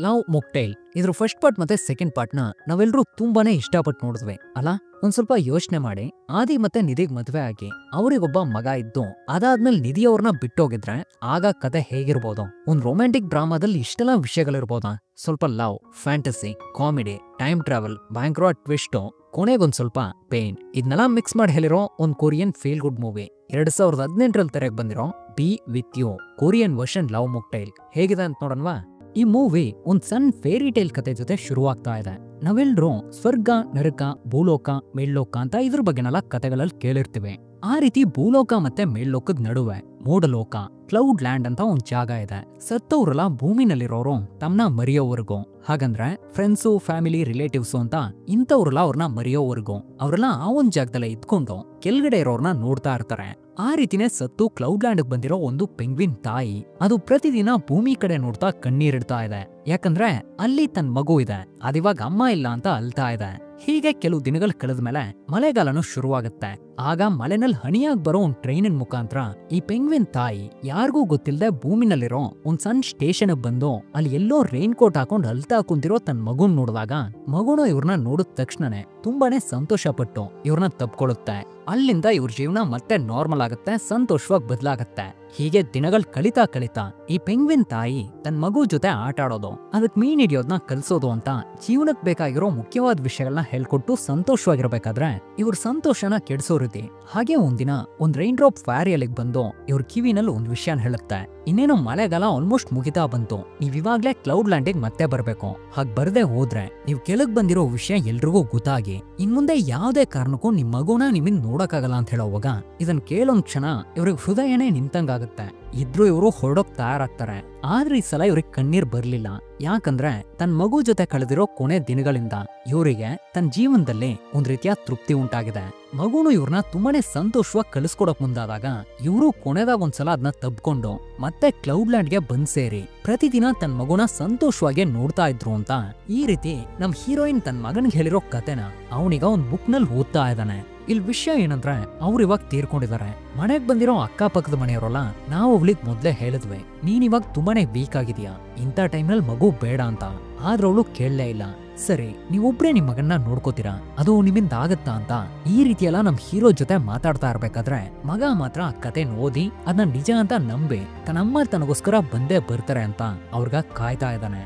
Love mocktail ಇದ್ರ first part ಮತ್ತೆ second part ನ ನಾವೆಲ್ಲರೂ ತುಂಬಾನೇ ಇಷ್ಟಪಟ್ಟು ನೋಡಿದ್ವಿ ಅಲ್ಲ. ಒಂದ್ ಸ್ವಲ್ಪ ಯೋಚನೆ ಮಾಡಿ, ಆದಿ ಮತ್ತೆ ನಿಧಿಗ್ ಮದ್ವೆ ಆಗಿ ಅವರಿಗೊಬ್ಬ ಮಗ ಇದ್ದು ಅದಾದ್ಮೇಲೆ ನಿಧಿ ಅವ್ರನ್ನ ಬಿಟ್ಟೋಗಿದ್ರೆ ಆಗ ಕತೆ ಹೇಗಿರ್ಬೋದು? ಒಂದ್ ರೊಮ್ಯಾಂಟಿಕ್ ಡ್ರಾಮಾದಲ್ಲಿ ಇಷ್ಟೆಲ್ಲ ವಿಷಯಗಳಿರ್ಬೋದಾ? ಸ್ವಲ್ಪ love, fantasy, comedy, time travel, ಭಯಂಕರ ಟ್ವಿಸ್ಟ್, ಕೊನೆಗೊಂದ್ ಸ್ವಲ್ಪ ಪೇನ್, ಇದನ್ನೆಲ್ಲ ಮಿಕ್ಸ್ ಮಾಡಿ ಹೇಳಿರೋ ಒಂದ್ ಕೊರಿಯನ್ ಫೀಲ್ ಗುಡ್ ಮೂವಿ 2018ರಲ್ಲಿ ತೆರೆಗೆ ಬಂದಿರೋ be with you Korean version love mocktail ಹೇಗಿದೆ ಅಂತ ನೋಡೋಣವಾ? ಈ ಮೂವಿ ಒಂದ್ ಸಣ್ಣ ಫೇರಿ ಟೈಲ್ ಕತೆ ಜೊತೆ ಶುರುವಾಗ್ತಾ ಇದೆ. ನಾವೆಲ್ಲರೂ ಸ್ವರ್ಗ, ನರಕ, ಭೂಲೋಕ, ಮೇಲ್ಲೋಕ ಅಂತ ಇದ್ರ ಬಗ್ಗೆನೆಲ್ಲ ಕತೆಗಳಲ್ಲಿ ಕೇಳಿರ್ತೀವಿ. ಆ ರೀತಿ ಭೂಲೋಕ ಮತ್ತೆ ಮೇಲ್ಲೋಕದ ನಡುವೆ ಮೋಡಲೋಕ, ಕ್ಲೌಡ್ ಲ್ಯಾಂಡ್ ಅಂತ ಒಂದ್ ಜಾಗ ಇದೆ. ಸತ್ತವ್ರಲ್ಲ ಭೂಮಿನಲ್ಲಿರೋರು ತಮ್ಮನ್ನ ಮರೆಯೋವರೆಗೂ, ಹಾಗಂದ್ರೆ ಫ್ರೆಂಡ್ಸು, ಫ್ಯಾಮಿಲಿ, ರಿಲೇಟಿವ್ಸು ಅಂತ ಇಂಥವ್ರಲ್ಲ ಅವ್ರನ್ನ ಮರೆಯೋವರೆಗೂ ಅವರೆಲ್ಲ ಆ ಒಂದ್ ಜಾಗದಲ್ಲೇ ಇದ್ಕೊಂಡು ಕೆಳಗಡೆ ಇರೋರ್ನ ನೋಡ್ತಾ ಇರ್ತಾರೆ. ಆ ರೀತಿನೇ ಸತ್ತು ಕ್ಲೌಡ್ ಲ್ಯಾಂಡ್ ಬಂದಿರೋ ಒಂದು ಪೆಂಗ್ವಿನ್ ತಾಯಿ ಅದು ಪ್ರತಿದಿನ ಭೂಮಿ ಕಡೆ ನೋಡ್ತಾ ಕಣ್ಣೀರಿಡ್ತಾ ಇದೆ. ಯಾಕಂದ್ರೆ ಅಲ್ಲಿ ತನ್ನ ಮಗು ಇದೆ, ಅದಿವಾಗ ಅಮ್ಮ ಇಲ್ಲ ಅಂತ ಅಳ್ತಾ ಇದೆ. ಹೀಗೆ ಕೆಲವು ದಿನಗಳು ಕಳೆದ್ಮೇಲೆ ಮಳೆಗಾಲನೂ ಶುರುವಾಗುತ್ತೆ. ಆಗ ಮಳೆನಲ್ಲಿ ಹನಿಯಾಗಿ ಬರೋ ಒಂದ್ ಟ್ರೈನಿನ ಮುಖಾಂತರ ಈ ಪೆಂಗ್ವಿನ್ ತಾಯಿ ಯಾರಿಗೂ ಗೊತ್ತಿಲ್ಲದೆ ಭೂಮಿನಲ್ಲಿರೋ ಒಂದ್ ಸಣ್ಣ ಸ್ಟೇಷನ್ ಬಂದು ಅಲ್ಲಿ ಎಲ್ಲೋ ರೈನ್ ಕೋಟ್ ಹಾಕೊಂಡು ಅಳ್ತಾ ಕುಂತಿರೋ ತನ್ನ ಮಗುನ್ ನೋಡಿದಾಗ ಮಗುನು ಇವ್ರನ್ನ ನೋಡಿದ ತಕ್ಷಣನೇ ತುಂಬಾನೇ ಸಂತೋಷ ಪಟ್ಟು ಇವ್ರನ್ನ ತಪ್ಕೊಳ್ಳುತ್ತೆ. ಅಲ್ಲಿಂದ ಇವ್ರ ಜೀವನ ಮತ್ತೆ ನಾರ್ಮಲ್ ಆಗುತ್ತೆ, ಸಂತೋಷವಾಗಿ ಬದಲಾಗತ್ತೆ. ಹೀಗೆ ದಿನಗಳು ಕಳಿತಾ ಕಳಿತಾ ಈ ಪೆಂಗ್ವಿನ್ ತಾಯಿ ತನ್ನ ಮಗು ಜೊತೆ ಆಟ ಆಡೋದು, ಅದಕ್ಕೆ ಮೀನ್ ಹಿಡಿಯೋದನ್ನ ಕಲ್ಸೋದು ಅಂತ ಜೀವನಕ್ಕೆ ಬೇಕಾಗಿರೋ ಮುಖ್ಯವಾದ ವಿಷಯಗಳನ್ನ ಹೇಳ್ಕೊಟ್ಟು ಸಂತೋಷವಾಗಿರ್ಬೇಕಾದ್ರೆ ಇವ್ರ ಸಂತೋಷನ ಕೆಡಿಸೋ ರೀತಿ ಹಾಗೆ ಒಂದಿನ ಒಂದ್ ರೈನ್ ಡ್ರಾಪ್ ಫ್ಯಾರಿಯಲ್ಲಿಗೆ ಬಂದು ಇವ್ರ ಕಿವಿನಲ್ಲಿ ಒಂದ್ ವಿಷಯನ ಹೇಳುತ್ತೆ. ಇನ್ನೇನು ಮಳೆಗಾಲ ಆಲ್ಮೋಸ್ಟ್ ಮುಗಿತಾ ಬಂತು, ನೀವ್ ಇವಾಗ್ಲೇ ಕ್ಲೌಡ್ ಲ್ಯಾಂಡಿಗೆ ಮತ್ತೆ ಬರ್ಬೇಕು. ಹಾಗ್ ಬರ್ದೆ ಹೋದ್ರೆ ನೀವ್ ಕೆಳಗ್ ಬಂದಿರೋ ವಿಷಯ ಎಲ್ರಿಗೂ ಗೊತ್ತಾಗಿ ಇನ್ಮುಂದೆ ಯಾವ್ದೇ ಕಾರಣಕ್ಕೂ ನಿಮ್ ಮಗುನ ನಿಮ್ಮಿಂದ ನೋಡಕ್ಕಾಗಲ್ಲ ಅಂತ ಹೇಳೋವಾಗ ಇದನ್ ಕೇಳೊಂದ್ ಕ್ಷಣ ಇವ್ರಿಗೆ ಹೃದಯನೇ ನಿಂತಂಗಾಗುತ್ತೆ. ಇದ್ರು ಇವರು ಹೊರಡೋಕ್ ತಯಾರಾಗ್ತಾರೆ. ಆದ್ರೆ ಈ ಸಲ ಇವ್ರಿಗೆ ಕಣ್ಣೀರ್ ಬರ್ಲಿಲ್ಲ. ಯಾಕಂದ್ರೆ ತನ್ನ ಮಗು ಜೊತೆ ಕಳೆದಿರೋ ಕೊನೆ ದಿನಗಳಿಂದ ಇವರಿಗೆ ತನ್ನ ಜೀವನದಲ್ಲಿ ಒಂದ್ ರೀತಿಯ ತೃಪ್ತಿ ಉಂಟಾಗಿದೆ. ಮಗುನು ಇವ್ರನ್ನ ತುಂಬಾನೇ ಸಂತೋಷವಾಗಿ ಕಲಿಸ್ಕೊಡಕ್ ಮುಂದಾದಾಗ ಇವರು ಕೊನೆದಾಗ ಒಂದ್ಸಲ ಅದನ್ನ ತಬ್ಕೊಂಡು ಮತ್ತೆ ಕ್ಲೌಡ್ ಲ್ಯಾಂಡ್ಗೆ ಬಂದ್ ಸೇರಿ ಪ್ರತಿದಿನ ತನ್ನ ಮಗುನ ಸಂತೋಷವಾಗಿ ನೋಡ್ತಾ ಇದ್ರು ಅಂತ ಈ ರೀತಿ ನಮ್ ಹೀರೋಯಿನ್ ತನ್ನ ಮಗನ್ಗೆ ಹೇಳಿರೋ ಕತೆನ ಅವನಿಗ ಒಂದ್ ಬುಕ್ ನಲ್ಲಿ ಓದ್ತಾ ಇದ್ದಾನೆ. ಇಲ್ಲಿ ವಿಷಯ ಏನಂದ್ರೆ ಅವ್ರು ಇವಾಗ ತೀರ್ಕೊಂಡಿದ್ದಾರೆ. ಮನೆಗ್ ಬಂದಿರೋ ಅಕ್ಕಪಕ್ಕದ ಮನೆಯವರಲ್ಲ, ನಾವು ಅವಳಿಗೆ ಮೊದ್ಲೇ ಹೇಳಿದ್ವಿ ನೀನ್ ಇವಾಗ ತುಂಬಾನೇ ವೀಕ್ ಆಗಿದ್ಯಾ, ಇಂಥ ಟೈಮ್ನಲ್ಲಿ ಮಗು ಬೇಡ ಅಂತ. ಆದ್ರೆ ಅವಳು ಕೇಳಲೇ ಇಲ್ಲ. ಸರಿ, ನೀವೊಬ್ರೇ ನಿಮ್ ಮಗನ್ನ ನೋಡ್ಕೋತೀರಾ, ಅದು ನಿಮ್ಮಿಂದ ಆಗತ್ತಾ ಅಂತ ಈ ರೀತಿಯೆಲ್ಲ ನಮ್ ಹೀರೋ ಜೊತೆ ಮಾತಾಡ್ತಾ ಇರ್ಬೇಕಾದ್ರೆ ಮಗ ಮಾತ್ರ ಆ ಕತೆನ ಓದಿ ಅದನ್ನ ನಿಜ ಅಂತ ನಂಬಿ ತನ್ನಮ್ಮ ತನಗೋಸ್ಕರ ಬಂದೇ ಬರ್ತಾರೆ ಅಂತ ಅವ್ರಿಗ ಕಾಯ್ತಾ ಇದ್ದಾನೆ.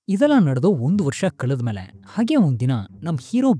ಇದೆಲ್ಲ ನಡೆದು 1 ವರ್ಷ ಕಳೆದ್ಮೇಲೆ ಹಾಗೆ ಒಂದಿನ ನಮ್ ಹೀರೋ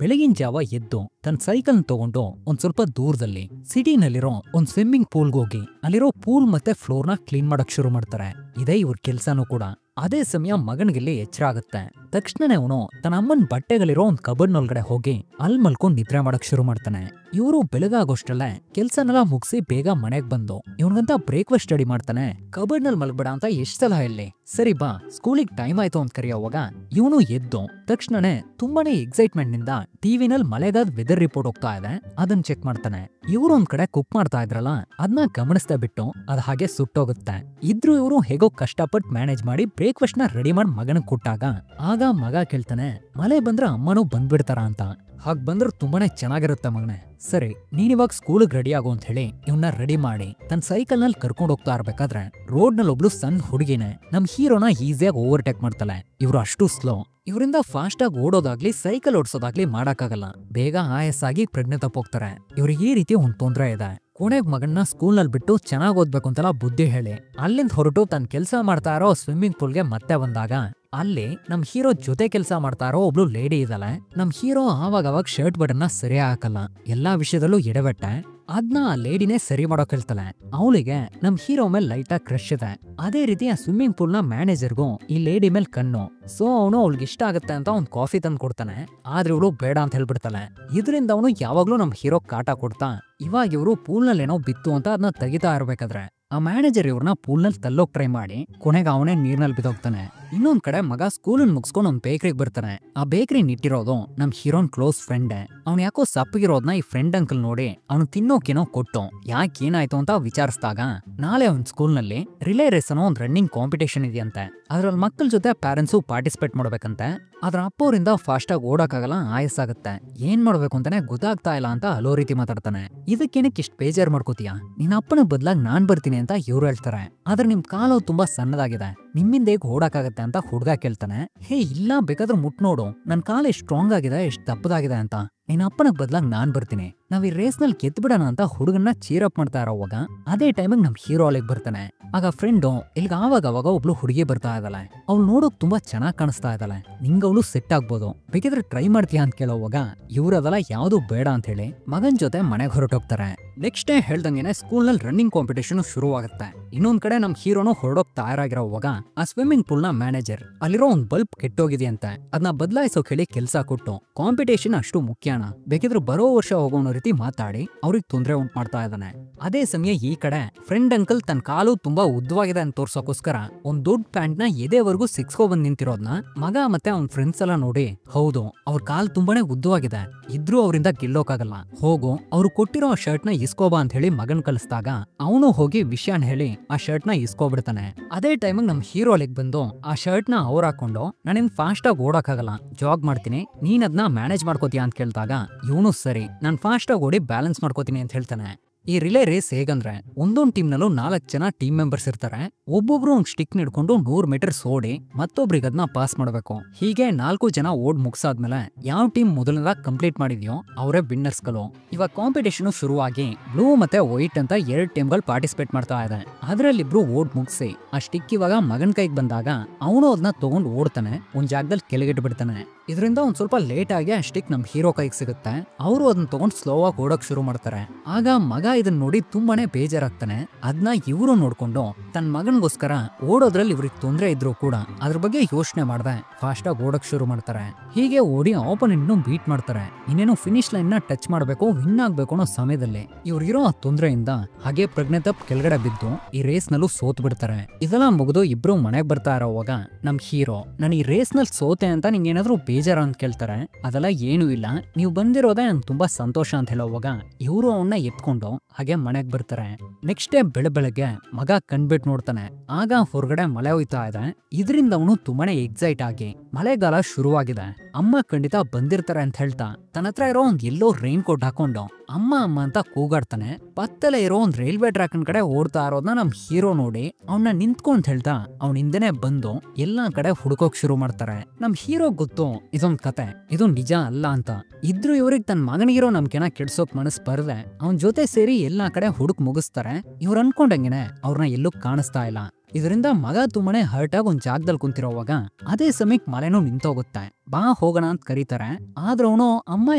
ಬೆಳಗಿನ ಜಾವ ಎದ್ದು ತನ್ನ ಸೈಕಲ್ ತಗೊಂಡು ಒಂದ್ ಸ್ವಲ್ಪ ದೂರದಲ್ಲಿ ಸಿಟಿನಲ್ಲಿರೋ ಒಂದ್ ಸ್ವಿಮ್ಮಿಂಗ್ ಪೂಲ್ಗೆ ಹೋಗಿ ಅಲ್ಲಿರೋ ಪೂಲ್ ಮತ್ತೆ ಫ್ಲೋರ್ನ ಕ್ಲೀನ್ ಮಾಡಕ್ ಶುರು ಮಾಡ್ತಾರೆ. ಇದೇ ಇವ್ರ ಕೆಲ್ಸನೂ ಕೂಡ. ಅದೇ ಸಮಯ ಮಗನಿಗಿಲ್ಲಿ ಎಚ್ಚರ ಆಗುತ್ತೆ. ತಕ್ಷಣನೇ ಅವನು ತನ್ನ ಅಮ್ಮನ ಬಟ್ಟೆಗಳಿರೋ ಒಂದ್ ಕಬರ್ಡ್ನೊಳಗಡೆ ಹೋಗಿ ಅಲ್ಲಿ ಮಲ್ಕೊಂಡ್ ನಿದ್ರೆ ಮಾಡಕ್ ಶುರು ಮಾಡ್ತಾನೆ. ಇವರು ಬೆಳಗಾಗೋಷ್ಟಲ್ಲೇ ಕೆಲ್ಸನೆಲ್ಲ ಮುಗಿಸಿ ಬೇಗ ಮನೆಗ್ ಬಂದು ಇವನ್ಗಂತ ಬ್ರೇಕ್ಫಾಸ್ಟ್ ರೆಡಿ ಮಾಡ್ತಾನೆ. ಕಬರ್ಡ್ನಲ್ಲಿ ಮಲ್ಗಬೇಡ ಅಂತ ಎಷ್ಟ್ ಸಲ ಹೇಳಿ, ಸರಿ ಬಾ ಸ್ಕೂಲಿಗೆ ಟೈಮ್ ಆಯ್ತು ಅಂತ ಕರೆಯೋವಾಗ ಇವನು ಎದ್ದು ತಕ್ಷಣನೇ ತುಂಬಾನೇ ಎಕ್ಸೈಟ್ಮೆಂಟ್ ನಿಂದ ಟಿವಿನಲ್ಲಿ ಮಳೆಗಾದ ವೆದರ್ ರಿಪೋರ್ಟ್ ಹೋಗ್ತಾ ಇದೆ, ಅದನ್ನ ಚೆಕ್ ಮಾಡ್ತಾನೆ. ಇವ್ರು ಒಂದ್ ಕಡೆ ಕುಕ್ ಮಾಡ್ತಾ ಇದ್ರಲ್ಲ ಅದನ್ನ ಗಮನಿಸ್ತಾ ಬಿಟ್ಟು ಅದ್ ಹಾಗೆ ಸುಟ್ಟೋಗುತ್ತೆ. ಇದ್ರು ಇವರು ಹೇಗೋ ಕಷ್ಟಪಟ್ಟು ಮ್ಯಾನೇಜ್ ಮಾಡಿ ಬ್ರೇಕ್ಫಾಸ್ಟ್ ನ ರೆಡಿ ಮಾಡಿ ಮಗನಿಗೆ ಕೊಟ್ಟಾಗ ಆಗ ಮಗ ಕೇಳ್ತಾನೆ ಮಳೆ ಬಂದ್ರೆ ಅಮ್ಮನೂ ಬಂದ್ಬಿಡ್ತಾರ ಅಂತ. ಹಾಗ್ ಬಂದ್ರೆ ತುಂಬಾನೇ ಚೆನ್ನಾಗಿರುತ್ತೆ ಮಗನೇ. ಸರಿ, ನೀನಿವಾಗ ಸ್ಕೂಲಿಗೆ ರೆಡಿ ಆಗೋ ಅಂತ ಹೇಳಿ ಇವನ್ನ ರೆಡಿ ಮಾಡಿ ತನ್ನ ಸೈಕಲ್ ನಲ್ಲಿ ಕರ್ಕೊಂಡು ಹೋಗ್ತಾ ಇರ್ಬೇಕಾದ್ರೆ ರೋಡ್ ನಲ್ಲಿ ಒಬ್ಳು ಸಣ್ಣ ಹುಡುಗಿನೇ ನಮ್ ಹೀರೋನ ಈಸಿಯಾಗಿ ಓವರ್ಟೇಕ್ ಮಾಡ್ತಾಳೆ. ಇವ್ರು ಅಷ್ಟು ಸ್ಲೋ, ಇವರಿಂದ ಫಾಸ್ಟ್ ಆಗಿ ಓಡೋದಾಗ್ಲಿ ಸೈಕಲ್ ಓಡಿಸೋದಾಗ್ಲಿ ಮಾಡಕ್ಕಾಗಲ್ಲ. ಬೇಗ ಆಯಸ್ಸಾಗಿ ಪ್ರಜ್ಞೆ ತಪ್ಪೋಗ್ತಾರೆ. ಇವ್ರಿಗೆ ಈ ರೀತಿ ಒಂದ್ ತೊಂದ್ರೆ ಇದೆ. ಕೊನೆಗ್ ಮಗನ್ನ ಸ್ಕೂಲ್ ನಲ್ಲಿ ಬಿಟ್ಟು ಚೆನ್ನಾಗ್ ಓದ್ಬೇಕು ಅಂತೆಲ್ಲ ಬುದ್ಧಿ ಹೇಳಿ ಅಲ್ಲಿಂದ ಹೊರಟು ತನ್ನ ಕೆಲಸ ಮಾಡ್ತಾ ಇರೋ ಸ್ವಿಮ್ಮಿಂಗ್ ಪೂಲ್ಗೆ ಮತ್ತೆ ಬಂದಾಗ ಅಲ್ಲಿ ನಮ್ ಹೀರೋ ಜೊತೆ ಕೆಲಸ ಮಾಡ್ತಾ ಇರೋ ಒಬ್ಳು ಲೇಡಿ ಇದ್ದಾಳೆ. ನಮ್ ಹೀರೋ ಆವಾಗ ಶರ್ಟ್ ಬಟನ್ನ ಸರಿ ಹಾಕಲ್ಲ, ಎಲ್ಲಾ ವಿಷಯದಲ್ಲೂ ಎಡವೆಟ್ಟೆ. ಅದನ್ನ ಆ ಲೇಡಿನೇ ಸರಿ ಮಾಡೋಕ್ ಹೇಳ್ತಾಳೆ. ಅವಳಿಗೆ ನಮ್ ಹೀರೋ ಮೇಲೆ ಲೈಟ್ ಆಗಿ ಕ್ರಶ್ ಇದೆ. ಅದೇ ರೀತಿ ಆ ಸ್ವಿಮ್ಮಿಂಗ್ ಪೂಲ್ ನ ಮ್ಯಾನೇಜರ್ಗೂ ಈ ಲೇಡಿ ಮೇಲೆ ಕಣ್ಣು. ಸೊ ಅವನು ಅವಳಿಗೆ ಇಷ್ಟ ಆಗುತ್ತೆ ಅಂತ ಒಂದ್ ಕಾಫಿ ತಂದು ಕೊಡ್ತಾನೆ. ಆದ್ರೆ ಇವಳು ಬೇಡ ಅಂತ ಹೇಳ್ಬಿಡ್ತಾಳೆ. ಇದರಿಂದ ಅವನು ಯಾವಾಗ್ಲೂ ನಮ್ ಹೀರೋ ಕಾಟ ಕೊಡ್ತಾ ಇವಾಗ ಇವರು ಪೂಲ್ ನಲ್ಲಿ ಏನೋ ಬಿತ್ತು ಅಂತ ಅದನ್ನ ತೆಗಿತಾ ಇರ್ಬೇಕಾದ್ರೆ ಆ ಮ್ಯಾನೇಜರ್ ಇವ್ರನ್ನ ಪೂಲ್ ನಲ್ಲಿ ತಲ್ಲೋಕ್ ಟ್ರೈ ಮಾಡಿ ಕೊನೆಗೆ ಅವನೇ ನೀರ್ನಲ್ಲಿ ಬಿದ್ದೋಗ್ತಾನೆ. ಇನ್ನೊಂದ್ ಕಡೆ ಮಗ ಸ್ಕೂಲನ್ ಮುಗಿಸ್ಕೊಂಡು ಒಂದ್ ಬೇಕ್ರಿಗೆ ಬರ್ತಾನೆ. ಆ ಬೇಕ್ರಿ ನಿಟ್ಟಿರೋದು ನಮ್ ಹೀರೋನ್ ಕ್ಲೋಸ್ ಫ್ರೆಂಡ್. ಅವ್ನ್ ಯಾಕೋ ಸಪ್ಪಗಿರೋದ್ನ ಈ ಫ್ರೆಂಡ್ ಅಂಕಲ್ ನೋಡಿ ಅವ್ನು ತಿನ್ನೋಕೇನೋ ಕೊಟ್ಟು ಯಾಕೆ ಏನಾಯ್ತು ಅಂತ ವಿಚಾರಿಸಿದಾಗ ನಾಳೆ ಅವ್ನ್ ಸ್ಕೂಲ್ ನಲ್ಲಿ ರಿಲೇ ರೇಸ್ ಅನ್ನೋ ಒಂದ್ ರನ್ನಿಂಗ್ ಕಾಂಪಿಟೇಷನ್ ಇದೆಯಂತೆ. ಅದ್ರಲ್ಲಿ ಮಕ್ಕಳ ಜೊತೆ ಪ್ಯಾರೆಂಟ್ಸು ಪಾರ್ಟಿಸಿಪೇಟ್ ಮಾಡ್ಬೇಕಂತೆ. ಅದ್ರ ಅಪ್ಪವ್ರಿಂದ ಫಾಸ್ಟ್ ಆಗಿ ಓಡಕ್ಕಾಗಲ್ಲ, ಆಯಸ್ಸಾಗತ್ತೆ, ಏನ್ ಮಾಡ್ಬೇಕು ಅಂತಾನೆ ಗೊತ್ತಾಗ್ತಾ ಇಲ್ಲ ಅಂತ ಹಲೋ ರೀತಿ ಮಾತಾಡ್ತಾನೆ. ಇದಕ್ಕೇನಕ್ಕೆ ಇಷ್ಟ ಬೇಜಾರ್ ಮಾಡ್ಕೋತೀಯ, ನಿನ್ನ ಅಪ್ಪನ ಬದ್ಲಾಗಿ ನಾನ್ ಬರ್ತೀನಿ ಅಂತ ಇವ್ರು ಹೇಳ್ತಾರೆ. ಆದ್ರೆ ನಿಮ್ ಕಾಲು ತುಂಬಾ ಸಣ್ಣದಾಗಿದೆ, ನಿಮ್ಮಿಂದ ಹೇಗೆ ಓಡಕ್ಕಾಗತ್ತೆ ಅಂತ ಹುಡ್ಗ ಕೇಳ್ತಾನೆ. ಹೇ ಇಲ್ಲ, ಬೇಕಾದ್ರೆ ಮುಟ್ ನೋಡು, ನನ್ ಕಾಲು ಎಷ್ಟು ಸ್ಟ್ರಾಂಗ್ ಆಗಿದೆ, ಎಷ್ಟು ದಪ್ಪದಾಗಿದೆ ಅಂತ. ನಿನ್ನ ಅಪ್ಪನ ಬದ್ಲಾಗಿ ನಾನ್ ಬರ್ತೀನಿ, ನಾವ್ ಈ ರೇಸ್ ನಲ್ಲಿ ಗೆದ್ಬಿಡೋಣ ಅಂತ ಹುಡುಗನ್ನ ಚೀರಪ್ ಮಾಡ್ತಾ ಇರೋವಾಗ ಅದೇ ಟೈಮಿಗೆ ನಮ್ ಹೀರೋ ಅಲ್ಲಿಗೆ ಬರ್ತಾನೆ. ಆಗ ಫ್ರೆಂಡು ಇಲ್ಲಿಗೆ ಆವಾಗ ಒಬ್ಳು ಹುಡುಗಿ ಬರ್ತಾ ಇದ್ದಾಳೆ. ಅವ್ಳು ನೋಡೋಕ್ ತುಂಬಾ ಚೆನ್ನಾಗಿ ಕಾಣಿಸ್ತಾ ಇದ್ದಾಳೆ, ನಿಂಗ ಅವಳು ಸೆಟ್ ಆಗ್ಬೋದು, ಬೇಕಿದ್ರೆ ಟ್ರೈ ಮಾಡ್ತೀಯಾ ಅಂತ ಕೇಳೋವಾಗ ಇವ್ರದೆಲ್ಲ ಯಾವ್ದು ಬೇಡ ಅಂತ ಹೇಳಿ ಮಗನ್ ಜೊತೆ ಮನೆಗೆ ಹೊರಟೋಗ್ತಾರೆ. ನೆಕ್ಸ್ಟ್ ಡೇ ಹೇಳ್ದಂಗೆನೆ ಸ್ಕೂಲ್ ನಲ್ಲಿ ರನ್ನಿಂಗ್ ಕಾಂಪಿಟೇಷನ್ ಶುರು ಆಗುತ್ತೆ. ಇನ್ನೊಂದ್ ಕಡೆ ನಮ್ ಹೀರೋನು ಹೊರಡೋಕ್ ತಯಾರಾಗಿರೋವಾಗ ಆ ಸ್ವಿಮ್ಮಿಂಗ್ ಪೂಲ್ ನ ಮ್ಯಾನೇಜರ್ ಅಲ್ಲಿರೋ ಒಂದ್ ಬಲ್ಬ್ ಕೆಟ್ಟೋಗಿದೆಯಂತೆ, ಅದನ್ನ ಬದಲಾಯಿಸೋಕ್ ಹೇಳಿ ಕೆಲ್ಸ ಕೊಟ್ಟು ಕಾಂಪಿಟೇಷನ್ ಅಷ್ಟು ಮುಖ್ಯನ, ಬೇಕಿದ್ರೆ ಬರೋ ವರ್ಷ ಹೋಗೋಣ ರೀತಿ ಮಾತಾಡಿ ಅವ್ರಿಗೆ ತೊಂದರೆ ಉಂಟು ಮಾಡ್ತಾ ಇದ್ದಾನೆ. ಅದೇ ಸಮಯ ಈ ಕಡೆ ಫ್ರೆಂಡ್ ಅಂಕಲ್ ತನ್ನ ಕಾಲು ತುಂಬಾ ಉದ್ದವಾಗಿದೆ ಅಂತ ತೋರ್ಸೋಕೋಸ್ಕರ ಒಂದ್ ದೊಡ್ಡ ಪ್ಯಾಂಟ್ ನ ಎದೆವರೆಗೂ ಸಿಕ್ಸ್ಕೊ ಬಂದ್ ನಿಂತಿರೋದ್ನ ಮಗ ಮತ್ತೆ ಅವ್ನ ಫ್ರೆಂಡ್ಸ್ ಎಲ್ಲ ನೋಡಿ, ಹೌದು ಅವ್ರ ಕಾಲ್ ತುಂಬಾನೇ ಉದ್ದವಾಗಿದೆ, ಇದ್ರೂ ಅವರಿಂದ ಗೆಲ್ಲೋಕಾಗಲ್ಲ, ಹೋಗು ಅವ್ರು ಕೊಟ್ಟಿರೋ ಆ ಶರ್ಟ್ ನ ಇಸ್ಕೋಬಾ ಅಂತ ಹೇಳಿ ಮಗನ್ ಕಳಿಸಿದಾಗ ಅವನು ಹೋಗಿ ವಿಷಯನ ಹೇಳಿ ಆ ಶರ್ಟ್ ನ ಇಸ್ಕೋಬಿಡ್ತಾನೆ. ಅದೇ ಟೈಮಿಗೆ ನಮ್ ಹೀರೋ ಅಲ್ಲಿಗೆ ಬಂದು ಆ ಶರ್ಟ್ ನ ಅವ್ರು ಹಾಕೊಂಡು ನಾನಿನ್ ಫಾಸ್ಟ್ ಆಗಿ ಓಡಕ್ಕಾಗಲ್ಲ, ಜಾಗ್ ಮಾಡ್ತೀನಿ, ನೀನ್ ಅದನ್ನ ಮ್ಯಾನೇಜ್ ಮಾಡ್ಕೋತೀಯ ಅಂತ ಕೇಳ್ದಾಗ ಇವನು ಸರಿ ನಾನ್ ಫಾಸ್ಟ್ ಆಗಿ ಓಡಿ ಬ್ಯಾಲೆನ್ಸ್ ಮಾಡ್ಕೋತೀನಿ ಅಂತ ಹೇಳ್ತಾನೆ. ಈ ರಿಲೇ ರೇಸ್ ಹೇಗಂದ್ರೆ ಒಂದೊಂದ್ ಟೀಮ್ ನಲ್ಲೂ 4 ಜನ ಟೀಮ್ ಮೆಂಬರ್ಸ್ ಇರ್ತಾರೆ. ಒಬ್ಬೊಬ್ರು ಒಂದ್ ಸ್ಟಿಕ್ ನಿಡ್ಕೊಂಡು 100 ಮೀಟರ್ಸ್ ಓಡಿ ಮತ್ತೊಬ್ರಿಗೆ ಅದನ್ನ ಪಾಸ್ ಮಾಡಬೇಕು. ಹೀಗೆ 4 ಜನ ಓಡ್ ಮುಗಿಸಾದ್ಮೇಲೆ ಯಾವ ಟೀಮ್ ಮೊದಲನೇದಾಗಿ ಕಂಪ್ಲೀಟ್ ಮಾಡಿದ್ಯೋ ಅವರೇ ವಿನ್ನರ್ಸ್ಗಳು. ಇವಾಗ ಕಾಂಪಿಟೇಷನ್ ಶುರುವಾಗಿ ಬ್ಲೂ ಮತ್ತೆ ವೈಟ್ ಅಂತ 2 ಟೀಮ್ಗಳು ಪಾರ್ಟಿಸಿಪೇಟ್ ಮಾಡ್ತಾ ಇದೆ. ಅದ್ರಲ್ಲಿ ಇಬ್ರು ಓಡ್ ಮುಗಿಸಿ ಆ ಸ್ಟಿಕ್ ಇವಾಗ ಮಗನ್ ಕೈಗೆ ಬಂದಾಗ ಅವನು ಅದನ್ನ ತಗೊಂಡು ಓಡ್ತಾನೆ, ಒಂದ್ ಜಾಗದಲ್ಲಿ ಕೆಳಗಿಟ್ಟು ಬಿಡ್ತಾನೆ. ಇದರಿಂದ ಒಂದ್ ಸ್ವಲ್ಪ ಲೇಟ್ ಆಗಿ ಆ ಸ್ಟಿಕ್ ನಮ್ ಹೀರೋ ಕೈಗೆ ಸಿಗುತ್ತೆ. ಅವರು ಅದನ್ನ ತಗೊಂಡು ಸ್ಲೋ ಆಗಿ ಓಡಕ್ ಶುರು ಮಾಡ್ತಾರೆ. ಆಗ ಮಗ ಇದನ್ನ ನೋಡಿ ತುಂಬಾನೇ ಬೇಜಾರಾಗ್ತಾನೆ. ಅದನ್ನ ಇವರು ನೋಡ್ಕೊಂಡು ತನ್ನ ಮಗನ್ಗೋಸ್ಕರ ಓಡೋದ್ರಲ್ಲಿ ಇವ್ರಿಗೆ ತೊಂದರೆ ಇದ್ರು ಕೂಡ ಅದ್ರ ಬಗ್ಗೆ ಯೋಚನೆ ಮಾಡದೆ ಫಾಸ್ಟ್ ಆಗಿ ಓಡಕ್ ಶುರು ಮಾಡ್ತಾರೆ. ಹೀಗೆ ಓಡಿ ಆಪೋನೆಂಟ್ ನು ಬೀಟ್ ಮಾಡ್ತಾರೆ. ಇನ್ನೇನು ಫಿನಿಶ್ ಲೈನ್ ನ ಟಚ್ ಮಾಡ್ಬೇಕು, ವಿನ್ ಆಗ್ಬೇಕು ಅನ್ನೋ ಸಮಯದಲ್ಲಿ ಇವ್ರಿಗಿರೋ ಆ ತೊಂದರೆಯಿಂದ ಹಾಗೆ ಪ್ರಜ್ಞೆ ತಪ್ಪು ಕೆಳಗಡೆ ಬಿದ್ದು ಈ ರೇಸ್ ನಲ್ಲೂ ಸೋತ್ ಬಿಡ್ತಾರೆ. ಇದೆಲ್ಲ ಮುಗಿದು ಇಬ್ರು ಮನೆಗ್ ಬರ್ತಾ ಇರೋವಾಗ ನಮ್ ಹೀರೋ ನಾನು ಈ ರೇಸ್ ನಲ್ಲಿ ಸೋತೆ ಅಂತ ನಿಂಗೆ ಏನಾದ್ರು ಬೇಜಾರ ಅಂತ ಕೇಳ್ತಾರೆ. ಅದೆಲ್ಲ ಏನೂ ಇಲ್ಲ, ನೀವು ಬಂದಿರೋದೇ ನನ್ ತುಂಬಾ ಸಂತೋಷ ಅಂತ ಹೇಳೋವಾಗ ಇವರು ಅವನ್ನ ಎತ್ಕೊಂಡು ಹಾಗೆ ಮನೆಗ್ ಬರ್ತಾರೆ. ನೆಕ್ಸ್ಟ್ ಡೇ ಬೆಳಗ್ಗೆ ಮಗ ಕಣ್ಬಿಟ್ಟು ನೋಡ್ತಾನೆ. ಆಗ ಹೊರಗಡೆ ಮಳೆ ಹೋಯ್ತಾ ಇದೆ. ಇದರಿಂದ ಅವನು ತುಂಬಾನೇ ಎಕ್ಸೈಟ್ ಆಗಿ ಮಳೆಗಾಲ ಶುರುವಾಗಿದೆ, ಅಮ್ಮ ಖಂಡಿತ ಬಂದಿರ್ತಾರೆ ಅಂತ ಹೇಳ್ತಾ ತನ್ನ ಹತ್ರ ಇರೋ ಒಂದ್ ಎಲ್ಲೋ ರೈನ್ ಕೋಟ್ ಹಾಕೊಂಡು ಅಮ್ಮ ಅಮ್ಮ ಅಂತ ಕೂಗಾಡ್ತಾನೆ. ಪತ್ತಲೇ ಇರೋ ಒಂದ್ ರೈಲ್ವೆ ಟ್ರ್ಯಾಕ್ ಕಡೆ ಓಡ್ತಾ ಇರೋದನ್ನ ನಮ್ ಹೀರೋ ನೋಡಿ ಅವನ್ನ ನಿಂತ್ಕೊಂಡ್ ಹೇಳ್ತಾ ಅವ್ನ ಹಿಂದೆನೆ ಬಂದು ಎಲ್ಲಾ ಕಡೆ ಹುಡುಕೋಕ್ ಶುರು ಮಾಡ್ತಾರೆ. ನಮ್ ಹೀರೋ ಗೊತ್ತು ಇದೊಂದ್ ಕತೆ, ಇದು ನಿಜ ಅಲ್ಲ ಅಂತ. ಇದ್ರು ಇವ್ರಿಗೆ ತನ್ನ ಮಗನಿಗಿರೋ ನಂಬಿಕೆನ ಕೆಡ್ಸೋಕ್ ಮನಸ್ ಬರ್ದೆ ಅವನ್ ಜೊತೆ ಸೇರಿ ಎಲ್ಲಾ ಕಡೆ ಹುಡುಕ್ ಮುಗಿಸ್ತಾರೆ. ಇವ್ರು ಅನ್ಕೊಂಡಂಗೆನೆ ಅವ್ರನ್ನ ಎಲ್ಲೂ ಕಾಣಿಸ್ತಾ ಇಲ್ಲ. ಇದರಿಂದ ಮಗ ತುಂಬಾನೇ ಹರ್ಟ್ ಆಗಿ ಒಂದ್ ಜಾಗದಲ್ಲಿ ಕುಂತಿರೋವಾಗ ಅದೇ ಸಮಯಕ್ಕೆ ಮಳೆನೂ ನಿಂತೋಗುತ್ತೆ. ಬಾ ಹೋಗೋಣ ಅಂತ ಕರೀತಾರೆ. ಆದ್ರೆ ಅವನು ಅಮ್ಮ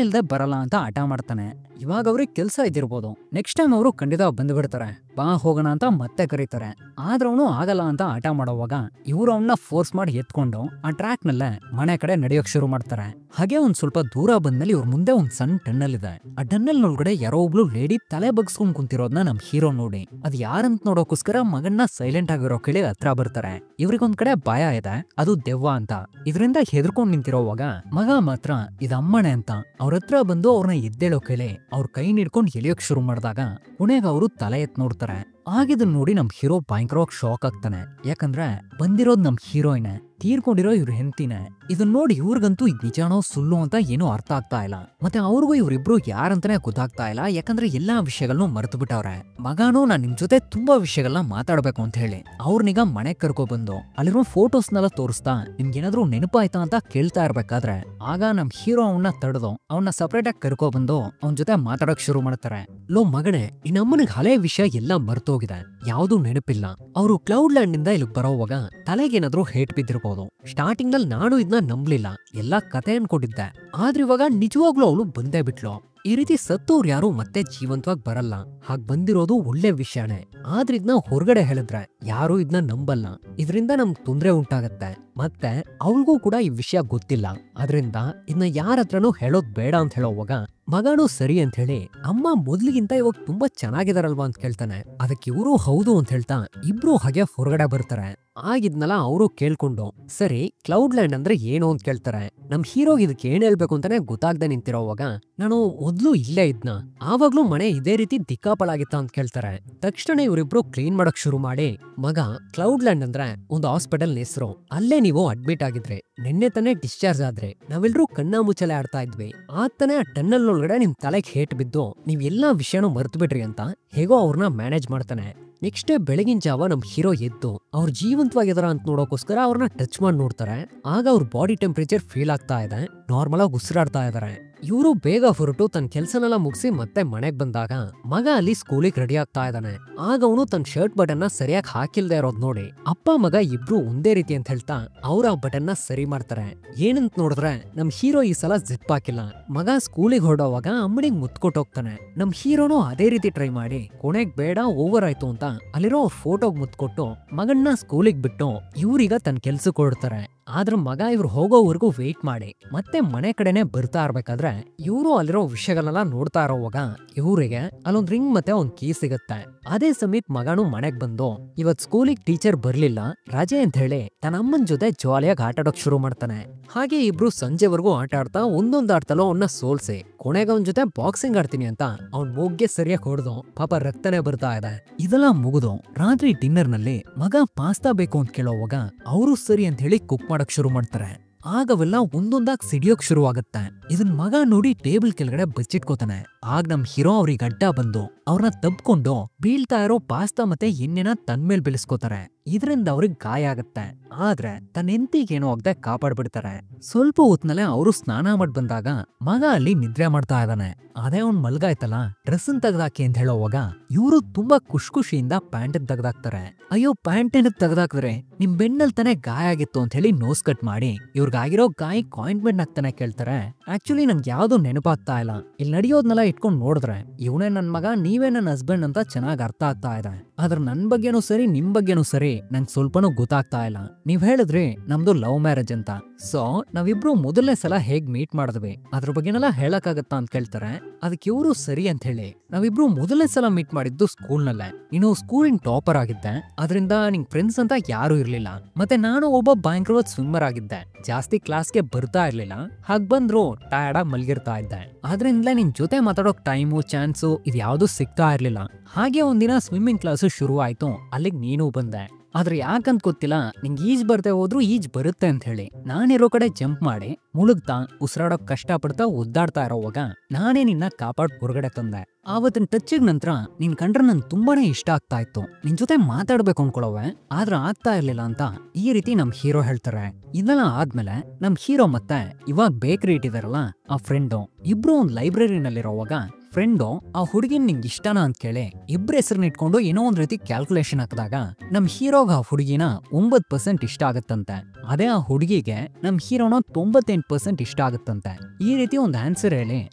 ಇಲ್ದೆ ಬರಲ್ಲ ಅಂತ ಹಠ ಮಾಡ್ತಾನೆ. ಇವಾಗ ಅವ್ರಿಗೆ ಕೆಲ್ಸ ಇದ್ದಿರ್ಬೋದು, ನೆಕ್ಸ್ಟ್ ಟೈಮ್ ಅವರು ಖಂಡಿತ ಬಂದ್ಬಿಡ್ತಾರೆ. ಬಾ ಹೋಗೋಣ ಅಂತ ಮತ್ತೆ ಕರೀತಾರೆ. ಆದ್ರೆ ಅವನು ಆಗಲ್ಲ ಅಂತ ಹಠ ಮಾಡೋವಾಗ ಇವ್ರು ಅವನ್ನ ಫೋರ್ಸ್ ಮಾಡಿ ಎತ್ಕೊಂಡು ಆ ಟ್ರ್ಯಾಕ್ ನಲ್ಲೇ ಮನೆ ಕಡೆ ನಡೆಯೋಕ್ ಶುರು ಮಾಡ್ತಾರೆ. ಹಾಗೆ ಒಂದ್ ಸ್ವಲ್ಪ ದೂರ ಬಂದ್ಮೇಲೆ ಇವ್ರ ಮುಂದೆ ಒಂದ್ ಸಣ್ಣ ಟನ್ನಲ್ ಇದೆ. ಆ ಟನ್ನಲ್ ಒಳಗಡೆ ಯಾರೋ ಒಬ್ಳು ಲೇಡಿ ತಲೆ ಬಗ್ಸ್ಕೊಂಡ್ ಕುಂತಿರೋದನ್ನ ನಮ್ ಹೀರೋ ನೋಡಿ ಅದ್ ಯಾರಂತ ನೋಡೋಕೋಸ್ಕರ ಮಗನ್ನ ಸೈಲೆಂಟ್ ಆಗಿರೋ ಕೇಳಿ ಹತ್ರ ಬರ್ತಾರೆ. ಇವ್ರಿಗೊಂದ್ ಕಡೆ ಭಯ ಇದೆ, ಅದು ದೆವ್ವ ಅಂತ. ಇದರಿಂದ ಹೆದರ್ಕೊಂಡ್ ನಿಂತಿರೋವಾಗ ಮಗ ಮಾತ್ರ ಇದಮ್ಮನೆ ಅಂತ ಅವ್ರ ಹತ್ರ ಬಂದು ಅವ್ರನ್ನ ಎದ್ದೇಳೋ ಕೇಳಿ ಅವ್ರ ಕೈ ನಿಡ್ಕೊಂಡ್ ಎಳಿಯೋಕ್ ಶುರು ಮಾಡಿದಾಗ ಕೊನೆಗೆ ಅವರು ತಲೆ ಎತ್ ನೋಡ್ತಾರೆ. ಆಗಿದನ್ನ ನೋಡಿ ನಮ್ ಹೀರೋ ಭಯಂಕರವಾಗಿ ಶಾಕ್ ಆಗ್ತಾನೆ. ಯಾಕಂದ್ರೆ ಬಂದಿರೋದ್ ನಮ್ ಹೀರೋಯಿನ್, ತೀರ್ಕೊಂಡಿರೋ ಇವ್ರ ಹೆಂಡತಿನೇ. ಇದನ್ನ ನೋಡಿ ಇವ್ರಿಗಂತೂ ಇದ್ ನಿಜಾನೋ ಸುಳ್ಳು ಅಂತ ಏನೂ ಅರ್ಥ ಆಗ್ತಾ ಇಲ್ಲ. ಮತ್ತೆ ಅವ್ರಿಗೂ ಇವ್ರಿಬ್ರು ಯಾರಂತಾನೆ ಗೊತ್ತಾಗ್ತಾ ಇಲ್ಲ. ಯಾಕಂದ್ರೆ ಎಲ್ಲಾ ವಿಷಯಗಳನ್ನು ಮರೆತು ಬಿಟ್ಟವ್ರೆ. ಮಗಾನು ನಾನ್ ನಿಮ್ ಜೊತೆ ತುಂಬಾ ವಿಷಯಗಳನ್ನ ಮಾತಾಡ್ಬೇಕು ಅಂತ ಹೇಳಿ ಅವ್ರನ್ನೀಗ ಮನೆಗ್ ಕರ್ಕೊ ಬಂದು ಅಲ್ಲಿರೋ ಫೋಟೋಸ್ನೆಲ್ಲ ತೋರಿಸ್ತಾ ನಿಮ್ಗೇನಾದ್ರು ನೆನಪಾಯ್ತಾ ಅಂತ ಕೇಳ್ತಾ ಇರ್ಬೇಕಾದ್ರೆ ಆಗ ನಮ್ ಹೀರೋ ಅವನ್ನ ತಡೆದು ಅವನ್ನ ಸಪರೇಟ್ ಆಗಿ ಕರ್ಕೊ ಬಂದು ಅವನ್ ಜೊತೆ ಮಾತಾಡಕ್ ಶುರು ಮಾಡ್ತಾರೆ. ಲೋ ಮಗನೇ, ಈ ನಮ್ಮನಿಗೆ ಹಳೆ ವಿಷಯ ಎಲ್ಲ ಮರ್ತೋಗಿದೆ, ಯಾವ್ದು ನೆನಪಿಲ್ಲ. ಅವರು ಕ್ಲೌಡ್ ಲ್ಯಾಂಡ್ ನಿಂದ ಇಲ್ಲಿಗೆ ಬರೋವಾಗ ತಲೆಗೇನಾದ್ರೂ ಹೇಟ್ ಬಿದ್ದಿರ್ಬೋದು. ಸ್ಟಾರ್ಟಿಂಗ್ ನಲ್ಲಿ ನಾನು ಇದನ್ನ ನಂಬ್ಲಿಲ್ಲ, ಎಲ್ಲಾ ಕತೆ ಅನ್ಕೊಂಡಿದ್ದೆ. ಆದ್ರೆ ಇವಾಗ ನಿಜವಾಗ್ಲೂ ಅವಳು ಬಂದೇ ಬಿಟ್ಲು. ಈ ರೀತಿ ಸತ್ತೋರು ಯಾರು ಮತ್ತೆ ಜೀವಂತವಾಗಿ ಬರಲ್ಲ, ಹಾಗ್ ಬಂದಿರೋದು ಒಳ್ಳೆ ವಿಷಯನೇ. ಆದ್ರೆ ಇದನ್ನ ಹೊರಗಡೆ ಹೇಳಿದ್ರೆ ಯಾರು ಇದನ್ನ ನಂಬಲ್ಲ. ಇದರಿಂದ ನಮ್ಗ್ ತೊಂದ್ರೆ ಉಂಟಾಗತ್ತೆ. ಮತ್ತೆ ಅವಳಿಗೂ ಕೂಡ ಈ ವಿಷಯ ಗೊತ್ತಿಲ್ಲ. ಆದ್ರಿಂದ ಇದನ್ನ ಯಾರ ಹತ್ರನೂ ಹೇಳೋದ್ ಬೇಡ ಅಂತ ಹೇಳೋವಾಗ ಮಗನೂ ಸರಿ ಅಂತ ಹೇಳಿ ಅಮ್ಮ ಮೊದ್ಲಿಗಿಂತ ಇವಾಗ ತುಂಬಾ ಚೆನ್ನಾಗಿದಾರಲ್ವಾ ಅಂತ ಕೇಳ್ತಾನೆ. ಅದಕ್ಕೆ ಇವರು ಹೌದು ಅಂತ ಹೇಳ್ತಾ ಇಬ್ರು ಹಾಗೆ ಹೊರಗಡೆ ಬರ್ತಾರೆ. ಆಗಿದ್ನಲ್ಲ ಅವರು ಕೇಳ್ಕೊಂಡು ಸರಿ ಕ್ಲೌಡ್ ಲ್ಯಾಂಡ್ ಅಂದ್ರೆ ಏನು ಅಂತ ಕೇಳ್ತಾರೆ. ನಮ್ ಹೀರೋಗ್ ಇದಕ್ಕೆ ಏನ್ ಹೇಳ್ಬೇಕು ಅಂತಾನೆ ಗೊತ್ತಾಗ್ದೆ ನಿಂತಿರೋವಾಗ ನಾನು ಮೊದ್ಲು ಇಲ್ಲೇ ಇದ್ನ, ಆವಾಗ್ಲೂ ಮನೆ ಇದೇ ರೀತಿ ದಿಕ್ಕಾಪಲಾಗಿತ್ತ ಅಂತ ಕೇಳ್ತಾರೆ. ತಕ್ಷಣ ಇವರಿಬ್ರು ಕ್ಲೀನ್ ಮಾಡಕ್ ಶುರು ಮಾಡಿ, ಮಗ ಕ್ಲೌಡ್ ಲ್ಯಾಂಡ್ ಅಂದ್ರೆ ಒಂದು ಹಾಸ್ಪಿಟಲ್ ಹೆಸರು, ಅಲ್ಲೇ ನೀವು ಅಡ್ಮಿಟ್ ಆಗಿದ್ರೆ ನಿನ್ನೆ ತಾನೇ ಡಿಸ್ಚಾರ್ಜ್ ಆದ್ರೆ ನಾವೆಲ್ಲರೂ ಕಣ್ಣ ಮುಚ್ಚಲೆ ಆಡ್ತಾ ಇದ್ವಿ, ಆತನೇ ಆ ಟನ್ನಲ್ ಒಳಗಡೆ ನಿಮ್ ತಲೆಗೆ ಹೇಟ್ ಬಿದ್ದು ನೀವ್ ಎಲ್ಲಾ ವಿಷಯನೂ ಮರ್ತು ಬಿಡ್ರಿ ಅಂತ ಹೇಗೋ ಅವ್ರನ್ನ ಮ್ಯಾನೇಜ್ ಮಾಡ್ತಾನೆ. ನೆಕ್ಸ್ಟ್ ಡೇ ಬೆಳಗಿನ ಜಾವ ನಮ್ ಹೀರೋ ಎದ್ದು ಅವ್ರ ಜೀವಂತವಾಗಿದಾರ ಅಂತ ನೋಡೋಕೋಸ್ಕರ ಅವ್ರನ್ನ ಟಚ್ ಮಾಡಿ ನೋಡ್ತಾರೆ. ಆಗ ಅವ್ರ ಬಾಡಿ ಟೆಂಪರೇಚರ್ ಫೀಲ್ ಆಗ್ತಾ ಇದೆ, ನಾರ್ಮಲ್ ಆಗಿ ಉಸಿರಾಡ್ತಾ ಇದಾರೆ. ಇವರು ಬೇಗ ಹೊರಟು ತನ್ನ ಕೆಲ್ಸನೆಲ್ಲ ಮುಗಿಸಿ ಮತ್ತೆ ಮನೆಗ್ ಬಂದಾಗ ಮಗ ಅಲ್ಲಿ ಸ್ಕೂಲಿಗೆ ರೆಡಿ ಆಗ್ತಾ ಇದ್ದಾನೆ. ಆಗ ಅವನು ತನ್ನ ಶರ್ಟ್ ಬಟನ್ ನ ಸರಿಯಾಗಿ ಹಾಕಿಲ್ದೇ ಇರೋದ್ ನೋಡಿ ಅಪ್ಪ ಮಗ ಇಬ್ರು ಒಂದೇ ರೀತಿ ಅಂತ ಹೇಳ್ತಾ ಅವ್ರ ಆ ಬಟನ್ ನ ಸರಿ ಮಾಡ್ತಾರೆ. ಏನಂತ ನೋಡಿದ್ರೆ ನಮ್ ಹೀರೋ ಈ ಸಲ ಜಿಪ್ ಹಾಕಿಲ್ಲ. ಮಗ ಸ್ಕೂಲಿಗೆ ಹೊರಡೋವಾಗ ಅಮ್ಮನಿಗೆ ಮುತ್ಕೊಟ್ಟು ಹೋಗ್ತಾನೆ. ನಮ್ ಹೀರೋನು ಅದೇ ರೀತಿ ಟ್ರೈ ಮಾಡಿ ಕೊನೆಗ್ ಬೇಡ ಓವರ್ ಆಯ್ತು ಅಂತ ಅಲ್ಲಿರೋ ಅವ್ರ ಫೋಟೋಗ್ ಮುತ್ಕೊಟ್ಟು ಮಗನ್ನ ಸ್ಕೂಲಿಗೆ ಬಿಟ್ಟು ಇವ್ರೀಗ ತನ್ನ ಕೆಲ್ಸಕ್ಕೆ ಹೊರಡ್ತಾರೆ. ಆದ್ರ ಮಗ ಇವ್ರು ಹೋಗೋವರೆಗೂ ವೇಟ್ ಮಾಡಿ ಮತ್ತೆ ಮನೆ ಕಡೆನೆ ಬರ್ತಾ ಇರ್ಬೇಕಾದ್ರೆ ಇವರು ಅಲ್ಲಿರೋ ವಿಷಯಗಳನ್ನೆಲ್ಲ ನೋಡ್ತಾ ಇರೋವಾಗ ಇವರಿಗೆ ಅಲ್ಲೊಂದ್ ರಿಂಗ್ ಮತ್ತೆ ಒಂದ್ ಕೀ ಸಿಗುತ್ತೆ. ಅದೇ ಸಮೇತ ಮಗನು ಮನೆಗ್ ಬಂದು ಇವತ್ ಸ್ಕೂಲಿಗೆ ಟೀಚರ್ ಬರ್ಲಿಲ್ಲ ರಜೆ ಅಂತ ಹೇಳಿ ತನ್ನ ಅಮ್ಮನ ಜೊತೆ ಜಾಲಿಯಾಗಿ ಆಟ ಆಡೋಕ್ ಶುರು ಮಾಡ್ತಾನೆ. ಹಾಗೆ ಇಬ್ರು ಸಂಜೆವರೆಗೂ ಆಟ ಆಡ್ತಾ ಒಂದೊಂದ್ ಆಡ್ತಲೋ ಅವನ್ನ ಸೋಲ್ಸಿ ಕೊನೆಗೆ ಅವನ್ ಜೊತೆ ಬಾಕ್ಸಿಂಗ್ ಆಡ್ತೀನಿ ಅಂತ ಅವ್ನ್ ಮೂಗ್ಗೆ ಸರಿಯಾಗಿ ಹೊಡೆದು ಪಾಪ ರಕ್ತನೇ ಬರ್ತಾ ಇದೆ. ಇದೆಲ್ಲ ಮುಗಿದು ರಾತ್ರಿ ಡಿನ್ನರ್ ನಲ್ಲಿ ಮಗ ಪಾಸ್ತಾ ಬೇಕು ಅಂತ ಕೇಳೋವಾಗ ಅವರು ಸರಿ ಅಂತ ಹೇಳಿ ಕುಕ್ ಮಾಡಕ್ ಶುರು ಮಾಡ್ತಾರೆ. ಆಗವೆಲ್ಲ ಒಂದೊಂದಾಗಿ ಸಿಡಿಯೋಕ್ ಶುರು ಆಗತ್ತೆ. ಇದನ್ ಮಗ ನೋಡಿ ಟೇಬಲ್ ಕೆಳಗಡೆ ಬಚ್ಚಿಟ್ಕೋತಾನೆ. ಆಗ ನಮ್ ಹೀರೋ ಅವ್ರಿಗೆ ಅಡ್ಡ ಬಂದು ಅವ್ರನ್ನ ತಬ್ಕೊಂಡು ಬೀಳ್ತಾ ಇರೋ ಪಾಸ್ತಾ ಮತ್ತೆ ಎಣ್ಣೆನ ತನ್ಮೇಲ್ ಬೆಳೆಸ್ಕೋತಾರೆ. ಇದರಿಂದ ಅವ್ರಿಗೆ ಗಾಯ ಆಗತ್ತೆ. ಆದ್ರೆ ತನ್ನ ಹೆಂಡತಿಗೇನೋ ಆಗದೆ ಕಾಪಾಡ್ಬಿಡ್ತಾರೆ. ಸ್ವಲ್ಪ ಹೊತ್ನಲ್ಲೇ ಅವರು ಸ್ನಾನ ಮಾಡಿ ಬಂದಾಗ ಮಗ ಅಲ್ಲಿ ನಿದ್ರೆ ಮಾಡ್ತಾ ಇದ್ದಾನೆ. ಅದೇ ಅವ್ನ್ ಮಲ್ಗಾಯ್ತಲ್ಲ ಡ್ರೆಸ್ ತೆಗ್ದಾಕಿ ಅಂತ ಹೇಳೋವಾಗ ಇವರು ತುಂಬಾ ಖುಷಿಯಿಂದ ಪ್ಯಾಂಟ್ ತೆಗ್ದಾಕ್ತಾರೆ. ಅಯ್ಯೋ ಪ್ಯಾಂಟ್ ತೆಗ್ದಾಕಿದ್ರೆ ನಿಮ್ ಬೆಣ್ಣಲ್ ತಾನೇ ಗಾಯ ಆಗಿತ್ತು ಅಂತ ಹೇಳಿ ನೋಸ್ ಕಟ್ ಮಾಡಿ ಇವ್ರಿಗಾಗಿರೋ ಗಾಯಕ್ಕೆ ಆಯಿಂಟ್ಮೆಂಟ್ ಹಾಕ್ತಾನೆ ಕೇಳ್ತಾರೆ. ಆಕ್ಚುಲಿ ನನ್ಗೆ ಯಾವ್ದು ನೆನಪಾಗ್ತಾ ಇಲ್ಲ. ಇಲ್ಲಿ ನಡೆಯೋದ್ನೆಲ್ಲ ಇಟ್ಕೊಂಡ್ ನೋಡಿದ್ರೆ ಇವನೇ ನನ್ ಮಗ ನೀವೇ ನನ್ನ ಹಸ್ಬೆಂಡ್ ಅಂತ ಚೆನ್ನಾಗ್ ಅರ್ಥ ಆಗ್ತಾ ಇದೆ. ಆದ್ರೆ ನನ್ ಬಗ್ಗೆನೂ ಸರಿ ನಿಮ್ ಬಗ್ಗೆನೂ ಸರಿ ನಂಗೆ ಸ್ವಲ್ಪನೂ ಗೊತ್ತಾಗ್ತಾ ಇಲ್ಲ. ನೀವ್ ಹೇಳಿದ್ರಿ ನಮ್ದು ಲವ್ ಮ್ಯಾರೇಜ್ ಅಂತ. ಸೊ ನಾವಿಬ್ರು ಮೊದಲನೇ ಸಲ ಹೇಗ್ ಮೀಟ್ ಮಾಡಿದ್ವಿ ಅದ್ರ ಬಗ್ಗೆನೆಲ್ಲ ಹೇಳಕ್ಕಾಗತ್ತಾ ಅಂತ ಕೇಳ್ತಾರೆ. ಅದಕ್ಕೆ ಇವರು ಸರಿ ಅಂತ ಹೇಳಿ ನಾವಿಬ್ರು ಮೊದಲನೇ ಸಲ ಮೀಟ್ ಮಾಡಿದ್ದು ಸ್ಕೂಲ್ ನಲ್ಲೇ. ನೀನು ಸ್ಕೂಲಿನ ಟಾಪರ್ ಆಗಿದ್ದೆ, ಅದರಿಂದ ನಿಂಗ್ ಫ್ರೆಂಡ್ಸ್ ಅಂತ ಯಾರು ಇರ್ಲಿಲ್ಲ. ಮತ್ತೆ ನಾನು ಒಬ್ಬ ಭಯಂಕರವಾದ ಸ್ವಿಮ್ಮರ್ ಆಗಿದ್ದೆ, ಜಾಸ್ತಿ ಕ್ಲಾಸ್ಗೆ ಬರ್ತಾ ಇರ್ಲಿಲ್ಲ. ಹಾಗ್ ಬಂದ್ರು ಟಯರ್ಡ್ ಆಗಿ ಮಲ್ಗಿರ್ತಾ ಇದ್ದೆ. ಆದ್ರಿಂದಲೇ ನಿನ್ ಜೊತೆ ಮಾತಾಡೋಕ್ ಟೈಮು ಚಾನ್ಸು ಇದ್ಯಾವ್ದು ಸಿಗ್ತಾ ಇರ್ಲಿಲ್ಲ. ಹಾಗೆ ಒಂದಿನ ಸ್ವಿಮ್ಮಿಂಗ್ ಕ್ಲಾಸು ಶುರು ಆಯ್ತು, ಅಲ್ಲಿಗೆ ನೀನು ಬಂದೆ. ಆದ್ರೆ ಯಾಕಂತ ಗೊತ್ತಿಲ್ಲ ನಿಂಗೆ ಈಜ್ ಬರ್ದೆ ಹೋದ್ರು ಈಜ್ ಬರುತ್ತೆ ಅಂತ ಹೇಳಿ ನಾನಿರೋ ಕಡೆ ಜಂಪ್ ಮಾಡಿ ಮುಳುಗ್ತಾ ಉಸಿರಾಡೋಕ್ ಕಷ್ಟ ಪಡ್ತಾ ಒದ್ದಾಡ್ತಾ ಇರೋವಾಗ ನಾನೇ ನಿನ್ನ ಕಾಪಾಡ್ ಹೊರಗಡೆ ತಂದೆ. ಆವತ್ತಿನ ಟಚ್ಚಿಗ್ ನಂತರ ನಿನ್ ಕಂಡ್ರೆ ನನ್ ತುಂಬಾನೇ ಇಷ್ಟ ಆಗ್ತಾ ಇತ್ತು, ನಿನ್ ಜೊತೆ ಮಾತಾಡ್ಬೇಕು ಅನ್ಕೊಳ್ಳೋವೆ ಆದ್ರೆ ಆಗ್ತಾ ಇರ್ಲಿಲ್ಲ ಅಂತ ಈ ರೀತಿ ನಮ್ ಹೀರೋ ಹೇಳ್ತಾರೆ. ಇದೆಲ್ಲ ಆದ್ಮೇಲೆ ನಮ್ ಹೀರೋ ಮತ್ತೆ ಇವಾಗ ಬೇಕರಿ ಇಟ್ಟಿದಾರಲ್ಲ ಆ ಫ್ರೆಂಡು ಇಬ್ರು ಒಂದ್ ಲೈಬ್ರರಿನಲ್ಲಿರೋವಾಗ ಫ್ರೆಂಡು ಆ ಹುಡುಗಿನ್ ನಿಂಗೆ ಇಷ್ಟನಾ ಅಂತ ಕೇಳಿ ಇಬ್ರ ಹೆಸರನ್ನ ಇಟ್ಕೊಂಡು ಏನೋ ಒಂದ್ ರೀತಿ ಕ್ಯಾಲ್ಕುಲೇಷನ್ ಹಾಕಿದಾಗ ನಮ್ ಹೀರೋಗ ಆ ಹುಡುಗಿನ 9% ಇಷ್ಟ ಆಗತ್ತಂತೆ. ಅದೇ ಆ ಹುಡುಗಿಗೆ ನಮ್ ಹೀರೋನ 98% ಇಷ್ಟ ಆಗತ್ತಂತೆ. ಈ ರೀತಿ ಒಂದ್ ಆನ್ಸರ್ ಹೇಳಿ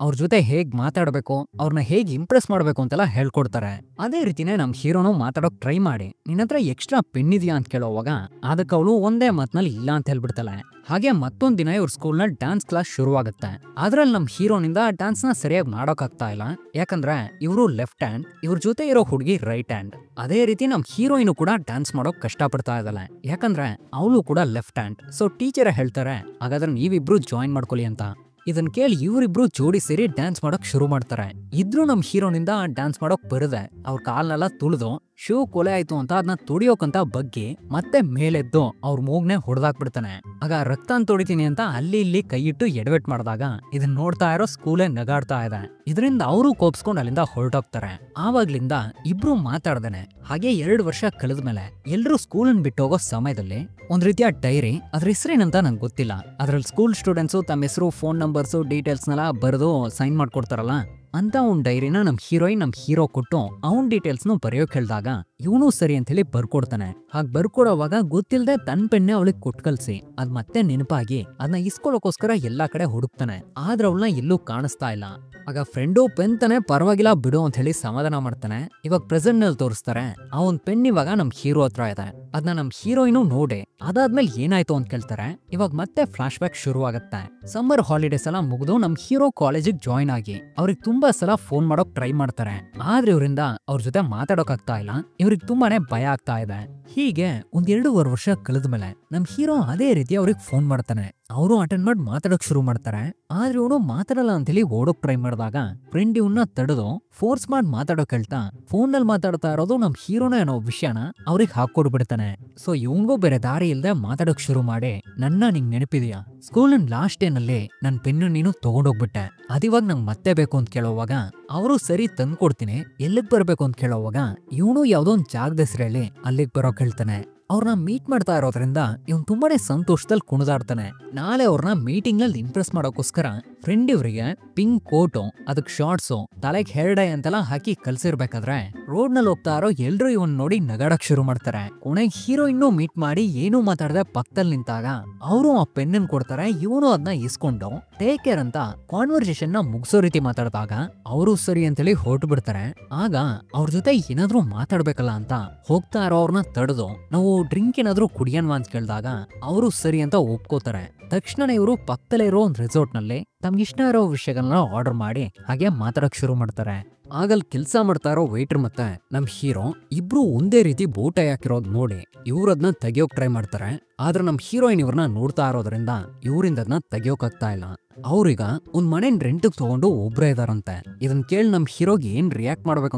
ಅವ್ರ ಜೊತೆ ಹೇಗ್ ಮಾತಾಡ್ಬೇಕು ಅವ್ರನ್ನ ಹೇಗ್ ಇಂಪ್ರೆಸ್ ಮಾಡ್ಬೇಕು ಅಂತೆಲ್ಲ ಹೇಳ್ಕೊಡ್ತಾರೆ. ಅದೇ ರೀತಿನೇ ನಮ್ ಹೀರೋನು ಮಾತಾಡೋಕ್ ಟ್ರೈ ಮಾಡಿ ನಿನ್ನತ್ರ ಎಕ್ಸ್ಟ್ರಾ ಪೆನ್ ಇದೆಯಾ ಅಂತ ಕೇಳೋವಾಗ ಅದಕ್ಕೆ ಅವಳು ಒಂದೇ ಮಾತ್ನಲ್ಲಿ ಇಲ್ಲ ಅಂತ ಹೇಳ್ಬಿಡ್ತಾಳೆ. ಹಾಗೆ ಮತ್ತೊಂದ್ ದಿನ ಇವ್ರ ಸ್ಕೂಲ್ ನ ಡ್ಯಾನ್ಸ್ ಕ್ಲಾಸ್ ಶುರುವಾಗುತ್ತೆ. ಅದ್ರಲ್ಲಿ ನಮ್ ಹೀರೋನಿಂದ ಡ್ಯಾನ್ಸ್ ನ ಸರಿಯಾಗಿ ಮಾಡೋಕ್ ಆಗ್ತಾ ಇಲ್ಲ, ಯಾಕಂದ್ರೆ ಇವರು ಲೆಫ್ಟ್ ಹ್ಯಾಂಡ್, ಇವ್ರ ಜೊತೆ ಇರೋ ಹುಡುಗಿ ರೈಟ್ ಹ್ಯಾಂಡ್. ಅದೇ ರೀತಿ ನಮ್ ಹೀರೋಯಿನ್ ಕೂಡ ಡ್ಯಾನ್ಸ್ ಮಾಡೋಕ್ ಕಷ್ಟ ಪಡ್ತಾ ಇದ್ದಾಳೆ, ಯಾಕಂದ್ರೆ ಅವಳು ಕೂಡ ಲೆಫ್ಟ್ ಹ್ಯಾಂಡ್. ಸೊ ಟೀಚರ್ ಹೇಳ್ತಾರೆ ಹಾಗಾದ್ರೆ ನೀವಿಬ್ರು ಜಾಯಿನ್ ಮಾಡ್ಕೊಳ್ಳಿ ಅಂತ. ಇದನ್ ಕೇಳಿ ಇವರಿಬ್ರು ಜೋಡಿ ಸೇರಿ ಡ್ಯಾನ್ಸ್ ಮಾಡಕ್ ಶುರು ಮಾಡ್ತಾರೆ. ಇದ್ರು ನಮ್ ಹೀರೋನಿಂದ ಡ್ಯಾನ್ಸ್ ಮಾಡಕ್ ಬರದೆ ಅವ್ರ ಕಾಲ್ನೆಲ್ಲ ತುಳಿದು ಶೂ ಕೊಲೆ ಆಯ್ತು ಅಂತ ಅದನ್ನ ತೊಡಿಯೋಕಂತ ಬಗ್ಗೆ ಮತ್ತೆ ಮೇಲೆದ್ದು ಅವ್ರ ಮೂಗ್ನೆ ಹೊಡೆದಾಕ್ಬಿಡ್ತಾನೆ. ಆಗ ರಕ್ತ ತೊಡಿತೀನಿ ಅಂತ ಅಲ್ಲಿ ಇಲ್ಲಿ ಕೈ ಇಟ್ಟು ಎಡವೆಟ್ ಮಾಡಿದಾಗ ಇದನ್ನ ನೋಡ್ತಾ ಇರೋ ಸ್ಕೂಲೇ ನಗಾಡ್ತಾ ಇದೆ. ಇದರಿಂದ ಅವರು ಕೋಪ್ಸ್ಕೊಂಡು ಅಲ್ಲಿಂದ ಹೊರಟೋಗ್ತಾರೆ. ಆವಾಗ್ಲಿಂದ ಇಬ್ರು ಮಾತಾಡ್ದೇನೆ ಹಾಗೆ 2 ವರ್ಷ ಕಳೆದ್ಮೇಲೆ ಎಲ್ರು ಸ್ಕೂಲನ್ ಬಿಟ್ಟೋಗೋ ಸಮಯದಲ್ಲಿ ಒಂದ್ ರೀತಿಯ ಡೈರಿ, ಅದ್ರ ಹೆಸರೇನಂತ ನಂಗೆ ಗೊತ್ತಿಲ್ಲ, ಅದ್ರಲ್ಲಿ ಸ್ಕೂಲ್ ಸ್ಟೂಡೆಂಟ್ಸು ತಮ್ಮ ಹೆಸರು ಫೋನ್ ನಂಬರ್ಸು ಡೀಟೇಲ್ಸ್ನೆಲ್ಲ ಬರೆದು ಸೈನ್ ಮಾಡ್ಕೊಡ್ತಾರಲ್ಲ ಅಂತ ಒಂದ್ ಡೈರಿನ ನಮ್ ಹೀರೋಯಿನ್ ನಮ್ ಹೀರೋ ಕೊಟ್ಟು ಅವನ್ ಡೀಟೇಲ್ಸ್ನು ಬರೆಯೋಕ್ ಹೇಳ್ದಾಗ ಇವನು ಸರಿ ಅಂತ ಹೇಳಿ ಬರ್ಕೊಡ್ತಾನೆ. ಹಾಗ್ ಬರ್ಕೊಡೋವಾಗ ಗೊತ್ತಿಲ್ಲದೆ ತನ್ ಪೆನ್ನೆ ಅವಳಿಗೆ ಕೊಟ್ ಕಲ್ಸಿ ಅದ್ ಮತ್ತೆ ನೆನಪಾಗಿ ಅದನ್ನ ಇಸ್ಕೊಳ್ಳೋಕೋಸ್ಕರ ಎಲ್ಲಾ ಕಡೆ ಹುಡುಕ್ತಾನೆ. ಆದ್ರೆ ಅವಳನ್ನ ಎಲ್ಲೂ ಕಾಣಿಸ್ತಾ ಇಲ್ಲ. ಆಗ ಫ್ರೆಂಡು ಪೆನ್ ತಾನೆ ಪರವಾಗಿಲ್ಲ ಬಿಡು ಅಂತ ಹೇಳಿ ಸಮಾಧಾನ ಮಾಡ್ತಾನೆ. ಇವಾಗ ಪ್ರೆಸೆಂಟ್ ನಲ್ಲಿ ತೋರಿಸ್ತಾರೆ ಆ ಒಂದ್ ಪೆನ್ ಇವಾಗ ನಮ್ ಹೀರೋ ಹತ್ರ ಇದೆ. ಅದನ್ನ ನಮ್ ಹೀರೋಯಿನು ನೋಡಿ ಅದಾದ್ಮೇಲೆ ಏನಾಯ್ತು ಅಂತ ಕೇಳ್ತಾರೆ. ಇವಾಗ ಮತ್ತೆ ಫ್ಲಾಶ್ ಬ್ಯಾಕ್ ಶುರು ಆಗತ್ತೆ. ಸಮ್ಮರ್ ಹಾಲಿಡೇಸ್ ಎಲ್ಲ ಮುಗಿದು ನಮ್ ಹೀರೋ ಕಾಲೇಜಿಗೆ ಜಾಯ್ನ್ ಆಗಿ ಅವ್ರಿಗೆ ತುಂಬಾ ಸಲ ಫೋನ್ ಮಾಡೋಕ್ ಟ್ರೈ ಮಾಡ್ತಾರೆ. ಆದ್ರೆ ಇವರಿಂದ ಅವ್ರ ಜೊತೆ ಮಾತಾಡೋಕ್ ಆಗ್ತಾ ಇಲ್ಲ. ಇವ್ರಿಗೆ ಅವ್ರಿಗೆ ತುಂಬಾನೇ ಭಯ ಆಗ್ತಾ ಇದೆ. ಹೀಗೆ 1-2 ವರ್ಷ ಕಳೆದ್ಮೇಲೆ ನಮ್ ಹೀರೋ ಅದೇ ರೀತಿ ಅವ್ರಿಗೆ ಫೋನ್ ಮಾಡ್ತಾನೆ. ಅವರು ಅಟೆಂಡ್ ಮಾಡಿ ಮಾತಾಡಕ್ ಶುರು ಮಾಡ್ತಾರೆ. ಆದ್ರೆ ಇವನು ಮಾತಾಡಲ್ಲ ಅಂತೇಳಿ ಓಡೋಕ್ ಟ್ರೈ ಮಾಡಿದಾಗ ಫ್ರೆಂಡ್ ಇವನ್ನ ತಡೆದು ಫೋರ್ಸ್ ಮಾಡಿ ಮಾತಾಡೋಕ್ ಹೇಳ್ತಾ ಫೋನ್ ನಲ್ಲಿ ಮಾತಾಡ್ತಾ ಇರೋದು ನಮ್ ಹೀರೋನೇ ಅನ್ನೋ ವಿಷಯನ ಅವ್ರಿಗೆ ಹಾಕೊಡ್ಬಿಡ್ತಾನೆ. ಸೊ ಇವನ್ಗೂ ಬೇರೆ ದಾರಿ ಇಲ್ದೆ ಮಾತಾಡೋಕ್ ಶುರು ಮಾಡಿ, ನನ್ನ ನಿಂಗ್ ನೆನಪಿದ್ಯಾ, ಸ್ಕೂಲ್ ಲಾಸ್ಟ್ ಡೇ ನಲ್ಲಿ ನನ್ ಪೆನ್ನು ನೀನು ತಗೊಂಡೋಗ್ಬಿಟ್ಟೆ, ಅದಿವಾಗ ನಂಗೆ ಮತ್ತೆ ಬೇಕು ಅಂತ ಕೇಳೋವಾಗ ಅವರು ಸರಿ ತಂದ್ಕೊಡ್ತೀನಿ, ಎಲ್ಲಿಗ್ ಬರ್ಬೇಕು ಅಂತ ಕೇಳೋವಾಗ ಇವನು ಯಾವ್ದೋ ಒಂದ್ ಜಾಗದ ಹೆಸರಲ್ಲಿ ಅಲ್ಲಿಗ್ ಬರೋಕ್ ಹೇಳ್ತಾನೆ. ಅವ್ರನ್ನ ಮೀಟ್ ಮಾಡ್ತಾ ಇರೋದ್ರಿಂದ ಇವ್ನು ತುಂಬಾನೇ ಸಂತೋಷದಲ್ಲಿ ಕುಣಿದಾಡ್ತಾನೆ. ನಾಳೆ ಅವ್ರನ್ನ ಮೀಟಿಂಗ್ ನಲ್ಲಿ ಇಂಪ್ರೆಸ್ ಮಾಡೋಕೋಸ್ಕರ ಫ್ರೆಂಡ್ ಇವ್ರಿಗೆ ಪಿಂಕ್ ಕೋಟು, ಅದಕ್ ಶಾರ್ಟ್ಸು, ತಲೆಗೆ ಹೇರ್ ಡೈ ಅಂತೆಲ್ಲ ಹಾಕಿ ಕಲ್ಸಿರ್ಬೇಕಾದ್ರೆ ರೋಡ್ ನಲ್ಲಿ ಹೋಗ್ತಾ ಇರೋ ಎಲ್ರು ಇವನ್ ನೋಡಿ ನಗಾಡಕ್ ಶುರು ಮಾಡ್ತಾರೆ. ಕೊನೆಗೆ ಹೀರೋಯಿನ್ನು ಮೀಟ್ ಮಾಡಿ ಏನೂ ಮಾತಾಡದೆ ಪಕ್ಕದಲ್ಲಿ ನಿಂತಾಗ ಅವರು ಆ ಪೆನ್ನನ್ ಕೊಡ್ತಾರೆ. ಇವನು ಅದನ್ನ ಇಸ್ಕೊಂಡು ಟೇಕ್ ಕೇರ್ ಅಂತ ಕಾನ್ವರ್ಸೇಷನ್ ನ ಮುಗಿಸೋ ರೀತಿ ಮಾತಾಡಿದಾಗ ಅವರು ಸರಿ ಅಂತೇಳಿ ಹೊರಟು ಬಿಡ್ತಾರೆ. ಆಗ ಅವ್ರ ಜೊತೆ ಏನಾದ್ರೂ ಮಾತಾಡ್ಬೇಕಲ್ಲ ಅಂತ ಹೋಗ್ತಾ ಇರೋ ಅವ್ರನ್ನ ತಡೆದು ನಾವು ಡ್ರಿಂಕ್ ಏನಾದ್ರೂ ಕುಡಿಯನ್ವಾ ಅಂತ ಕೇಳಿದಾಗ ಅವರು ಸರಿ ಅಂತ ಒಪ್ಕೋತಾರೆ. ತಕ್ಷಣ ಇವರು ಪಕ್ಕದಲ್ಲೇ ಇರೋ ಒಂದು ರೆಸಾರ್ಟ್ ನಲ್ಲಿ ತಮ್ಗಿಷ್ಟ ಇರೋ ವಿಷಯಗಳನ್ನ ಆರ್ಡರ್ ಮಾಡಿ ಹಾಗೆ ಮಾತಾಡಕ್ ಶುರು ಮಾಡ್ತಾರೆ. ಆಗಲ್ ಕೆಲ್ಸ ಮಾಡ್ತಾ ಇರೋ ವೈಟರ್ ಮತ್ತೆ ನಮ್ ಹೀರೋ ಇಬ್ರು ಒಂದೇ ರೀತಿ ಬೋಟೈ ಹಾಕಿರೋದ್ ನೋಡಿ ಇವ್ರ ಅದನ್ನ ತೆಗಿಯೋಕ್ ಟ್ರೈ ಮಾಡ್ತಾರೆ. ಆದ್ರೆ ನಮ್ ಹೀರೋಯಿನ್ ಇವ್ರನ್ನ ನೋಡ್ತಾ ಇರೋದ್ರಿಂದ ಇವರಿಂದ ಅದನ್ನ ತೆಗಿಯೋಕ್ ಆಗ್ತಾ ಇಲ್ಲ. ಅವ್ರೀಗ ಒಂದ್ ಮನೆನ್ ರೆಂಟ್ಗೆ ತಗೊಂಡು ಒಬ್ರೇ ಇದಾರಂತೆ. ಇದನ್ ಕೇಳಿ ನಮ್ ಹೀರೋಗೆ ಏನ್ ರಿಯಾಕ್ಟ್ ಮಾಡ್ಬೇಕು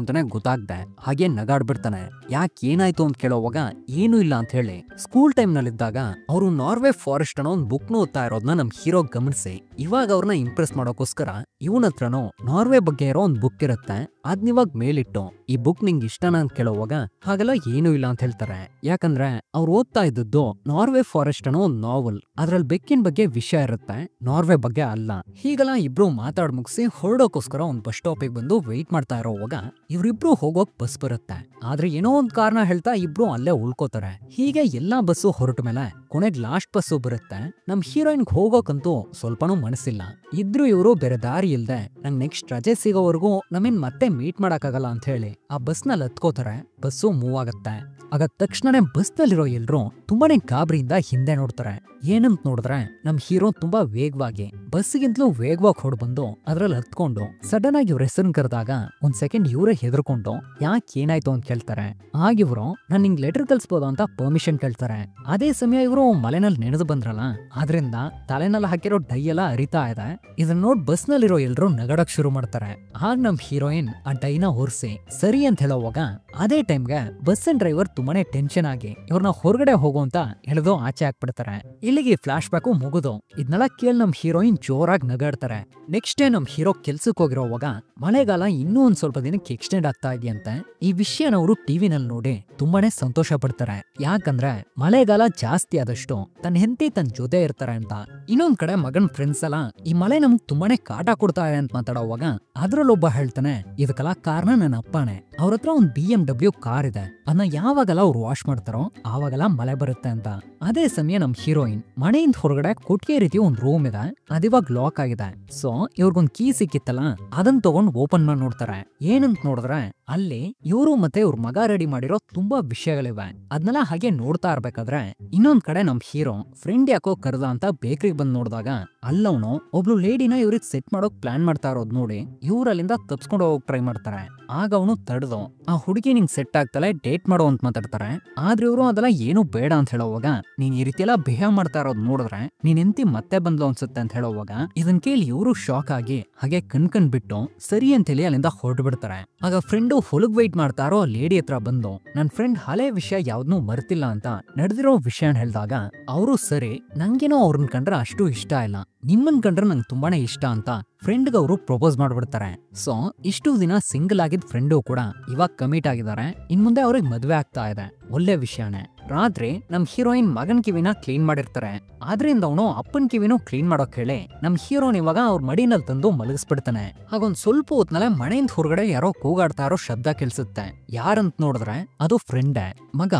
ಅಂತಾನೆ ಗೊತ್ತಾಗ್ದೆ ಹಾಗೆ ನಗಾಡ್ಬಿಡ್ತಾನೆ. ಯಾಕೆ ಏನಾಯ್ತು ಅಂತ ಕೇಳೋವಾಗ ಏನೂ ಇಲ್ಲ ಅಂತ ಹೇಳಿ ಸ್ಕೂಲ್ ಟೈಮ್ ನಲ್ಲಿದ್ದಾಗ ಅವರು ನಾರ್ವೆ ಫಾರೆಸ್ಟ್ ಅನ್ನೋ ಒಂದು ಬುಕ್ ಓದ್ತಾ ಇರೋದನ್ನ ನಮ್ ಹೀರೋ ಗಮನಿಸಿ ಇವಾಗ ಅವ್ರನ್ನ ಇಂಪ್ರೆಸ್ ಮಾಡೋಕೋಸ್ಕರ ಇವನ ಹತ್ರನೂ ನಾರ್ವೆ ಬಗ್ಗೆ ಇರೋ ಒಂದ್ ಬುಕ್ ಇರುತ್ತೆ. ಅದ್ನಿವಾಗ ಮೇಲಿಟ್ಟು ಈ ಬುಕ್ ನಿಂಗೆ ಇಷ್ಟನಾ ಅಂತ ಕೇಳೋವಾಗ ಹಾಗೆಲ್ಲ ಏನೂ ಇಲ್ಲ ಅಂತ ಹೇಳ್ತಾರೆ. ಯಾಕಂದ್ರೆ ಅವ್ರು ಓದ್ತಾ ಇದ್ದದ್ದು ನಾರ್ವೆ ಫಾರೆಸ್ಟ್ ಅನ್ನೋ ಒಂದು ನಾವಲ್, ಅದ್ರಲ್ಲಿ ಬೆಕ್ಕಿನ ಬಗ್ಗೆ ವಿಷಯ ಇರುತ್ತೆ, ನಾರ್ವೆ ಬಗ್ಗೆ ಅಲ್ಲ. ಹೀಗೆಲ್ಲ ಇಬ್ರು ಮಾತಾಡ್ ಮುಗಿಸಿ ಹೊರಡೋಕೋಸ್ಕರ ಒಂದ್ ಬಸ್ ಸ್ಟಾಪಿಗೆ ಬಂದು ವೆಯ್ಟ್ ಮಾಡ್ತಾ ಇರೋವಾಗ ಇವ್ರಿಬ್ರು ಹೋಗೋಕ್ ಬಸ್ ಬರುತ್ತೆ. ಆದ್ರೆ ಏನೋ ಒಂದ್ ಕಾರಣ ಹೇಳ್ತಾ ಇಬ್ರು ಅಲ್ಲೇ ಉಳ್ಕೋತಾರೆ. ಹೀಗೆ ಎಲ್ಲಾ ಬಸ್ಸು ಹೊರಟ ಮೇಲೆ ಕೊನೆಗ್ ಲಾಸ್ಟ್ ಬಸ್ಸು ಬರುತ್ತೆ. ನಮ್ ಹೀರೋಯಿನ್ಗೆ ಹೋಗೋಕಂತೂ ಸ್ವಲ್ಪನೂ ಮನಸ್ಸಿಲ್ಲ. ಇದ್ರು ಇವರು ಬೇರೆ ದಾರಿ ಇಲ್ದೆ ನಂಗೆ ನೆಕ್ಸ್ಟ್ ರಜೆ ಸಿಗೋವರೆಗೂ ನಮ್ಮನ್ ಮತ್ತೆ ಮೀಟ್ ಮಾಡಕ್ಕಾಗಲ್ಲ ಅಂತ ಹೇಳಿ ಆ ಬಸ್ ನಲ್ಲಿ ಹತ್ಕೋತಾರೆ. ಬಸ್ಸು ಮೂವ್ ಆಗತ್ತೆ. ಆಗ ತಕ್ಷಣನೇ ಬಸ್ ನಲ್ಲಿರೋ ಎಲ್ರು ತುಂಬಾನೇ ಗಾಬರಿಯಿಂದ ಹಿಂದೆ ನೋಡ್ತಾರೆ. ಏನಂತ ನೋಡಿದ್ರೆ ನಮ್ ಹೀರೋ ತುಂಬಾ ವೇಗವಾಗಿ ಬಸ್ಗಿಂತಲೂ ವೇಗವಾಗಿ ಹೊಡ್ ಬಂದು ಅದ್ರಲ್ಲಿ ಹತ್ಕೊಂಡು ಸಡನ್ ಆಗಿ ಇವ್ರ ಹೆಸರನ್ನ ಕರೆದಾಗ ಒಂದ್ ಸೆಕೆಂಡ್ ಇವರೇ ಹೆದರ್ಕೊಂಡು ಯಾಕೆ ಏನಾಯ್ತು ಅಂತ ಕೇಳ್ತಾರೆ. ಆಗಿವ್ರು ನಾನು ನಿಂಗೆ ಲೆಟರ್ ಕಲ್ಸ್ಬೋದು ಅಂತ ಪರ್ಮಿಷನ್ ಕೇಳ್ತಾರೆ. ಅದೇ ಸಮಯ ಇವರು ಮಲೆನಲ್ಲಿ ನೆನೆದು ಬಂದ್ರಲ್ಲ, ಆದ್ರಿಂದ ತಲೆನಲ್ಲಿ ಹಾಕಿರೋ ಡೈ ಎಲ್ಲ ಅರಿತಾ ಇದೆ. ಇದನ್ನ ನೋಡ್ ಬಸ್ ನಲ್ಲಿರೋ ಎಲ್ರು ನಗಡಕ್ ಶುರು ಮಾಡ್ತಾರೆ. ಆಗ ನಮ್ ಹೀರೋಯಿನ್ ಆ ಡೈನ ಹೊರಿಸಿ ಸರಿ ಅಂತ ಹೇಳೋವಾಗ ಅದೇ ಟೈಮ್ಗೆ ಬಸ್ ಡ್ರೈವರ್ ತುಂಬಾನೇ ಟೆನ್ಷನ್ ಆಗಿ ಇವ್ರನ್ನ ಹೊರಗಡೆ ಹೋಗೋ ಅಂತ ಹೇಳಿದು ಆಚೆ ಹಾಕ್ಬಿಡ್ತಾರೆ. ಇಲ್ಲಿಗೆ ಫ್ಲಾಶ್ ಬ್ಯಾಕು ಮುಗಿದು ಇದನ್ನೆಲ್ಲ ಕೇಳಿ ನಮ್ ಹೀರೋಯಿನ್ ಜೋರಾಗಿ ನಗಾಡ್ತಾರೆ. ನೆಕ್ಸ್ಟ್ ಡೇ ನಮ್ ಹೀರೋ ಕೆಲ್ಸಕ್ಕೆ ಹೋಗಿರೋವಾಗ ಮಳೆಗಾಲ ಇನ್ನೂ ಒಂದ್ ಸ್ವಲ್ಪ ದಿನಕ್ಕೆ ಎಕ್ಸ್ಟೆಂಡ್ ಆಗ್ತಾ ಇದೆಯಂತೆ. ಈ ವಿಷಯನ ಅವರು ಟಿವಿನಲ್ಲಿ ನೋಡಿ ತುಂಬಾನೇ ಸಂತೋಷ ಪಡ್ತಾರೆ. ಯಾಕಂದ್ರೆ ಮಳೆಗಾಲ ಜಾಸ್ತಿ ಆದಷ್ಟು ತನ್ನ ಹೆಂಡತಿ ತನ್ನ ಜೊತೆ ಇರ್ತಾರೆ ಅಂತ. ಇನ್ನೊಂದ್ ಕಡೆ ಮಗನ್ ಫ್ರೆಂಡ್ಸ್ ಎಲ್ಲ ಈ ಮಳೆ ನಮ್ಗೆ ತುಂಬಾನೇ ಕಾಟ ಕೊಡ್ತಾ ಇದೆ ಅಂತ ಮಾತಾಡೋವಾಗ ಅದ್ರಲ್ಲೊಬ್ಬ ಹೇಳ್ತಾನೆ ಇದಕ್ಕೆಲ್ಲ ಕಾರಣ ನನ್ನ ಅಪ್ಪನೇ. ಅವ್ರ ಹತ್ರ ಒಂದ್ BMW ಕಾರ್ ಇದೆ, ಅದನ್ನ ಯಾವಾಗೆಲ್ಲ ಅವ್ರು ವಾಶ್ ಮಾಡ್ತಾರೋ ಆವಾಗೆಲ್ಲ ಮಳೆ ಬರುತ್ತೆ ಅಂತ. ಅದೇ ಸಮಯ ನಮ್ ಹೀರೋಯಿನ್ ಮನೆಯಿಂದ ಹೊರಗಡೆ ಕೊಟ್ಟಿಗೆ ರೀತಿ ಒಂದ್ ರೂಮ್ ಇದೆ, ಅದಿವಾಗ ಲಾಕ್ ಆಗಿದೆ. ಸೊ ಇವ್ರಿಗೊಂದ್ ಕೀ ಸಿಕ್ಕಿತ್ತಲ್ಲ ಅದನ್ನ ತಗೊಂಡ್ ಓಪನ್ ಮಾಡಿ ನೋಡ್ತಾರೆ. ಏನಂತ ನೋಡಿದ್ರೆ ಅಲ್ಲಿ ಇವರು ಮತ್ತೆ ಇವ್ರ ಮಗ ರೆಡಿ ಮಾಡಿರೋ ತುಂಬಾ ವಿಷಯಗಳಿವೆ. ಅದನ್ನೆಲ್ಲ ಹಾಗೆ ನೋಡ್ತಾ ಇರ್ಬೇಕಾದ್ರೆ ಇನ್ನೊಂದ್ ಕಡೆ ನಮ್ ಹೀರೋ ಫ್ರೆಂಡ್ ಯಾಕೋ ಕರೆದ ಅಂತ ಬೇಕ್ರಿಗೆ ಬಂದ್ ನೋಡಿದಾಗ ಅಲ್ಲವನು ಒಬ್ಳು ಲೇಡಿನ ಇವ್ರಿಗೆ ಸೆಟ್ ಮಾಡೋಕ್ ಪ್ಲಾನ್ ಮಾಡ್ತಾ ಇರೋದ್ ನೋಡಿ ಇವ್ರಲ್ಲಿಂದ ತಪ್ಸ್ಕೊಂಡು ಹೋಗಕ್ ಟ್ರೈ ಮಾಡ್ತಾರೆ. ಆಗ ಅವನು ತಡೆದು ಆ ಹುಡುಗಿ ನಿಂಗ್ ಸೆಟ್ ಆಗ್ತಲೆ ಡೇಟ್ ಮಾಡೋ ಅಂತ ಮಾತಾಡ್ತಾರೆ. ಆದ್ರೆ ಇವರು ಅದೆಲ್ಲ ಏನು ಬೇಡ ಅಂತ ಹೇಳೋವಾಗ ನೀನ್ ಈ ರೀತಿ ಎಲ್ಲ ಬಿಹೇವ್ ಮಾಡ್ತಾ ಇರೋದ್ ನೋಡಿದ್ರೆ ನೀನ್ ಎಂತಿ ಮತ್ತೆ ಬಂದ್ಲು ಅನ್ಸುತ್ತೆ ಅಂತ ಹೇಳೋವಾಗ ಇದನ್ ಕೇಳಿ ಇವರು ಶಾಕ್ ಆಗಿ ಹಾಗೆ ಕಣ್ ಬಿಟ್ಟು ಸರಿ ಅಂತ ಹೇಳಿ ಅಲ್ಲಿಂದ ಹೊರಟು ಬಿಡ್ತಾರೆ. ಆಗ ಫ್ರೆಂಡು ಹೊಲಗ್ ವೈಟ್ ಮಾಡ್ತಾ ಇರೋ ಲೇಡಿ ಹತ್ರ ಬಂದು ನನ್ ಫ್ರೆಂಡ್ ಹಳೆ ವಿಷಯ ಯಾವ್ದನ್ನೂ ಮರ್ತಿಲ್ಲ ಅಂತ ನಡೆದಿರೋ ವಿಷಯ ಹೇಳ್ದಾಗ ಅವರು ಸರಿ ನಂಗೇನೋ ಅವ್ರನ್ನ ಕಂಡ್ರೆ ಅಷ್ಟು ಇಷ್ಟ ಇಲ್ಲ, ನಿಮ್ಮನ್ ಕಂಡ್ರೆ ನಂಗೆ ತುಂಬಾನೇ ಇಷ್ಟ ಅಂತ ಫ್ರೆಂಡ್ಗೆ ಅವರು ಪ್ರಪೋಸ್ ಮಾಡ್ಬಿಡ್ತಾರೆ. ಸೊ ಇಷ್ಟು ದಿನ ಸಿಂಗಲ್ ಆಗಿದ್ ಫ್ರೆಂಡು ಕೂಡ ಇವಾಗ ಕಮಿಟ್ ಆಗಿದ್ದಾರೆ. ಇನ್ ಮುಂದೆ ಅವ್ರಿಗೆ ಮದ್ವೆ ಆಗ್ತಾ ಇದೆ, ಒಳ್ಳೆ ವಿಷಯನೇ. ರಾತ್ರಿ ನಮ್ ಹೀರೋಯಿನ್ ಮಗನ್ ಕಿವಿನ ಕ್ಲೀನ್ ಮಾಡಿರ್ತಾರೆ. ಆದ್ರಿಂದ ಅವನು ಅಪ್ಪನ್ ಕಿವಿನೂ ಕ್ಲೀನ್ ಮಾಡೋಕ್ ಹೇಳಿ ನಮ್ ಹೀರೋನ್ ಇವಾಗ ಅವ್ರ ಮಡಿನಲ್ಲಿ ತಂದು ಮಲಗಿಸ್ಬಿಡ್ತಾನೆ. ಹಾಗೊಂದ್ ಸ್ವಲ್ಪ ಹೊತ್ನಲ್ಲೇ ಮನೆಯಿಂದ ಹೊರಗಡೆ ಯಾರೋ ಕೂಗಾಡ್ತಾ ಇರೋ ಶಬ್ದ ಕೇಳಿಸುತ್ತೆ. ಯಾರಂತ ನೋಡಿದ್ರೆ ಅದು ಫ್ರೆಂಡೇ. ಮಗ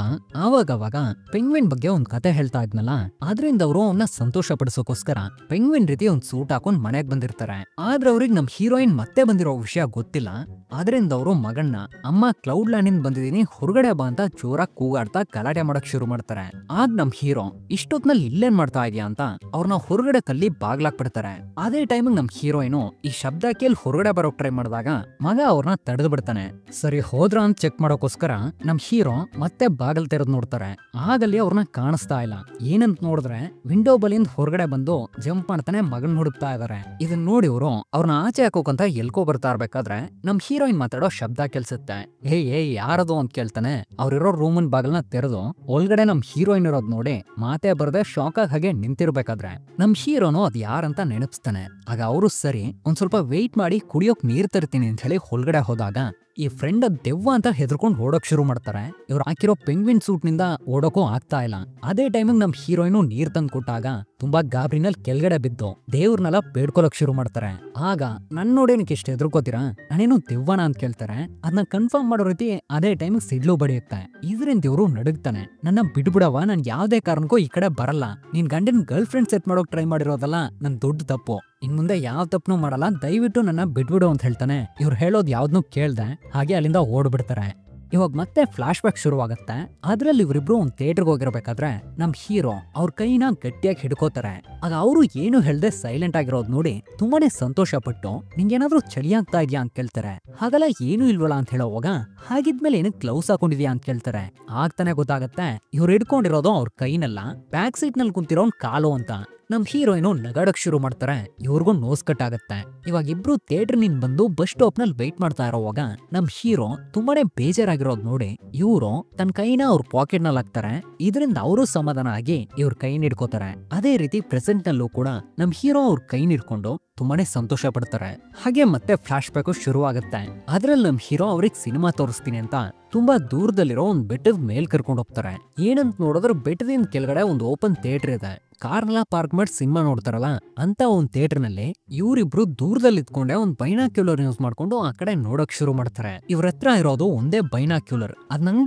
ಆವಾಗವಾಗ ಪೆಂಗ್ವಿನ್ ಬಗ್ಗೆ ಒಂದ್ ಕತೆ ಹೇಳ್ತಾ ಇದ್ನಲ್ಲ, ಆದ್ರಿಂದ ಅವರು ಅವನ್ನ ಸಂತೋಷ ಪಡಿಸೋಕೋಸ್ಕರ ಪೆಂಗ್ವಿನ್ ರೀತಿ ಒಂದ್ ಸೂಟ್ ಹಾಕೊಂಡ್ ಮನೆಗ್ ಬಂದಿರ್ತಾರೆ. ಆದ್ರೆ ಅವ್ರಿಗೆ ನಮ್ ಹೀರೋಯಿನ್ ಮತ್ತೆ ಬಂದಿರೋ ವಿಷಯ ಗೊತ್ತಿಲ್ಲ. ಅದರಿಂದ ಅವರು ಮಗನ್ನ ಅಮ್ಮ ಕ್ಲೌಡ್ ಲ್ಯಾಂಡ್ ಬಂದಿದೀನಿ ಹೊರಗಡೆ ಬಾ ಅಂತ ಜೋರಾಗಿ ಕೂಗಾಡ್ತಾ ಗಲಾಟೆ ಮಾಡಕ್ ಶುರು ಮಾಡ್ತಾರೆ. ಆಗ ನಮ್ ಹೀರೋ ಇಷ್ಟೊತ್ನಲ್ಲಿ ಇಲ್ಲೇನ್ ಮಾಡ್ತಾ ಇದೆಯಾ ಅಂತ ಅವ್ರನ್ನ ಹೊರಗಡೆ ಕಲ್ಲಿ ಬಾಗ್ಲಾಕ್ಬಿಡ್ತಾರೆ. ಅದೇ ಟೈಮಿಗೆ ನಮ್ ಹೀರೋಯಿನು ಈ ಶಬ್ದ ಕೇಳಿ ಹೊರಗಡೆ ಬರೋಕ್ ಟ್ರೈ ಮಾಡಿದಾಗ ಮಗ ಅವ್ರನ್ನ ತಡೆದು ಬಿಡ್ತಾನೆ. ಸರಿ ಹೋದ್ರ ಅಂತ ಚೆಕ್ ಮಾಡೋಕೋಸ್ಕರ ನಮ್ ಹೀರೋ ಮತ್ತೆ ಬಾಗಲ್ ತೆರೆದು ನೋಡ್ತಾರೆ. ಆಗಲ್ಲಿ ಅವ್ರನ್ನ ಕಾಣಿಸ್ತಾ ಇಲ್ಲ. ಏನಂತ ನೋಡಿದ್ರೆ ವಿಂಡೋ ಬಲಿಂದ ಹೊರಗಡೆ ಬಂದು ಜಂಪ್ ಮಾಡ್ತಾನೆ ಮಗನ್ ಹುಡುಕ್ತಾ ಇದಾರೆ. ಇದನ್ನ ನೋಡಿ ಇವರು ಅವ್ರನ್ನ ಆಚೆ ಹಾಕೋಕಂತ ಎಲ್ಕೋ ಬರ್ತಾ ಇರ್ಬೇಕಾದ್ರೆ ನಮ್ ಹೀರೋಯಿನ್ ಮಾತಾಡೋ ಶಬ್ದ ಕೆಲ್ಸುತ್ತೆ. ಏ ಯಾರದು ಅಂತ ಕೇಳ್ತಾನೆ. ಅವ್ರಿರೋ ರೂಮನ್ ಬಾಗಲ್ನ ತೆರೆದು ಒಳಗಡೆ ನಮ್ ಹೀರೋಯಿನ್ ಇರೋದ್ ನೋಡಿ ಮಾತೇ ಬರದೆ ಶಾಕ್ ಆಗಿ ಹಾಗೆ ನಿಂತಿರ್ಬೇಕಾದ್ರೆ ನಮ್ ಹೀರೋನು ಅದ್ ಯಾರಂತ ನೆನಪಿಸ್ತಾನೆ. ಆಗ ಅವರು ಸರಿ ಒಂದ್ ಸ್ವಲ್ಪ ವೆಯ್ಟ್ ಮಾಡಿ ಕುಡಿಯೋಕ್ ನೀರ್ ತರ್ತೀನಿ ಅಂತ ಹೇಳಿ ಹೊರಗಡೆ ಹೋದಾಗ ಈ ಫ್ರೆಂಡ್ ದೆವ್ವ ಅಂತ ಹೆದರ್ಕೊಂಡು ಓಡೋಕ್ ಶುರು ಮಾಡ್ತಾರೆ. ಇವ್ರು ಹಾಕಿರೋ ಪೆಂಗ್ವಿನ್ ಸೂಟ್ ನಿಂದ ಓಡೋಕೋ ಆಗ್ತಾ ಇಲ್ಲ. ಅದೇ ಟೈಮಿಗೆ ನಮ್ ಹೀರೋಯಿನು ನೀರ್ ತಂದು ಕೊಟ್ಟಾಗ ತುಂಬಾ ಗಾಬರಿನಲ್ಲಿ ಕೆಳಗಡೆ ಬಿದ್ದು ದೇವ್ರನ್ನೆಲ್ಲ ಬೇಡ್ಕೊಳಕ್ ಶುರು ಮಾಡ್ತಾರೆ. ಆಗ ನನ್ ನೋಡೇನಕ್ಕೆ ಇಷ್ಟ ಹೆದರ್ಕೋತೀರಾ, ನಾನೇನು ದೆವ್ವನ ಅಂತ ಕೇಳ್ತಾರೆ. ಅದನ್ನ ಕನ್ಫರ್ಮ್ ಮಾಡೋ ರೀತಿ ಅದೇ ಟೈಮಿಗೆ ಸಿಡ್ಲು ಬಡಿಯುತ್ತೆ. ಇದರಿಂದ ಇವರು ನಡುಗ್ತಾನೆ. ನನ್ನ ಬಿಡ್ಬಿಡವ, ನನ್ ಯಾವ್ದೇ ಕಾರಣಕ್ಕೂ ಈ ಕಡೆ ಬರಲ್ಲ. ನಿನ್ ಗಂಡನ್ ಗರ್ಲ್ ಫ್ರೆಂಡ್ ಸೆಟ್ ಮಾಡೋಕ್ ಟ್ರೈ ಮಾಡಿರೋದಲ್ಲ ನನ್ ದೊಡ್ಡ ತಪ್ಪು. ಇನ್ ಮುಂದೆ ಯಾವ ತಪ್ಪನು ಮಾಡಲ್ಲ, ದಯವಿಟ್ಟು ನನ್ನ ಬಿಡ್ಬಿಡು ಅಂತ ಹೇಳ್ತಾನೆ. ಇವ್ರು ಹೇಳೋದ್ ಯಾವ್ದನ್ನೂ ಕೇಳ್ದೆ ಹಾಗೆ ಅಲ್ಲಿಂದ ಓಡ್ಬಿಡ್ತಾರೆ. ಇವಾಗ ಮತ್ತೆ ಫ್ಲಾಶ್ ಬ್ಯಾಕ್ ಶುರುವಾಗುತ್ತೆ. ಅದ್ರಲ್ಲಿ ಇವರಿಬ್ರು ಒಂದ್ ಥಿಯೇಟರ್ಗೆ ಹೋಗಿರ್ಬೇಕಾದ್ರೆ ನಮ್ ಹೀರೋ ಅವ್ರ ಕೈನ ಗಟ್ಟಿಯಾಗಿ ಹಿಡ್ಕೋತಾರೆ. ಆಗ ಅವರು ಏನು ಹೇಳ್ದೆ ಸೈಲೆಂಟ್ ಆಗಿರೋದ್ ನೋಡಿ ತುಂಬಾನೇ ಸಂತೋಷ ಪಟ್ಟು ನಿಂಗೇನಾದ್ರೂ ಚಳಿ ಆಗ್ತಾ ಇದೆಯಾ ಅಂತ ಕೇಳ್ತಾರೆ. ಹಾಗಲ್ಲ ಏನು ಇಲ್ವಲ್ಲ ಅಂತ ಹೇಳೋವಾಗ ಹಾಗಿದ್ಮೇಲೆ ಏನಕ್ಕೆ ಗ್ಲೌಸ್ ಹಾಕೊಂಡಿದ್ಯಾ ಅಂತ ಕೇಳ್ತಾರೆ. ಆಗ್ತಾನೆ ಗೊತ್ತಾಗತ್ತೆ ಇವ್ರು ಹಿಡ್ಕೊಂಡಿರೋದು ಅವ್ರ ಕೈನಲ್ಲ, ಬ್ಯಾಕ್ ಸೀಟ್ ನಲ್ಲಿ ಕುಂತಿರೋನ್ ಕಾಲು ಅಂತ. ನಮ್ ಹೀರೋಯಿನು ನಗಾಡಕ್ ಶುರು ಮಾಡ್ತಾರೆ. ಇವ್ರಿಗೂ ನೋಸ್ ಕಟ್ ಆಗತ್ತೆ. ಇವಾಗ ಇಬ್ರು ಥಿಯೇಟರ್ ನಿಂದ ಬಂದು ಬಸ್ ಸ್ಟಾಪ್ ನಲ್ಲಿ ವೇಟ್ ಮಾಡ್ತಾ ಇರೋವಾಗ ನಮ್ ಹೀರೋ ತುಂಬಾನೇ ಬೇಜಾರಾಗಿರೋದ್ ನೋಡಿ ಇವ್ರು ತನ್ನ ಕೈನ ಅವ್ರ ಪಾಕೆಟ್ ನಲ್ಲಿ ಹಾಕ್ತಾರೆ. ಇದರಿಂದ ಅವರು ಸಮಾಧಾನ ಆಗಿ ಇವ್ರ ಕೈನ ಹಿಡ್ಕೋತಾರೆ. ಅದೇ ರೀತಿ ಪ್ರೆಸೆಂಟ್ ನಲ್ಲೂ ಕೂಡ ನಮ್ ಹೀರೋ ಅವ್ರ ಕೈನ ಹಿಡ್ಕೊಂಡು ತುಂಬಾನೇ ಸಂತೋಷ ಪಡ್ತಾರೆ. ಹಾಗೆ ಮತ್ತೆ ಫ್ಲಾಶ್ ಬ್ಯಾಕ್ ಶುರುವಾಗುತ್ತೆ. ಅದ್ರಲ್ಲಿ ನಮ್ ಹೀರೋ ಅವ್ರಿಗೆ ಸಿನಿಮಾ ತೋರಿಸ್ತೀನಿ ಅಂತ ತುಂಬಾ ದೂರದಲ್ಲಿರೋ ಒಂದ್ ಬೆಟ್ಟದ ಮೇಲ್ ಕರ್ಕೊಂಡು ಹೋಗ್ತಾರೆ. ಏನಂತ ನೋಡಿದ್ರೆ ಬೆಟ್ಟದಿಂದ ಕೆಳಗಡೆ ಒಂದು ಓಪನ್ ಥಿಯೇಟರ್ ಇದೆ. ಕಾರ್ನೆಲ್ಲ ಪಾರ್ಕ್ ಮಾಡಿ ಸಿನಿಮಾ ನೋಡ್ತಾರಲ್ಲ ಅಂತ ಒಂದ್ ಥಿಯೇಟರ್ ನಲ್ಲಿ ಇವರಿಬ್ರು ದೂರದಲ್ಲಿ ಇದ್ಕೊಂಡೆ ಒಂದ್ ಬೈನಾಕ್ಯುಲರ್ ಯೂಸ್ ಮಾಡ್ಕೊಂಡು ಆ ಕಡೆ ನೋಡಕ್ ಶುರು ಮಾಡ್ತಾರೆ. ಇವ್ರ ಹತ್ರ ಇರೋದು ಒಂದೇ ಬೈನಾಕ್ಯುಲರ್. ಅದ್ ನಂಗ್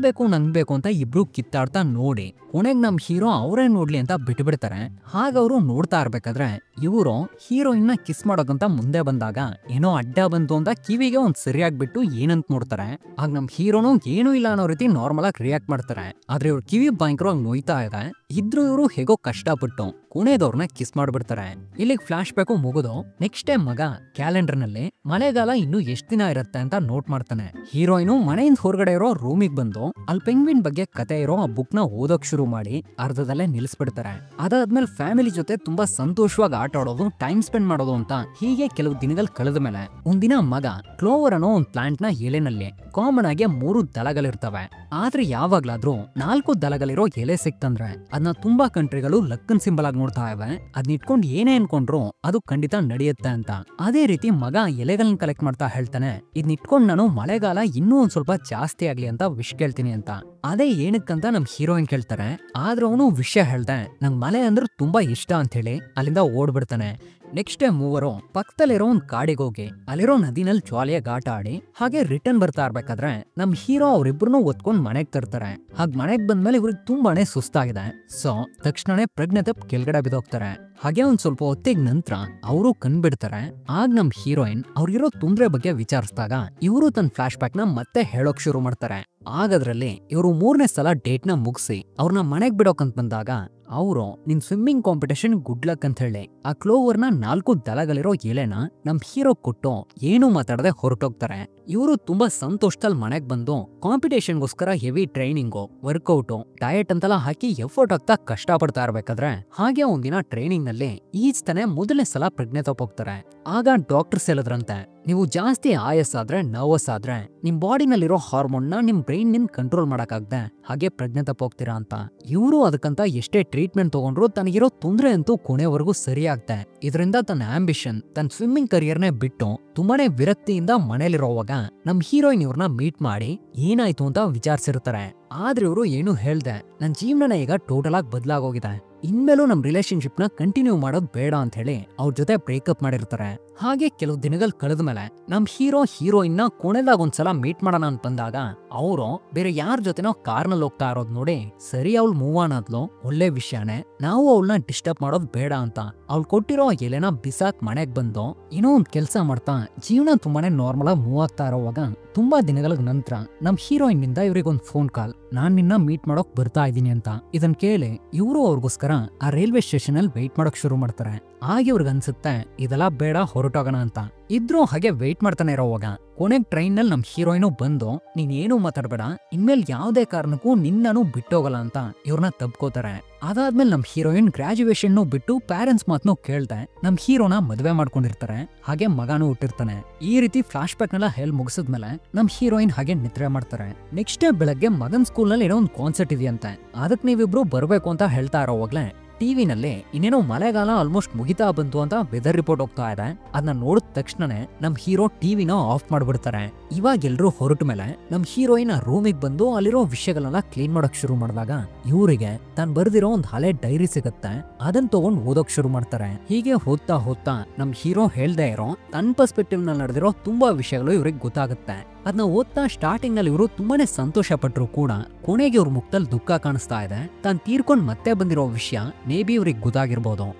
ಬೇಕು ಅಂತ ಇಬ್ರು ಕಿತ್ತಾಡ್ತಾ ನೋಡಿ ಕೊನೆಗ್ ನಮ್ ಹೀರೋ ಅವರೇ ನೋಡ್ಲಿ ಅಂತ ಬಿಟ್ಬಿಡ್ತಾರೆ. ಹಾಗ ಅವರು ನೋಡ್ತಾ ಇರ್ಬೇಕಾದ್ರೆ ಇವರು ಹೀರೋಯಿನ್ ಕಿಸ್ ಮಾಡೋಕಂತ ಮುಂದೆ ಬಂದಾಗ ಏನೋ ಅಡ್ಡ ಬಂತು ಅಂತ ಕಿವಿಗೆ ಒಂದ್ ಸರಿಯಾಗ್ಬಿಟ್ಟು ಏನಂತ ನೋಡ್ತಾರೆ. ಆಗ ನಮ್ ಹೀರೋನು ಏನೂ ಇಲ್ಲ ಅನ್ನೋ ರೀತಿ ನಾರ್ಮಲ್ ಆಗಿ ರಿಯಾಕ್ಟ್ ಮಾಡ್ತಾರೆ. ಆದ್ರೆ ಇವ್ರ ಕಿವಿ ಭಯಂಕರವಾಗಿ ನೋಯ್ತಾ ಇದೆ. ಇದ್ರು ಇವರು ಹೇಗೋ ಕಷ್ಟಪಟ್ಟು ಕೊನೆದವ್ರನ್ನ ಕಿಸ್ ಮಾಡ್ಬಿಡ್ತಾರೆ. ಇಲ್ಲಿಗೆ ಫ್ಲಾಶ್ ಬ್ಯಾಕು ಮುಗಿದು ನೆಕ್ಸ್ಟ್ ಟೈಮ್ ಮಗ ಕ್ಯಾಲೆಂಡರ್ ನಲ್ಲಿ ಮಳೆಗಾಲ ಇನ್ನು ಎಷ್ಟ್ ದಿನ ಇರುತ್ತೆ ಅಂತ ನೋಟ್ ಮಾಡ್ತಾನೆ. ಹೀರೋಯಿನು ಮನೆಯಿಂದ ಹೊರಗಡೆ ಇರೋ ರೂಮಿಗೆ ಬಂದು ಅಲ್ಲಿ ಪೆಂಗ್ವಿನ್ ಬಗ್ಗೆ ಕತೆ ಇರೋ ಆ ಬುಕ್ ನ ಓದೋಕ್ ಶುರು ಮಾಡಿ ಅರ್ಧದಲ್ಲೇ ನಿಲ್ಲಿಸ್ಬಿಡ್ತಾರೆ. ಅದಾದ್ಮೇಲೆ ಫ್ಯಾಮಿಲಿ ಜೊತೆ ತುಂಬಾ ಸಂತೋಷವಾಗಿ ಆಟ ಆಡೋದು, ಟೈಮ್ ಸ್ಪೆಂಡ್ ಮಾಡೋದು ಅಂತ ಹೀಗೆ ಕೆಲವು ದಿನಗಳು ಕಳೆದ ಮೇಲೆ ಒಂದಿನ ಮಗ ಕ್ಲೋವರ್ ಅನ್ನೋ ಒಂದ್ ಪ್ಲಾಂಟ್ ನ ಎಲೆನಲ್ಲಿ ಕಾಮನ್ ಆಗಿ 3 ದಳಗಳಿರ್ತವೆ. ಆದ್ರೆ ಯಾವಾಗ್ಲಾದ್ರೂ 4 ದಳಗಳಿರೋ ಎಲೆ ಸಿಕ್ತಂದ್ರೆ ಅದನ್ನ ತುಂಬಾ ಕಂಟ್ರಿಗಳು ಲಕ್ಕನ್ ಸಿಂಬಲ್ ಆಗಿ ನೋಡ್ತಾ ಇವೆ. ಅದನ್ನ ಇಟ್ಕೊಂಡು ಏನೇ ಅನ್ಕೊಂಡ್ರು ಅದು ಖಂಡಿತ ನಡೆಯುತ್ತೆ ಅಂತ. ಅದೇ ರೀತಿ ಮಗ ಎಲೆಗಳನ್ನ ಕಲೆಕ್ಟ್ ಮಾಡ್ತಾ ಹೇಳ್ತಾನೆ, ಇದನ್ನ ಇಟ್ಕೊಂಡು ನಾನು ಮಳೆಗಾಲ ಇನ್ನೂ ಒಂದ್ ಸ್ವಲ್ಪ ಜಾಸ್ತಿ ಆಗ್ಲಿ ಅಂತ ವಿಶ್ ಕೇಳ್ತೀನಿ ಅಂತ. ಅದೇ ಏನಕ್ಕಂತ ನಮ್ ಹೀರೋಯಿನ್ ಕೇಳ್ತಾರೆ. ಆದ್ರೆ ಅವನು ವಿಷಯ ಹೇಳ್ದೆ ನಂಗ್ ಮಳೆ ಅಂದ್ರೆ ತುಂಬಾ ಇಷ್ಟ ಅಂತ ಹೇಳಿ ಅಲ್ಲಿಂದ ಓಡ್ಬಿಡ್ತಾನೆ. ನೆಕ್ಸ್ಟ್ ಟೈಮ್ ಮೂವರು ಪಕ್ಕದಲ್ಲಿರೋ ಒಂದ್ ಕಾಡಿಗೆ ಹೋಗಿ ಅಲ್ಲಿರೋ ನದಿನಲ್ಲಿ ಜಾಲಿಯಾಗಿ ಆಟ ಆಡಿ ಹಾಗೆ ರಿಟರ್ನ್ ಬರ್ತಾ ಇರ್ಬೇಕಾದ್ರೆ ನಮ್ ಹೀರೋ ಅವ್ರಿಬ್ರು ಒತ್ಕೊಂಡ್ ಮನೆಗ್ ತರ್ತಾರೆ. ಹಾಗ್ ಮನೆಗ್ ಬಂದ್ಮೇಲೆ ಇವ್ರಿಗೆ ತುಂಬಾನೇ ಸುಸ್ತಾಗಿದೆ. ಸೊ ತಕ್ಷಣನೇ ಪ್ರಜ್ಞೆ ತಪ್ಪು ಕೆಳಗಡೆ ಬಿದ್ದೋಗ್ತಾರೆ. ಹಾಗೆ ಒಂದ್ ಸ್ವಲ್ಪ ಹೊತ್ತಿಗೆ ನಂತರ ಅವರು ಕಣ್ಬಿಡ್ತಾರೆ. ಆಗ ನಮ್ ಹೀರೋಯಿನ್ ಅವ್ರಿಗಿರೋ ತೊಂದ್ರೆ ಬಗ್ಗೆ ವಿಚಾರಿಸಿದಾಗ ಇವರು ತನ್ನ ಫ್ಲಾಶ್ ಬ್ಯಾಕ್ ನ ಮತ್ತೆ ಹೇಳೋಕ್ ಶುರು ಮಾಡ್ತಾರೆ. ಆಗದ್ರಲ್ಲಿ ಇವರು 3ನೇ ಸಲ ಡೇಟ್ ನ ಮುಗಿಸಿ ಅವ್ರನ್ನ ಮನೆಗ್ ಬಿಡೋಕಂತ ಬಂದಾಗ ಅವರು ನಿನ್ ಸ್ವಿಮ್ಮಿಂಗ್ ಕಾಂಪಿಟೇಷನ್ ಗುಡ್ ಲಕ್ ಅಂತ ಹೇಳಿ ಆ ಕ್ಲೋವರ್ ನ 4 ದಳಗಳಿರೋ ಎಲೆನ ನಮ್ ಹೀರೋ ಕೊಟ್ಟು ಏನು ಮಾತಾಡದೆ ಹೊರಟೋಗ್ತಾರೆ. ಇವರು ತುಂಬಾ ಸಂತೋಷದಲ್ಲಿ ಮನೆಗ್ ಬಂದು ಕಾಂಪಿಟೇಷನ್ಗೋಸ್ಕರ ಹೆವಿ ಟ್ರೈನಿಂಗು, ವರ್ಕೌಟು, ಡಯಟ್ ಅಂತೆಲ್ಲ ಹಾಕಿ ಎಫರ್ಟ್ ಆಗ್ತಾ ಕಷ್ಟ ಪಡ್ತಾ ಇರ್ಬೇಕಾದ್ರೆ ಹಾಗೆ ಒಂದಿನ ಟ್ರೈನಿಂಗ್ ನಲ್ಲಿ ಈಜ್ತಾನೆ ಮೊದಲನೇ ಸಲ ಪ್ರಜ್ಞೆ ತಪ್ಪೋಗ್ತಾರೆ. ಆಗ ಡಾಕ್ಟರ್ಸ್ ಹೇಳಿದ್ರಂತೆ, ನೀವು ಜಾಸ್ತಿ ಆಯಸ್ ಆದ್ರೆ, ನರ್ವಸ್ ಆದ್ರೆ ನಿಮ್ ಬಾಡಿನಲ್ಲಿರೋ ಹಾರ್ಮೋನ್ ನ ನಿಮ್ ಬ್ರೈನ್ ನಿಂದ ಕಂಟ್ರೋಲ್ ಮಾಡಕ್ಕಾಗ್ದೆ ಹಾಗೆ ಪ್ರಜ್ಞೆ ತಪ್ಪೋಗ್ತೀರಾ ಅಂತ. ಇವರು ಅದಕ್ಕಂತ ಎಷ್ಟೇ ಟ್ರೀಟ್ಮೆಂಟ್ ತಗೊಂಡ್ರು ತನಗಿರೋ ತೊಂದ್ರೆ ಅಂತೂ ಕೊನೆವರೆಗೂ ಸರಿಯಾಗ್ತೆ. ಇದರಿಂದ ತನ್ನ ಆಂಬಿಷನ್, ತನ್ನ ಸ್ವಿಮ್ಮಿಂಗ್ ಕರಿಯರ್ನೇ ಬಿಟ್ಟು ತುಂಬಾನೇ ವಿರಕ್ತಿಯಿಂದ ಮನೇಲಿರೋವಾಗ ನಮ್ ಹೀರೋಯಿನ್ ಇವ್ರನ್ನ ಮೀಟ್ ಮಾಡಿ ಏನಾಯ್ತು ಅಂತ ವಿಚಾರಿಸಿರ್ತಾರೆ. ಆದ್ರೆ ಇವರು ಏನು ಹೇಳ್ದೆ ನನ್ ಜೀವನ ಈಗ ಟೋಟಲ್ ಆಗಿ ಬದಲಾಗೋಗಿದೆ, ಇನ್ಮೇಲೂ ನಮ್ ರಿಲೇಶನ್ಶಿಪ್ ನ ಕಂಟಿನ್ಯೂ ಮಾಡೋದ್ ಬೇಡ ಅಂತ ಹೇಳಿ ಅವ್ರ ಜೊತೆ ಬ್ರೇಕಪ್ ಮಾಡಿರ್ತಾರೆ. ಹಾಗೆ ಕೆಲವು ದಿನಗಳು ಕಳೆದ್ಮೇಲೆ ನಮ್ ಹೀರೋಯಿನ್ನ ಕೊನೆದಾಗ ಒಂದ್ಸಲ ಮೀಟ್ ಮಾಡೋಣ ಅಂತ ಬಂದಾಗ ಅವರು ಬೇರೆ ಯಾರ ಜೊತೆನೋ ಕಾರ್ನಲ್ಲಿ ಹೋಗ್ತಾ ಇರೋದ್ ನೋಡಿ ಸರಿ ಅವಳು ಮೂವ್ ಆನ್ ಆದ್ಲು, ಒಳ್ಳೆ ವಿಷಯನೇ, ನಾವು ಅವಳನ್ನ ಡಿಸ್ಟರ್ಬ್ ಮಾಡೋದ್ ಬೇಡ ಅಂತ ಅವ್ಳು ಕೊಟ್ಟಿರೋ ಎಲೆನ ಬಿಸಾಕ್ ಮನೆಗ್ ಬಂದು ಏನೋ ಒಂದ್ ಕೆಲ್ಸ ಮಾಡ್ತಾ ಜೀವನ ತುಂಬಾನೇ ನಾರ್ಮಲ್ ಆಗಿ ಮೂವ್ ಆಗ್ತಾ ಇರೋವಾಗ ತುಂಬಾ ದಿನಗಳ ನಂತರ ನಮ್ ಹೀರೋಯಿನ್ ನಿಂದ ಇವ್ರಿಗೊಂದ್ ಫೋನ್ ಕಾಲ್, ನಾನ್ ನಿನ್ನ ಮೀಟ್ ಮಾಡೋಕ್ ಬರ್ತಾ ಇದೀನಿ ಅಂತ. ಇದನ್ ಕೇಳಿ ಇವರು ಅವ್ರಿಗೋಸ್ಕರ ಆ ರೈಲ್ವೆ ಸ್ಟೇಷನ್ ಅಲ್ಲಿ ವೆಯ್ಟ್ ಮಾಡಕ್ ಶುರು ಮಾಡ್ತಾರೆ. ಹಾಗೆ ಇವ್ರಿಗೆ ಅನ್ಸುತ್ತೆ ಇದೆಲ್ಲ ಬೇಡ, ಹೊರಟೋಗೋಣ ಅಂತ. ಇದ್ರೂ ಹಾಗೆ ವೆಯ್ಟ್ ಮಾಡ್ತಾನೆ ಇರೋವಾಗ ಕೊನೆಗ್ ಟ್ರೈನ್ ನಲ್ಲಿ ನಮ್ ಹೀರೋಯಿನು ಬಂದು ನೀನ್ ಏನು ಮಾತಾಡ್ಬೇಡ, ಇನ್ಮೇಲೆ ಯಾವ್ದೇ ಕಾರಣಕ್ಕೂ ನಿನ್ನೂ ಬಿಟ್ಟೋಗಲ್ಲ ಅಂತ ಇವ್ರನ್ನ ತಬ್ಕೋತಾರೆ. ಅದಾದ್ಮೇಲೆ ನಮ್ ಹೀರೋಯಿನ್ ಗ್ರಾಜುಯೇಷನ್ ಬಿಟ್ಟು ಪ್ಯಾರೆಂಟ್ಸ್ ಮಾತನ್ನು ಕೇಳ್ದೆ ನಮ್ ಹೀರೋನ ಮದ್ವೆ ಮಾಡ್ಕೊಂಡಿರ್ತಾರೆ. ಹಾಗೆ ಮಗಾನು ಹುಟ್ಟಿರ್ತಾನೆ. ಈ ರೀತಿ ಫ್ಲಾಶ್ ಬ್ಯಾಕ್ ನೆಲ್ಲ ಹೇಳಿ ಮುಗಿಸಿದ್ಮೇಲೆ ನಮ್ ಹೀರೋಯಿನ್ ಹಾಗೆ ನಿದ್ರೆ ಮಾಡ್ತಾರೆ. ನೆಕ್ಸ್ಟ್ ಡೇ ಬೆಳಗ್ಗೆ ಮಗನ್ ಸ್ಕೂಲ್ ನಲ್ಲಿ ಏನೋ ಒಂದು ಕಾನ್ಸರ್ಟ್ ಇದೆಯಂತೆ, ಅದಕ್ಕೆ ನೀವಿಬ್ರು ಬರ್ಬೇಕು ಅಂತ ಹೇಳ್ತಾ ಇರೋವಾಗ್ಲೇ ಟಿವಿನಲ್ಲಿ ಇನ್ನೇನೋ ಮಳೆಗಾಲ ಆಲ್ಮೋಸ್ಟ್ ಮುಗಿತಾ ಬಂತು ಅಂತ ವೆದರ್ ರಿಪೋರ್ಟ್ ಹೋಗ್ತಾ ಇದೆ. ಅದನ್ನ ನೋಡಿದ ತಕ್ಷಣನೇ ನಮ್ ಹೀರೋ ಟಿವಿನ ಆಫ್ ಮಾಡ್ಬಿಡ್ತಾರೆ. ಇವಾಗ ಎಲ್ರು ಹೊರಟ ಮೇಲೆ ನಮ್ ಹೀರೋಯಿನ್ ರೂಮಿಗೆ ಬಂದು ಅಲ್ಲಿರೋ ವಿಷಯಗಳನ್ನ ಕ್ಲೀನ್ ಮಾಡಕ್ ಶುರು ಮಾಡಿದಾಗ ಇವರಿಗೆ ತಾನು ಬರ್ದಿರೋ ಒಂದು ಹಳೆ ಡೈರಿ ಸಿಗುತ್ತೆ. ಅದನ್ನ ತಗೊಂಡ್ ಓದೋಕ್ ಶುರು ಮಾಡ್ತಾರೆ. ಹೀಗೆ ಓದ್ತಾ ಓದ್ತಾ ನಮ್ ಹೀರೋ ಹೇಳ್ದೆ ಇರೋ ತನ್ನ ಪರ್ಸ್ಪೆಕ್ಟಿವ್ ನಲ್ಲಿ ನಡೆದಿರೋ ತುಂಬಾ ವಿಷಯಗಳು ಇವ್ರಿಗೆ ಗೊತ್ತಾಗುತ್ತೆ. ಅದನ್ನ ಓದ್ತಾ ಸ್ಟಾರ್ಟಿಂಗ್ ನಲ್ಲಿ ಇವರು ತುಂಬಾನೇ ಸಂತೋಷ ಪಟ್ರು ಕೂಡ ಕೊನೆಗೆ ಇವ್ರ ಮುಖದಲ್ಲಿ ದುಃಖ ಕಾಣಿಸ್ತಾ ಇದೆ. ತಾನ್ ತೀರ್ಕೊಂಡ್ ಮತ್ತೆ ಬಂದಿರೋ ವಿಷಯ ಮೇ ಬಿ ಇವ್ರಿಗೆ ಗೊತ್ತಾಗಿರ್ಬೋದು.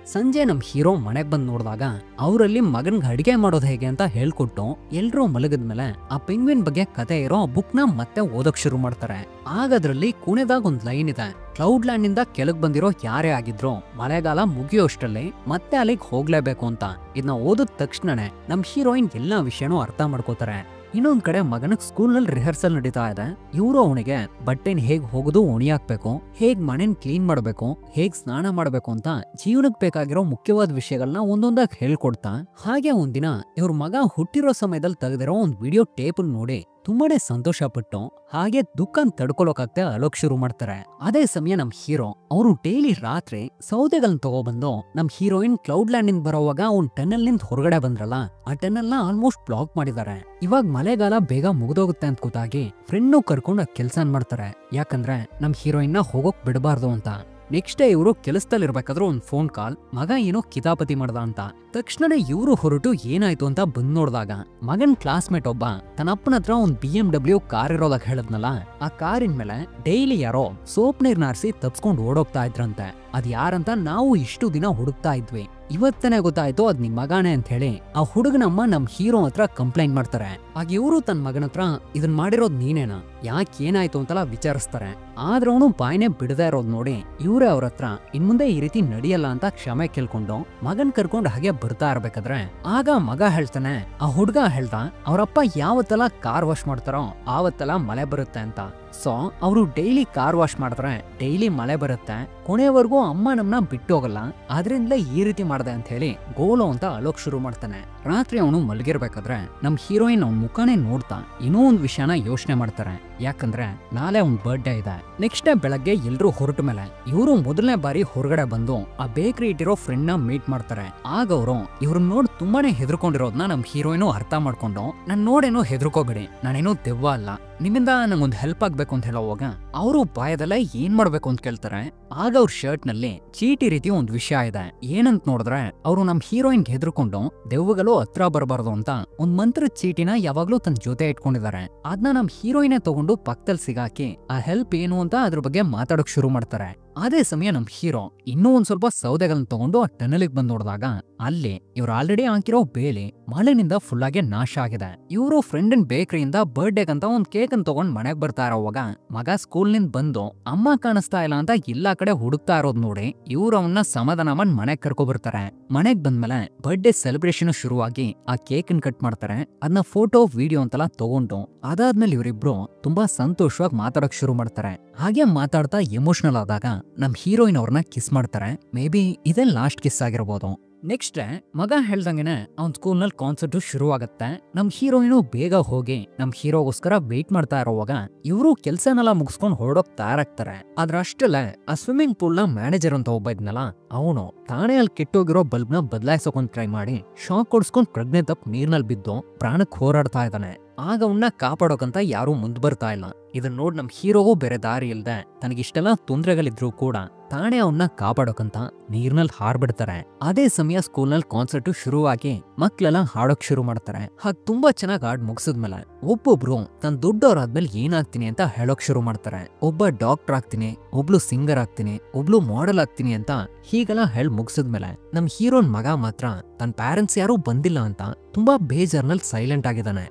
ಸಂಜೆ ನಮ್ ಹೀರೋ ಮನೆಗ್ ಬಂದ್ ನೋಡಿದಾಗ ಅವರಲ್ಲಿ ಮಗನ್ಗೆ ಅಡಿಗೆ ಮಾಡೋದು ಹೇಗೆ ಅಂತ ಹೇಳ್ಕೊಟ್ಟು ಎಲ್ರೂ ಮಲಗದ್ಮೇಲೆ ಆ ಪೆಂಗ್ವಿನ್ ಬಗ್ಗೆ ಕತೆ ಇರೋ ಬುಕ್ ನ ಮತ್ತೆ ಓದಕ್ ಶುರು ಮಾಡ್ತಾರೆ. ಆಗ ಅದ್ರಲ್ಲಿ ಕೊನೆದಾಗ ಒಂದ್ ಲೈನ್ ಇದೆ, ಕ್ಲೌಡ್ ಲ್ಯಾಂಡ್ ನಿಂದ ಕೆಳಗ್ ಬಂದಿರೋ ಯಾರೇ ಆಗಿದ್ರು ಮಳೆಗಾಲ ಮುಗಿಯೋಷ್ಟರಲ್ಲಿ ಮತ್ತೆ ಅಲ್ಲಿಗೆ ಹೋಗ್ಲೇಬೇಕು ಅಂತ. ಇದನ್ನ ಓದಿದ ತಕ್ಷಣನೇ ನಮ್ ಹೀರೋಯಿನ್ ಎಲ್ಲಾ ವಿಷಯನೂ ಅರ್ಥ ಮಾಡ್ಕೋತಾರೆ. ಇನ್ನೊಂದ್ ಕಡೆ ಮಗನಿಗೆ ಸ್ಕೂಲ್ ನಲ್ಲಿ ರಿಹರ್ಸಲ್ ನಡೀತಾ ಇದೆ. ಇವರು ಅವನಿಗೆ ಬಟ್ಟೆನ್ ಹೇಗ್ ಹೋಗುದು ಒಣಿ ಹಾಕ್ಬೇಕು, ಹೇಗ್ ಮನೆನ್ ಕ್ಲೀನ್ ಮಾಡ್ಬೇಕು, ಹೇಗ್ ಸ್ನಾನ ಮಾಡ್ಬೇಕು ಅಂತ ಜೀವನಕ್ಕೆ ಬೇಕಾಗಿರೋ ಮುಖ್ಯವಾದ ವಿಷಯಗಳನ್ನ ಒಂದೊಂದಾಗಿ ಹೇಳ್ಕೊಡ್ತಾ ಹಾಗೆ ಒಂದಿನ ಇವ್ರ ಮಗ ಹುಟ್ಟಿರೋ ಸಮಯದಲ್ಲಿ ತೆಗೆದಿರೋ ಒಂದ್ ವಿಡಿಯೋ ಟೇಪ್ ನೋಡಿ ತುಂಬಾನೇ ಸಂತೋಷ ಪಟ್ಟು ಹಾಗೆ ದುಃಖನ್ ತಡ್ಕೊಳಕಾಗ್ತೆ ಅಳೋಕ್ ಶುರು ಮಾಡ್ತಾರೆ. ಅದೇ ಸಮಯ ನಮ್ ಹೀರೋ ಅವರು ಡೈಲಿ ರಾತ್ರಿ ಸೌದೆಗಳನ್ನ ತಗೊಬಂದು ನಮ್ ಹೀರೋಯಿನ್ ಕ್ಲೌಡ್ ಲ್ಯಾಂಡ್ ನಿಂದ ಬರೋವಾಗ ಒಂದ್ ಟನಲ್ ನಿಂದ ಹೊರಗಡೆ ಬಂದ್ರಲ್ಲ ಆ ಟನಲ್ ನ ಆಲ್ಮೋಸ್ಟ್ ಬ್ಲಾಕ್ ಮಾಡಿದ್ದಾರೆ. ಇವಾಗ ಮಳೆಗಾಲ ಬೇಗ ಮುಗಿದೋಗುತ್ತೆ ಅಂತ ಗೊತ್ತಾಗಿ ಫ್ರೆಂಡ್ ಕರ್ಕೊಂಡು ಕೆಲ್ಸ ಮಾಡ್ತಾರೆ. ಯಾಕಂದ್ರೆ ನಮ್ ಹೀರೋಯಿನ್ ನ ಹೋಗೋಕ್ ಬಿಡಬಾರ್ದು ಅಂತ. ನೆಕ್ಸ್ಟ್ ಡೇ ಇವರು ಕೆಲಸದಲ್ಲಿರ್ಬೇಕಾದ್ರೂ ಒಂದ್ ಫೋನ್ ಕಾಲ್, ಮಗ ಏನೋ ಕಿತಾಪತಿ ಮಾಡ್ದ ಅಂತ. ತಕ್ಷಣನೇ ಇವರು ಹೊರಟು ಏನಾಯ್ತು ಅಂತ ಬಂದ್ ನೋಡಿದಾಗ ಮಗನ್ ಕ್ಲಾಸ್ಮೇಟ್ ಒಬ್ಬ ತನ್ನ ಅಪ್ಪನ ಹತ್ರ ಒಂದ್ BMW ಕಾರ್ ಇರೋದಾಗ ಹೇಳದ್ನಲ್ಲ, ಆ ಕಾರಿನ ಮೇಲೆ ಡೈಲಿ ಯಾರೋ ಸೋಪ್ ನೀರ್ನ ಆರಿಸಿ ತಪ್ಸ್ಕೊಂಡು ಓಡೋಗ್ತಾ ಇದ್ರಂತೆ. ಅದ್ ಯಾರಂತ ನಾವು ಇಷ್ಟು ದಿನ ಹುಡುಕ್ತಾ ಇದ್ವಿ. ಇವತ್ತನೇ ಗೊತ್ತಾಯ್ತು ಅದ್ ನಿಮ್ ಮಗಾನೆ ಅಂತ ಹೇಳಿ ಆ ಹುಡುಗನಮ್ಮ ನಮ್ ಹೀರೋ ಹತ್ರ ಕಂಪ್ಲೇಂಟ್ ಮಾಡ್ತಾರೆ. ಆಗ ಇವರು ತನ್ನ ಮಗನ ಹತ್ರ ಇದನ್ ಮಾಡಿರೋದ್ ನೀನೇನಾ, ಯಾಕೆ ಏನಾಯ್ತು ಅಂತೆಲ್ಲ ವಿಚಾರಿಸ್ತಾರೆ. ಆದ್ರೆ ಅವನು ಬಾಯ್ನೆ ಬಿಡದೇ ಇರೋದ್ ನೋಡಿ ಇವ್ರೇ ಅವ್ರ ಹತ್ರ ಇನ್ಮುಂದೆ ಈ ರೀತಿ ನಡೆಯಲ್ಲ ಅಂತ ಕ್ಷಮೆ ಕೇಳ್ಕೊಂಡು ಮಗನ್ ಕರ್ಕೊಂಡು ಹಾಗೆ ಬರ್ತಾ ಇರ್ಬೇಕಾದ್ರೆ ಆಗ ಮಗ ಹೇಳ್ತಾನೆ, ಆ ಹುಡ್ಗ ಹೇಳ್ದ ಅವ್ರಪ್ಪ ಯಾವತ್ತೆಲ್ಲ ಕಾರ್ ವಾಶ್ ಮಾಡ್ತಾರೋ ಆವತ್ತೆಲ್ಲ ಮಳೆ ಬರುತ್ತೆ ಅಂತ. ಸೊ ಅವರು ಡೈಲಿ ಕಾರ್ ವಾಶ್ ಮಾಡಿದ್ರೆ ಡೈಲಿ ಮಳೆ ಬರುತ್ತೆ, ಕೊನೆವರೆಗೂ ಅಮ್ಮ ನಮ್ನ ಬಿಟ್ಟು ಹೋಗಲ್ಲ, ಆದ್ರಿಂದಲೇ ಈ ರೀತಿ ಮಾಡ್ದೆ ಅಂತ ಹೇಳಿ ಗೋಲು ಅಂತ ಅಳೋಕ್ ಶುರು ಮಾಡ್ತಾನೆ. ರಾತ್ರಿ ಅವನು ಮಲಗಿರ್ಬೇಕಾದ್ರೆ ನಮ್ ಹೀರೋಯಿನ್ ಅವ್ನ ಮುಖಾನೇ ನೋಡ್ತಾ ಇನ್ನೂ ಒಂದ್ ವಿಷಯನ ಯೋಚನೆ ಮಾಡ್ತಾರೆ. ಯಾಕಂದ್ರೆ ನಾಳೆ ಅವ್ನ್ ಬರ್ಡೇ ಇದೆ. ನೆಕ್ಸ್ಟ್ ಡೇ ಬೆಳಗ್ಗೆ ಎಲ್ರೂ ಹೊರಟ ಮೇಲೆ ಇವರು ಮೊದಲನೇ ಬಾರಿ ಹೊರಗಡೆ ಬಂದು ಆ ಬೇಕರಿ ಇಟ್ಟಿರೋ ಫ್ರೆಂಡ್ ನ ಮೀಟ್ ಮಾಡ್ತಾರೆ. ಆಗ ಅವರು ಇವ್ರನ್ನ ನೋಡ್ ತುಂಬಾನೇ ಹೆದರ್ಕೊಂಡಿರೋದ್ನ ನಮ್ ಹೀರೋಯಿನು ಅರ್ಥ ಮಾಡ್ಕೊಂಡು ನಾನ್ ನೋಡೇನೋ ಹೆದರ್ಕೋಬೇಡಿ, ನಾನೇನೋ ದೆವ್ವ ಅಲ್ಲ, ನಿಮ್ಮಿಂದ ನಂಗೊಂದು ಹೆಲ್ಪ್ ಆಗ್ಬೇಕು ಅಂತ ಹೇಳೋವಾಗ ಅವರು ಬಾಯದಲ್ಲ ಏನ್ ಮಾಡ್ಬೇಕು ಅಂತ ಕೇಳ್ತಾರೆ. ಆಗ ಅವ್ರ ಶರ್ಟ್ ನಲ್ಲಿ ಚೀಟಿ ರೀತಿ ಒಂದ್ ವಿಷಯ ಇದೆ. ಏನಂತ ನೋಡಿದ್ರೆ ಅವರು ನಮ್ ಹೀರೋಯಿನ್ ಹೆದರ್ಕೊಂಡು ದೆವ್ವಗಳು ಹತ್ರ ಬರಬಾರ್ದು ಅಂತ ಒಂದ್ ಮಂತ್ರದ ಚೀಟಿನ ಯಾವಾಗ್ಲೂ ತನ್ನ ಜೊತೆ ಇಟ್ಕೊಂಡಿದ್ದಾರೆ. ಅದನ್ನ ನಮ್ ಹೀರೋಯಿನೇ ತಗೊಂಡು ಪಕ್ಕದಲ್ಲಿ ಸಿಗಾಕಿ ಆ ಹೆಲ್ಪ್ ಏನು ಅಂತ ಅದ್ರ ಬಗ್ಗೆ ಮಾತಾಡೋಕ್ ಶುರು ಮಾಡ್ತಾರೆ. ಅದೇ ಸಮಯ ನಮ್ ಹೀರೋ ಇನ್ನೂ ಒಂದ್ ಸ್ವಲ್ಪ ಸೌದೆಗಳನ್ನ ತಗೊಂಡು ಆ ಟನಲಿಗೆ ಬಂದ್ ನೋಡಿದಾಗ ಅಲ್ಲಿ ಇವ್ರು ಆಲ್ರೆಡಿ ಹಾಕಿರೋ ಬೇಲಿ ಮಳೆನಿಂದ ಫುಲ್ ಆಗಿ ನಾಶ ಆಗಿದೆ. ಇವರು ಫ್ರೆಂಡ್ ಇನ್ ಬೇಕರಿಯಿಂದ ಬರ್ಡೇಗಂತ ಒಂದ್ ಕೇಕ್ ಅನ್ನು ತಗೊಂಡ್ ಮನೆಗ್ ಬರ್ತಾ ಇರೋವಾಗ ಮಗ ಸ್ಕೂಲ್ ನಿಂದ ಬಂದು ಅಮ್ಮ ಕಾಣಿಸ್ತಾ ಇಲ್ಲ ಅಂತ ಎಲ್ಲಾ ಕಡೆ ಹುಡುಕ್ತಾ ಇರೋದ್ ನೋಡಿ ಇವ್ರು ಅವನ್ನ ಸಮಾಧಾನ ಮಾಡಿ ಮನೆಗ್ ಕರ್ಕೊ ಬರ್ತಾರೆ. ಮನೆಗ್ ಬಂದ್ಮೇಲೆ ಬರ್ಡೇ ಸೆಲೆಬ್ರೇಷನ್ ಶುರುವಾಗಿ ಆ ಕೇಕ್ ಅನ್ನು ಕಟ್ ಮಾಡ್ತಾರೆ. ಅದನ್ನ ಫೋಟೋ ವಿಡಿಯೋ ಅಂತೆಲ್ಲ ತಗೊಂಡು ಅದಾದ್ಮೇಲೆ ಇವರಿಬ್ರು ತುಂಬಾ ಸಂತೋಷವಾಗಿ ಮಾತಾಡಕ್ ಶುರು ಮಾಡ್ತಾರೆ. ಹಾಗೆ ಮಾತಾಡ್ತಾ ಎಮೋಷನಲ್ ಆದಾಗ ನಮ್ ಹೀರೋಯಿನ್ ಅವ್ರನ್ನ ಕಿಸ್ ಮಾಡ್ತಾರೆ. ಮೇ ಬಿ ಇದೇ ಲಾಸ್ಟ್ ಕಿಸ್ ಆಗಿರ್ಬೋದು. ನೆಕ್ಸ್ಟ್ ಮಗ ಹೇಳ್ದಂಗೆನೆ ಅವ್ನ್ ಸ್ಕೂಲ್ ನಲ್ಲಿ ಕಾನ್ಸರ್ಟ್ ಶುರು ಆಗತ್ತೆ. ನಮ್ ಹೀರೋಯಿನು ಬೇಗ ಹೋಗಿ ನಮ್ ಹೀರೋಗೋಸ್ಕರ ವೇಟ್ ಮಾಡ್ತಾ ಇರೋವಾಗ ಇವರು ಕೆಲ್ಸನೆಲ್ಲ ಮುಗಿಸ್ಕೊಂಡು ಹೊರಡೋಕ್ ತಯಾರಾಗ್ತಾರೆ. ಆದ್ರೆ ಅಷ್ಟಲ್ಲೇ ಆ ಸ್ವಿಮ್ಮಿಂಗ್ ಪೂಲ್ ನ ಮ್ಯಾನೇಜರ್ ಅಂತ ಒಬ್ಬ ಇದ್ನಲ್ಲ ಅವನು ತಾನೇ ಅಲ್ಲಿ ಕೆಟ್ಟೋಗಿರೋ ಬಲ್ಬ್ ನ ಬದಲಾಯಿಸೋಕೊಂಡ್ ಟ್ರೈ ಮಾಡಿ ಶಾಕ್ ಕೊಡ್ಸ್ಕೊಂಡ್ ಪ್ರಜ್ಞೆ ತಪ್ಪು ನೀರ್ನಲ್ಲಿ ಬಿದ್ದು ಪ್ರಾಣಕ್ ಹೋರಾಡ್ತಾ ಇದ್ದಾನೆ. ಆಗ ಅವನ್ನ ಕಾಪಾಡೋಕಂತ ಯಾರು ಮುಂದ್ ಬರ್ತಾ ಇಲ್ಲ. ಇದನ್ನ ನೋಡ್ ನಮ್ ಹೀರೋಗೂ ಬೇರೆ ದಾರಿ ಇಲ್ದೆ ತನಗಿಷ್ಟೆಲ್ಲ ತೊಂದರೆಗಳಿದ್ರು ಕೂಡ ತಾನೇ ಅವನ್ನ ಕಾಪಾಡೋಕಂತ ನೀರ್ನಲ್ಲಿ ಹಾರ್ಬಿಡ್ತಾರೆ. ಅದೇ ಸಮಯ ಸ್ಕೂಲ್ನಲ್ಲಿ ಕಾನ್ಸರ್ಟ್ ಶುರುವಾಗಿ ಮಕ್ಳೆಲ್ಲ ಹಾಡೋಕ್ ಶುರು ಮಾಡ್ತಾರೆ. ಹಾಗ್ ತುಂಬಾ ಚೆನ್ನಾಗಿ ಹಾಡ್ ಮುಗಿಸಿದ್ಮೇಲೆ ಒಬ್ಬೊಬ್ರು ತನ್ನ ದೊಡ್ಡವರಾದ್ಮೇಲೆ ಏನಾಗ್ತೀನಿ ಅಂತ ಹೇಳೋಕ್ ಶುರು ಮಾಡ್ತಾರೆ. ಒಬ್ಬ ಡಾಕ್ಟರ್ ಆಗ್ತೀನಿ, ಒಬ್ಳು ಸಿಂಗರ್ ಆಗ್ತೀನಿ, ಒಬ್ಳು ಮಾಡೆಲ್ ಆಗ್ತೀನಿ ಅಂತ ಹೀಗೆಲ್ಲ ಹೇಳ್ ಮುಗಿಸಿದ್ಮೇಲೆ ನಮ್ ಹೀರೋನ್ ಮಗ ಮಾತ್ರ ತನ್ನ ಪ್ಯಾರೆಂಟ್ಸ್ ಯಾರು ಬಂದಿಲ್ಲ ಅಂತ ತುಂಬಾ ಬೇಜಾರ್ನಲ್ಲಿ ಸೈಲೆಂಟ್ ಆಗಿದ್ದಾನೆ.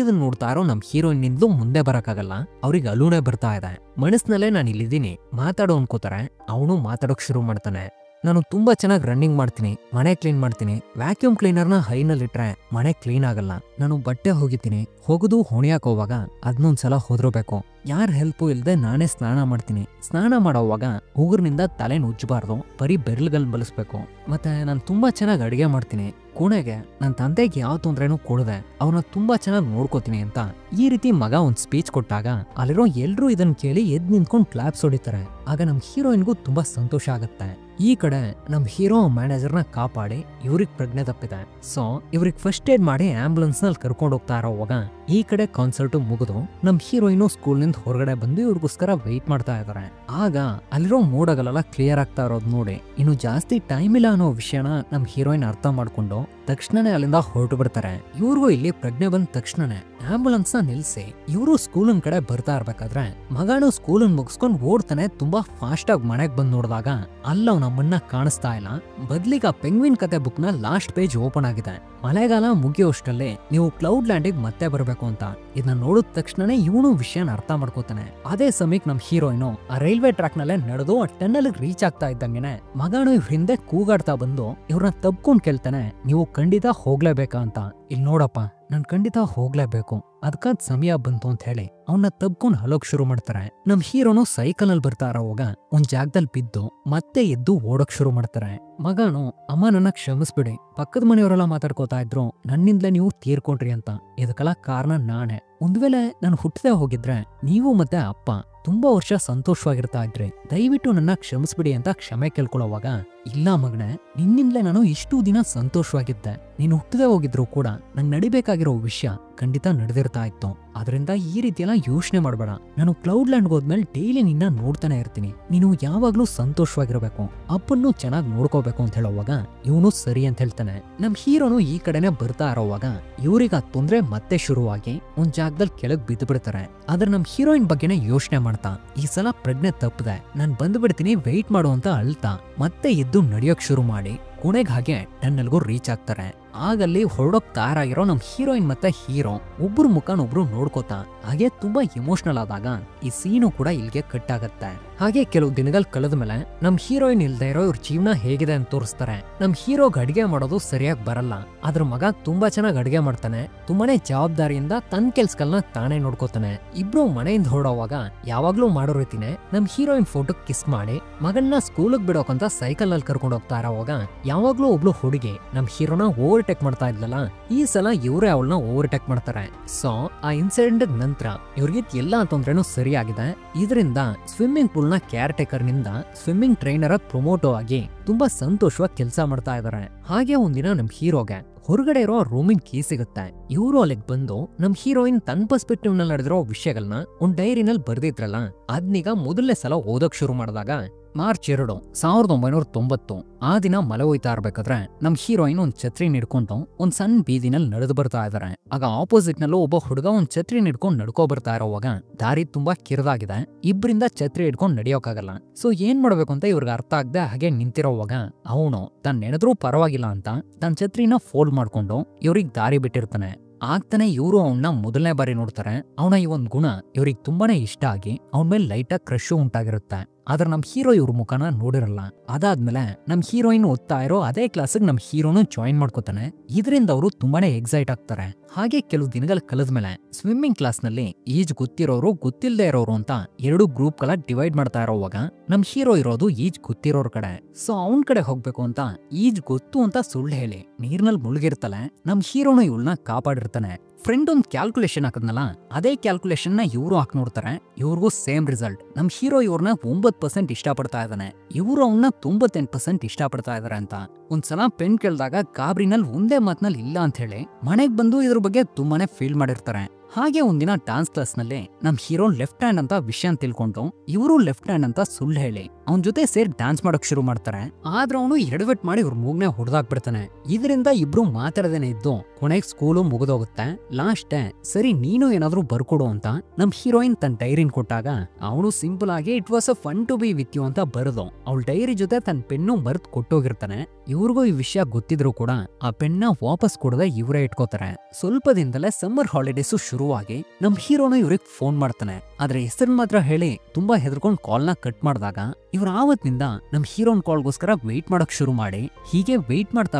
ಇದನ್ನ ನೋಡ್ತಾ ಇರೋ ನಮ್ ಹೀರೋಯಿನ್ ನಿಂದು ಮುಂದೆ ಬರಕ್ಕಾಗಲ್ಲ, ಅವ್ರಿಗೆ ಅಲೂನೆ ಬರ್ತಾ ಇದೆ. ಮನಸ್ನಲ್ಲೇ ನಾನು ಇಲ್ಲಿದ್ದೀನಿ ಮಾತಾಡೋ ಅನ್ಕೋತಾರೆ. ಅವನು ಮಾತಾಡೋಕ್ ಶುರು ಮಾಡ್ತಾನೆ. ನಾನು ತುಂಬಾ ಚೆನ್ನಾಗಿ ರನ್ನಿಂಗ್ ಮಾಡ್ತೀನಿ, ಮನೆ ಕ್ಲೀನ್ ಮಾಡ್ತೀನಿ, ವ್ಯಾಕ್ಯೂಮ್ ಕ್ಲೀನರ್ನ ಹೈನಲ್ಲಿಟ್ರೆ ಮನೆ ಕ್ಲೀನ್ ಆಗಲ್ಲ. ನಾನು ಬಟ್ಟೆ ಹೋಗಿತೀನಿ, ಹೋಗುದು ಹೊಣಿಯಾಕ್ ಹೋಗುವಾಗ ಅದನ್ನೊಂದ್ಸಲ ಹೋದ್ರಬೇಕು. ಯಾರ ಹೆಲ್ಪು ಇಲ್ದೆ ನಾನೇ ಸ್ನಾನ ಮಾಡ್ತೀನಿ. ಸ್ನಾನ ಮಾಡೋವಾಗ ಉಗುರ್ನಿಂದ ತಲೆನ ಉಜ್ಜಬಾರ್ದು, ಬರೀ ಬೆರಳುಗಳನ್ನ ಬಳಸ್ಬೇಕು. ಮತ್ತೆ ನಾನು ತುಂಬಾ ಚೆನ್ನಾಗಿ ಅಡಿಗೆ ಮಾಡ್ತೀನಿ. ಕೊನೆಗೆ ನನ್ನ ತಂದೆಗೆ ಯಾವ ತೊಂದ್ರೆನೂ ಕೊಡದೆ ಅವನ ತುಂಬಾ ಚೆನ್ನಾಗಿ ನೋಡ್ಕೋತೀನಿ ಅಂತ ಈ ರೀತಿ ಮಗ ಒಂದ್ ಸ್ಪೀಚ್ ಕೊಟ್ಟಾಗ ಅಲ್ಲಿರೋ ಎಲ್ರೂ ಇದನ್ನ ಕೇಳಿ ಎದ್ ನಿಂತ್ಕೊಂಡು ಕ್ಲಾಪ್ಸ್ ಹೊಡಿತಾರೆ. ಆಗ ನಮ್ ಹೀರೋಯಿನ್ಗೂ ತುಂಬಾ ಸಂತೋಷ ಆಗತ್ತೆ. ಈ ಕಡೆ ನಮ್ ಹೀರೋ ಮ್ಯಾನೇಜರ್ನ ಕಾಪಾಡಿ ಇವ್ರಿಗೆ ಪ್ರಜ್ಞೆ ತಪ್ಪಿದೆ. ಸೊ ಇವ್ರಿಗೆ ಫಸ್ಟ್ ಏಡ್ ಮಾಡಿ ಆಂಬುಲೆನ್ಸ್ ನಲ್ಲಿ ಕರ್ಕೊಂಡು ಹೋಗ್ತಾ ಇರೋವಾಗ ಈ ಕಡೆ ಕಾನ್ಸರ್ಟ್ ಮುಗಿದು ನಮ್ ಹೀರೋಯಿನ್ ಸ್ಕೂಲ್ ನಿಂದ ಹೊರಗಡೆ ಬಂದು ಇವ್ರಿಗೋಸ್ಕರ ವೆಯ್ಟ್ ಮಾಡ್ತಾ ಇದಾರೆ. ಆಗ ಅಲ್ಲಿರೋ ಮೋಡಗಳೆಲ್ಲ ಕ್ಲಿಯರ್ ಆಗ್ತಾ ಇರೋದು ನೋಡಿ ಇನ್ನು ಜಾಸ್ತಿ ಟೈಮ್ ಇಲ್ಲ ಅನ್ನೋ ವಿಷಯನ ನಮ್ ಹೀರೋಯಿನ್ ಅರ್ಥ ಮಾಡ್ಕೊಂಡು ತಕ್ಷಣನೇ ಅಲ್ಲಿಂದ ಹೊರಟು ಬಿಡ್ತಾರೆ. ಇವ್ರಿಗೂ ಇಲ್ಲಿ ಪ್ರಜ್ಞೆ ಬಂದ ತಕ್ಷಣನೇ ಆಂಬುಲೆನ್ಸ್ ನ ನಿಲ್ಸಿ ಇವರು ಸ್ಕೂಲಿನ ಕಡೆ ಬರ್ತಾ ಇರ್ಬೇಕಾದ್ರೆ ಮಗನು ಸ್ಕೂಲನ್ ಮುಗಿಸ್ಕೊಂಡು ಓಡ್ತಾನೆ. ತುಂಬಾ ಫಾಸ್ಟ್ ಆಗಿ ಮನೆಗ್ ಬಂದ್ ನೋಡಿದಾಗ ಅಲ್ಲ ನಮ್ಮನ್ನ ಕಾಣಿಸ್ತಾ ಇಲ್ಲ. ಬದ್ಲಿಗೆ ಆ ಪೆಂಗ್ವಿನ್ ಕತೆ ಬುಕ್ ನ ಲಾಸ್ಟ್ ಪೇಜ್ ಓಪನ್ ಆಗಿದೆ. ಮಳೆಗಾಲ ಮುಗಿಯೋಷ್ಟಲ್ಲೇ ನೀವು ಕ್ಲೌಡ್ ಲ್ಯಾಂಡಿಗೆ ಮತ್ತೆ ಬರಬೇಕು ಅಂತ. ಇದನ್ನ ನೋಡಿದ ತಕ್ಷಣನೇ ಇವನು ವಿಷಯನ ಅರ್ಥ ಮಾಡ್ಕೋತಾನೆ. ಅದೇ ಸಮಯಕ್ಕೆ ನಮ್ ಹೀರೋಯಿನು ಆ ರೈಲ್ವೆ ಟ್ರ್ಯಾಕ್ ನಲ್ಲೇ ನಡೆದು ಆ ಟನ್ನಲ್ ರೀಚ್ ಆಗ್ತಾ ಇದ್ದಂಗೆನೆ ಮಗನು ಇವ್ರ ಹಿಂದೆ ಕೂಗಾಡ್ತಾ ಬಂದು ಇವ್ರನ್ನ ತಬ್ಕೊಂಡ್ ಕೇಳ್ತಾನೆ, ನೀವು ಖಂಡಿತ ಹೋಗ್ಲೇಬೇಕಾ ಅಂತ. ಇಲ್ಲಿ ನೋಡಪ್ಪ, ನಾನ್ ಖಂಡಿತ ಹೋಗ್ಲೇಬೇಕು, ಅದಕ್ಕಾದ್ ಸಮಯ ಬಂತು ಅಂತ ಹೇಳಿ ಅವನ್ನ ತಬ್ಕೊಂಡ್ ಹಲೋಕ್ ಶುರು ಮಾಡ್ತಾರೆ. ನಮ್ ಹೀರೋನು ಸೈಕಲ್ ನಲ್ಲಿ ಬರ್ತಾ ಇರೋವಾಗ ಒಂದ್ ಜಾಗದಲ್ಲಿ ಬಿದ್ದು ಮತ್ತೆ ಎದ್ದು ಓಡೋಕ್ ಶುರು ಮಾಡ್ತಾರೆ. ಮಗನು ಅಮ್ಮ ನನ್ನ ಕ್ಷಮಿಸ್ಬಿಡಿ, ಪಕ್ಕದ ಮನೆಯವರೆಲ್ಲ ಮಾತಾಡ್ಕೋತಾ ಇದ್ರು ನನ್ನಿಂದಲೇ ನೀವು ತೀರ್ಕೊಂಡ್ರಿ ಅಂತ. ಇದಕ್ಕೆಲ್ಲ ಕಾರಣ ನಾನೇ. ಒಂದ್ ವೇಳೆ ನಾನು ಹುಟ್ಟದೆ ಹೋಗಿದ್ರೆ ನೀವು ಮತ್ತೆ ಅಪ್ಪ ತುಂಬಾ ವರ್ಷ ಸಂತೋಷವಾಗಿರ್ತಾ ಇದ್ರಿ, ದಯವಿಟ್ಟು ನನ್ನ ಕ್ಷಮಿಸ್ಬಿಡಿ ಅಂತ ಕ್ಷಮೆ ಕೇಳ್ಕೊಳ್ಳೋವಾಗ ಇಲ್ಲ ಮಗನೇ, ನಿನ್ನಿಂದಲೇ ನಾನು ಇಷ್ಟು ದಿನ ಸಂತೋಷವಾಗಿದ್ದೆ. ನೀನು ಹುಟ್ಟದೆ ಹೋಗಿದ್ರು ಕೂಡ ನಂಗೆ ನಡಿಬೇಕಾಗಿರೋ ವಿಷಯ ಖಂಡಿತ ನಡೆದಿರ್ತಾ ಇತ್ತು. ಅದರಿಂದ ಈ ರೀತಿ ಎಲ್ಲ ಯೋಚನೆ ಮಾಡಬೇಡ. ನಾನು ಕ್ಲೌಡ್ ಲ್ಯಾಂಡ್ ಹೋದ್ಮೇಲೆ ಡೈಲಿ ನಿನ್ನ ನೋಡ್ತಾನೆ ಇರ್ತೀನಿ. ನೀನು ಯಾವಾಗ್ಲೂ ಸಂತೋಷವಾಗಿರ್ಬೇಕು, ಅಪ್ಪನ್ನು ಚೆನ್ನಾಗಿ ನೋಡ್ಕೋಬೇಕು ಅಂತ ಹೇಳೋವಾಗ ಇವನು ಸರಿ ಅಂತ ಹೇಳ್ತಾನೆ. ನಮ್ ಹೀರೋನು ಈ ಕಡೆನೆ ಬರ್ತಾ ಇರೋವಾಗ ಇವ್ರಿಗೆ ಆ ತೊಂದ್ರೆ ಮತ್ತೆ ಶುರುವಾಗಿ ಒಂದ್ ಜಾಗದಲ್ಲಿ ಕೆಳಗ್ ಬಿದ್ದು ಬಿಡ್ತಾರೆ. ಆದ್ರೆ ನಮ್ ಹೀರೋಯಿನ್ ಬಗ್ಗೆನೇ ಯೋಚನೆ ಮಾಡ್ತಾ ಈ ಸಲ ಪ್ರಜ್ಞೆ ತಪ್ಪದೆ ನಾನ್ ಬಂದ್ಬಿಡ್ತೀನಿ ವೆಯ್ಟ್ ಮಾಡು ಅಂತ ಅಳ್ತಾ ಮತ್ತೆ ಎದ್ದು ನಡೆಯೋಕ್ ಶುರು ಮಾಡಿ ಕೊನೆಗೆ ಹಾಗೆ ಟನ್ನಲ್ಗೂ ರೀಚ್ ಆಗ್ತಾರೆ. ಆಗಲ್ಲಿ ಹೊರಡೋಕ್ ತಯಾರಾಗಿರೋ ನಮ್ ಹೀರೋಯಿನ್ ಮತ್ತೆ ಹೀರೋ ಒಬ್ರು ಮುಖನೊಬ್ರು ನೋಡ್ಕೋತಾ ಹಾಗೆ ತುಂಬಾ ಎಮೋಷನಲ್ ಆದಾಗ ಈ ಸೀನು ಕೂಡ ಇಲ್ಲಿಗೆ ಕಟ್ ಆಗತ್ತೆ. ಹಾಗೆ ಕೆಲವು ದಿನಗಳು ಕಳೆದ್ಮೇಲೆ ನಮ್ ಹೀರೋಯಿನ್ ಇಲ್ದೇ ಇರೋ ಇವ್ರ ಜೀವನ ಹೇಗಿದೆ ಅಂತ ತೋರಿಸ್ತಾರೆ. ನಮ್ ಹೀರೋಗ್ ಅಡಿಗೆ ಮಾಡೋದು ಸರಿಯಾಗಿ ಬರಲ್ಲ, ಅದ್ರ ಮಗ ತುಂಬಾ ಚೆನ್ನಾಗಿ ಅಡಿಗೆ ಮಾಡ್ತಾನೆ. ತುಂಬಾನೇ ಜವಾಬ್ದಾರಿಯಿಂದ ತನ್ನ ಕೆಲ್ಸಗಳನ್ನ ತಾನೇ ನೋಡ್ಕೋತಾನೆ. ಇಬ್ರು ಮನೆಯಿಂದ ಹೊರಡೋವಾಗ ಯಾವಾಗ್ಲೂ ಮಾಡೋ ರೀತಿನೇ ನಮ್ ಹೀರೋಯಿನ್ ಫೋಟೋ ಕಿಸ್ ಮಾಡಿ ಮಗನ್ನ ಸ್ಕೂಲಿಗೆ ಬಿಡೋಕಂತ ಸೈಕಲ್ ನಲ್ಲಿ ಕರ್ಕೊಂಡು ಹೋಗ್ತಾ ಇರೋವಾಗ ಯಾವಾಗ್ಲೂ ಒಬ್ಳು ಹುಡುಗಿ ನಮ್ ಹೀರೋನ ಓವರ್ಟೇಕ್ ಮಾಡ್ತಾ ಇದ್ಲಲ್ಲ, ಈ ಸಲ ಇವರೇ ಅವಳನ್ನ ಓವರ್ಟೇಕ್ ಮಾಡ್ತಾರೆ. ಸೊ ಆ ಇನ್ಸಿಡೆಂಟ್ ನಂತರ ಇವ್ರಿಗೆ ಎಲ್ಲಾ ತೊಂದ್ರೆನೂ ಸರಿಯಾಗಿದೆ. ಇದರಿಂದ ಸ್ವಿಮ್ಮಿಂಗ್ ಪೂಲ್ ನ ಕೇರ್ ಟೇಕರ್ ನಿಂದ ಸ್ವಿಮ್ಮಿಂಗ್ ಟ್ರೈನರ್ ಪ್ರಮೋಟೋ ಆಗಿ ತುಂಬಾ ಸಂತೋಷವಾಗಿ ಕೆಲಸ ಮಾಡ್ತಾ ಇದಾರೆ. ಹಾಗೆ ಒಂದಿನ ನಮ್ ಹೀರೋಗೆ ಹೊರಗಡೆ ಇರೋ ರೂಮಿನ್ ಕೀ ಸಿಗುತ್ತೆ. ಇವರು ಅಲ್ಲಿಗೆ ಬಂದು ನಮ್ ಹೀರೋಯಿನ್ ತನ್ನ ಪರ್ಸ್ಪೆಕ್ಟಿವ್ ನಲ್ಲಿ ನಡೆದಿರೋ ವಿಷಯಗಳನ್ನ ಒಂದ್ ಡೈರಿನಲ್ಲಿ ಬರ್ದಿದ್ರಲ್ಲ ಅದನ್ನೀಗ ಮೊದಲನೇ ಸಲ ಓದೋಕ್ ಶುರು ಮಾಡಿದಾಗ ಮಾರ್ಚ್ 2, 1990 ಆ ದಿನ ಮಲೆ ಹೋಯ್ತಾ ಇರ್ಬೇಕಾದ್ರೆ ನಮ್ ಹೀರೋಯಿನ್ ಒಂದ್ ಛತ್ರಿ ಹಿಡ್ಕೊಂಡು ಒಂದ್ ಸಣ್ಣ ಬೀದಿನಲ್ಲಿ ನಡೆದು ಬರ್ತಾ ಇದಾರೆ. ಆಗ ಆಪೋಸಿಟ್ ನಲ್ಲೂ ಒಬ್ಬ ಹುಡುಗ ಒಂದ್ ಛತ್ರಿ ಹಿಡ್ಕೊಂಡು ನಡ್ಕೋ ಬರ್ತಾ ಇರೋವಾಗ ದಾರಿ ತುಂಬಾ ಕಿರಿದಾಗಿದೆ, ಇಬ್ರಿಂದ ಛತ್ರಿ ಹಿಡ್ಕೊಂಡು ನಡೆಯೋಕ್ಕಾಗಲ್ಲ. ಸೊ ಏನ್ ಮಾಡ್ಬೇಕು ಅಂತ ಇವ್ರಿಗೆ ಅರ್ಥ ಆಗದೆ ಹಾಗೆ ನಿಂತಿರೋವಾಗ ಅವನು ತನ್ನ ನೆನೆದ್ರೂ ಪರವಾಗಿಲ್ಲ ಅಂತ ತನ್ನ ಛತ್ರಿನ ಫೋಲ್ಡ್ ಮಾಡ್ಕೊಂಡು ಇವ್ರಿಗೆ ದಾರಿ ಬಿಟ್ಟಿರ್ತಾನೆ. ಆಗ್ತಾನೆ ಇವರು ಅವನ್ನ ಮೊದಲನೇ ಬಾರಿ ನೋಡ್ತಾರೆ. ಅವನ ಈ ಒಂದ್ ಗುಣ ಇವ್ರಿಗೆ ತುಂಬಾನೇ ಇಷ್ಟ ಆಗಿ ಅವನ ಮೇಲೆ ಲೈಟಾಗಿ ಕ್ರಶ್ ಉಂಟಾಗಿರುತ್ತೆ. ಆದ್ರೆ ನಮ್ ಹೀರೋ ಇವ್ರ ಮುಖನ ನೋಡಿರಲ್ಲ. ಅದಾದ್ಮೇಲೆ ನಮ್ ಹೀರೋಯಿನ್ ಓದ್ತಾ ಇರೋ ಅದೇ ಕ್ಲಾಸಿಗೆ ನಮ್ ಹೀರೋನು ಜಾಯಿನ್ ಮಾಡ್ಕೋತಾನೆ. ಇದರಿಂದ ಅವರು ತುಂಬಾನೇ ಎಕ್ಸೈಟ್ ಆಗ್ತಾರೆ. ಹಾಗೆ ಕೆಲವು ದಿನಗಳ ಕಳೆದ್ಮೇಲೆ ಸ್ವಿಮ್ಮಿಂಗ್ ಕ್ಲಾಸ್ ನಲ್ಲಿ ಈಜ್ ಗೊತ್ತಿರೋರು ಗೊತ್ತಿಲ್ಲದೆ ಇರೋರು ಅಂತ 2 ಗ್ರೂಪ್ ಗಳ ಡಿವೈಡ್ ಮಾಡ್ತಾ ಇರೋವಾಗ ನಮ್ ಹೀರೋ ಇರೋದು ಈಜ್ ಗೊತ್ತಿರೋರ್ ಕಡೆ. ಸೊ ಅವನ್ ಕಡೆ ಹೋಗ್ಬೇಕು ಅಂತ ಈಜ್ ಗೊತ್ತು ಅಂತ ಸುಳ್ಳು ಹೇಳಿ ನೀರ್ನಲ್ಲಿ ಮುಳುಗಿರ್ತಲೆ ನಮ್ ಹೀರೋನು ಇವಳನ್ನ ಕಾಪಾಡಿರ್ತಾನೆ. ಫ್ರೆಂಡ್ ಒಂದ್ ಕ್ಯಾಲ್ಕುಲೇಷನ್ ಹಾಕದ್ನಲ್ಲ ಅದೇ ಕ್ಯಾಲ್ಕುಲೇಷನ್ ನ ಇವರು ಹಾಕಿ ನೋಡ್ತಾರೆ. ಇವ್ರಿಗೂ ಸೇಮ್ ರಿಸಲ್ಟ್. ನಮ್ ಹೀರೋ ಇವ್ರನ್ನ 9% ಇಷ್ಟಪಡ್ತಾ ಇದ್ದಾನೆ, ಇವರು ಅವನ್ನ 98% ಇಷ್ಟಪಡ್ತಾ ಇದಾರೆ ಅಂತ. ಒಂದ್ಸಲ ಪೆನ್ ಕೇಳಿದಾಗ ಗಾಬ್ರಿನಲ್ಲಿ ಒಂದೇ ಮಾತ್ನಲ್ಲಿ ಇಲ್ಲ ಅಂತ ಹೇಳಿ ಮನೆಗ್ ಬಂದು ಇದ್ರ ಬಗ್ಗೆ ತುಂಬಾನೇ ಫೀಲ್ ಮಾಡಿರ್ತಾರೆ. ಹಾಗೆ ಒಂದಿನ ಡಾನ್ಸ್ ಕ್ಲಾಸ್ನಲ್ಲಿ ನಮ್ ಹೀರೋ ಲೆಫ್ಟ್ ಹ್ಯಾಂಡ್ ಅಂತ ವಿಷಯ ತಿಳ್ಕೊಂಡು ಇವರು ಲೆಫ್ಟ್ ಹ್ಯಾಂಡ್ ಅಂತ ಸುಳ್ಳು ಹೇಳಿ ಅವನ್ ಜೊತೆ ಸೇರಿ ಡ್ಯಾನ್ಸ್ ಮಾಡಕ್ ಶುರು ಮಾಡ್ತಾರೆ. ಆದ್ರೆ ಅವನು ಎಡವೆಟ್ ಮಾಡಿ ಇವ್ರ ಮೂಗ್ನೆ ಹೊಡೆದಾಕ್ಬಿಡ್ತಾನೆ. ಇದರಿಂದ ಇಬ್ರು ಮಾತಾಡದೇನೆ ಇದ್ದು ಕೊನೆಗೆ ಸ್ಕೂಲು ಮುಗಿದೋಗುತ್ತೆ. ಲಾಸ್ಟ್ ಡೇ ಸರಿ ನೀನು ಏನಾದ್ರೂ ಬರ್ಕೊಡು ಅಂತ ನಮ್ ಹೀರೋಯಿನ್ ತನ್ನ ಡೈರಿನ್ ಕೊಟ್ಟಾಗ ಅವನು ಸಿಂಪಲ್ ಆಗಿ it was a fun to be with you ಅಂತ ಬರೆದು ಅವಳ ಡೈರಿ ಜೊತೆ ತನ್ನ ಪೆನ್ನು ಬರ್ದ್ ಕೊಟ್ಟೋಗಿರ್ತಾನೆ. ಇವ್ರಿಗೂ ಈ ವಿಷಯ ಗೊತ್ತಿದ್ರು ಕೂಡ ಆ ಪೆನ್ನ ವಾಪಸ್ ಕೊಡದೆ ಇವರೇ ಇಟ್ಕೋತಾರೆ. ಸ್ವಲ್ಪ ದಿನದಲ್ಲೇ ಸಮ್ಮರ್ ಹಾಲಿಡೇಸು ಶುರುವಾಗಿ ನಮ್ ಹೀರೋನು ಇವ್ರಿಗೆ ಫೋನ್ ಮಾಡ್ತಾನೆ. ಆದ್ರೆ ಹೆಸರು ಮಾತ್ರ ಹೇಳಿ ತುಂಬಾ ಹೆದರ್ಕೊಂಡ್ ಕಾಲ್ನ ಕಟ್ ಮಾಡಿದಾಗ ಇವ್ರ ಆವತ್ತಿನಿಂದ ನಮ್ ಹೀರೋನ್ ಕಾಲ್ಗೋಸ್ಕರ ವೆಯ್ಟ್ ಮಾಡಕ್ ಶುರು ಮಾಡಿ ಹೀಗೆ ವೆಯ್ಟ್ ಮಾಡ್ತಾ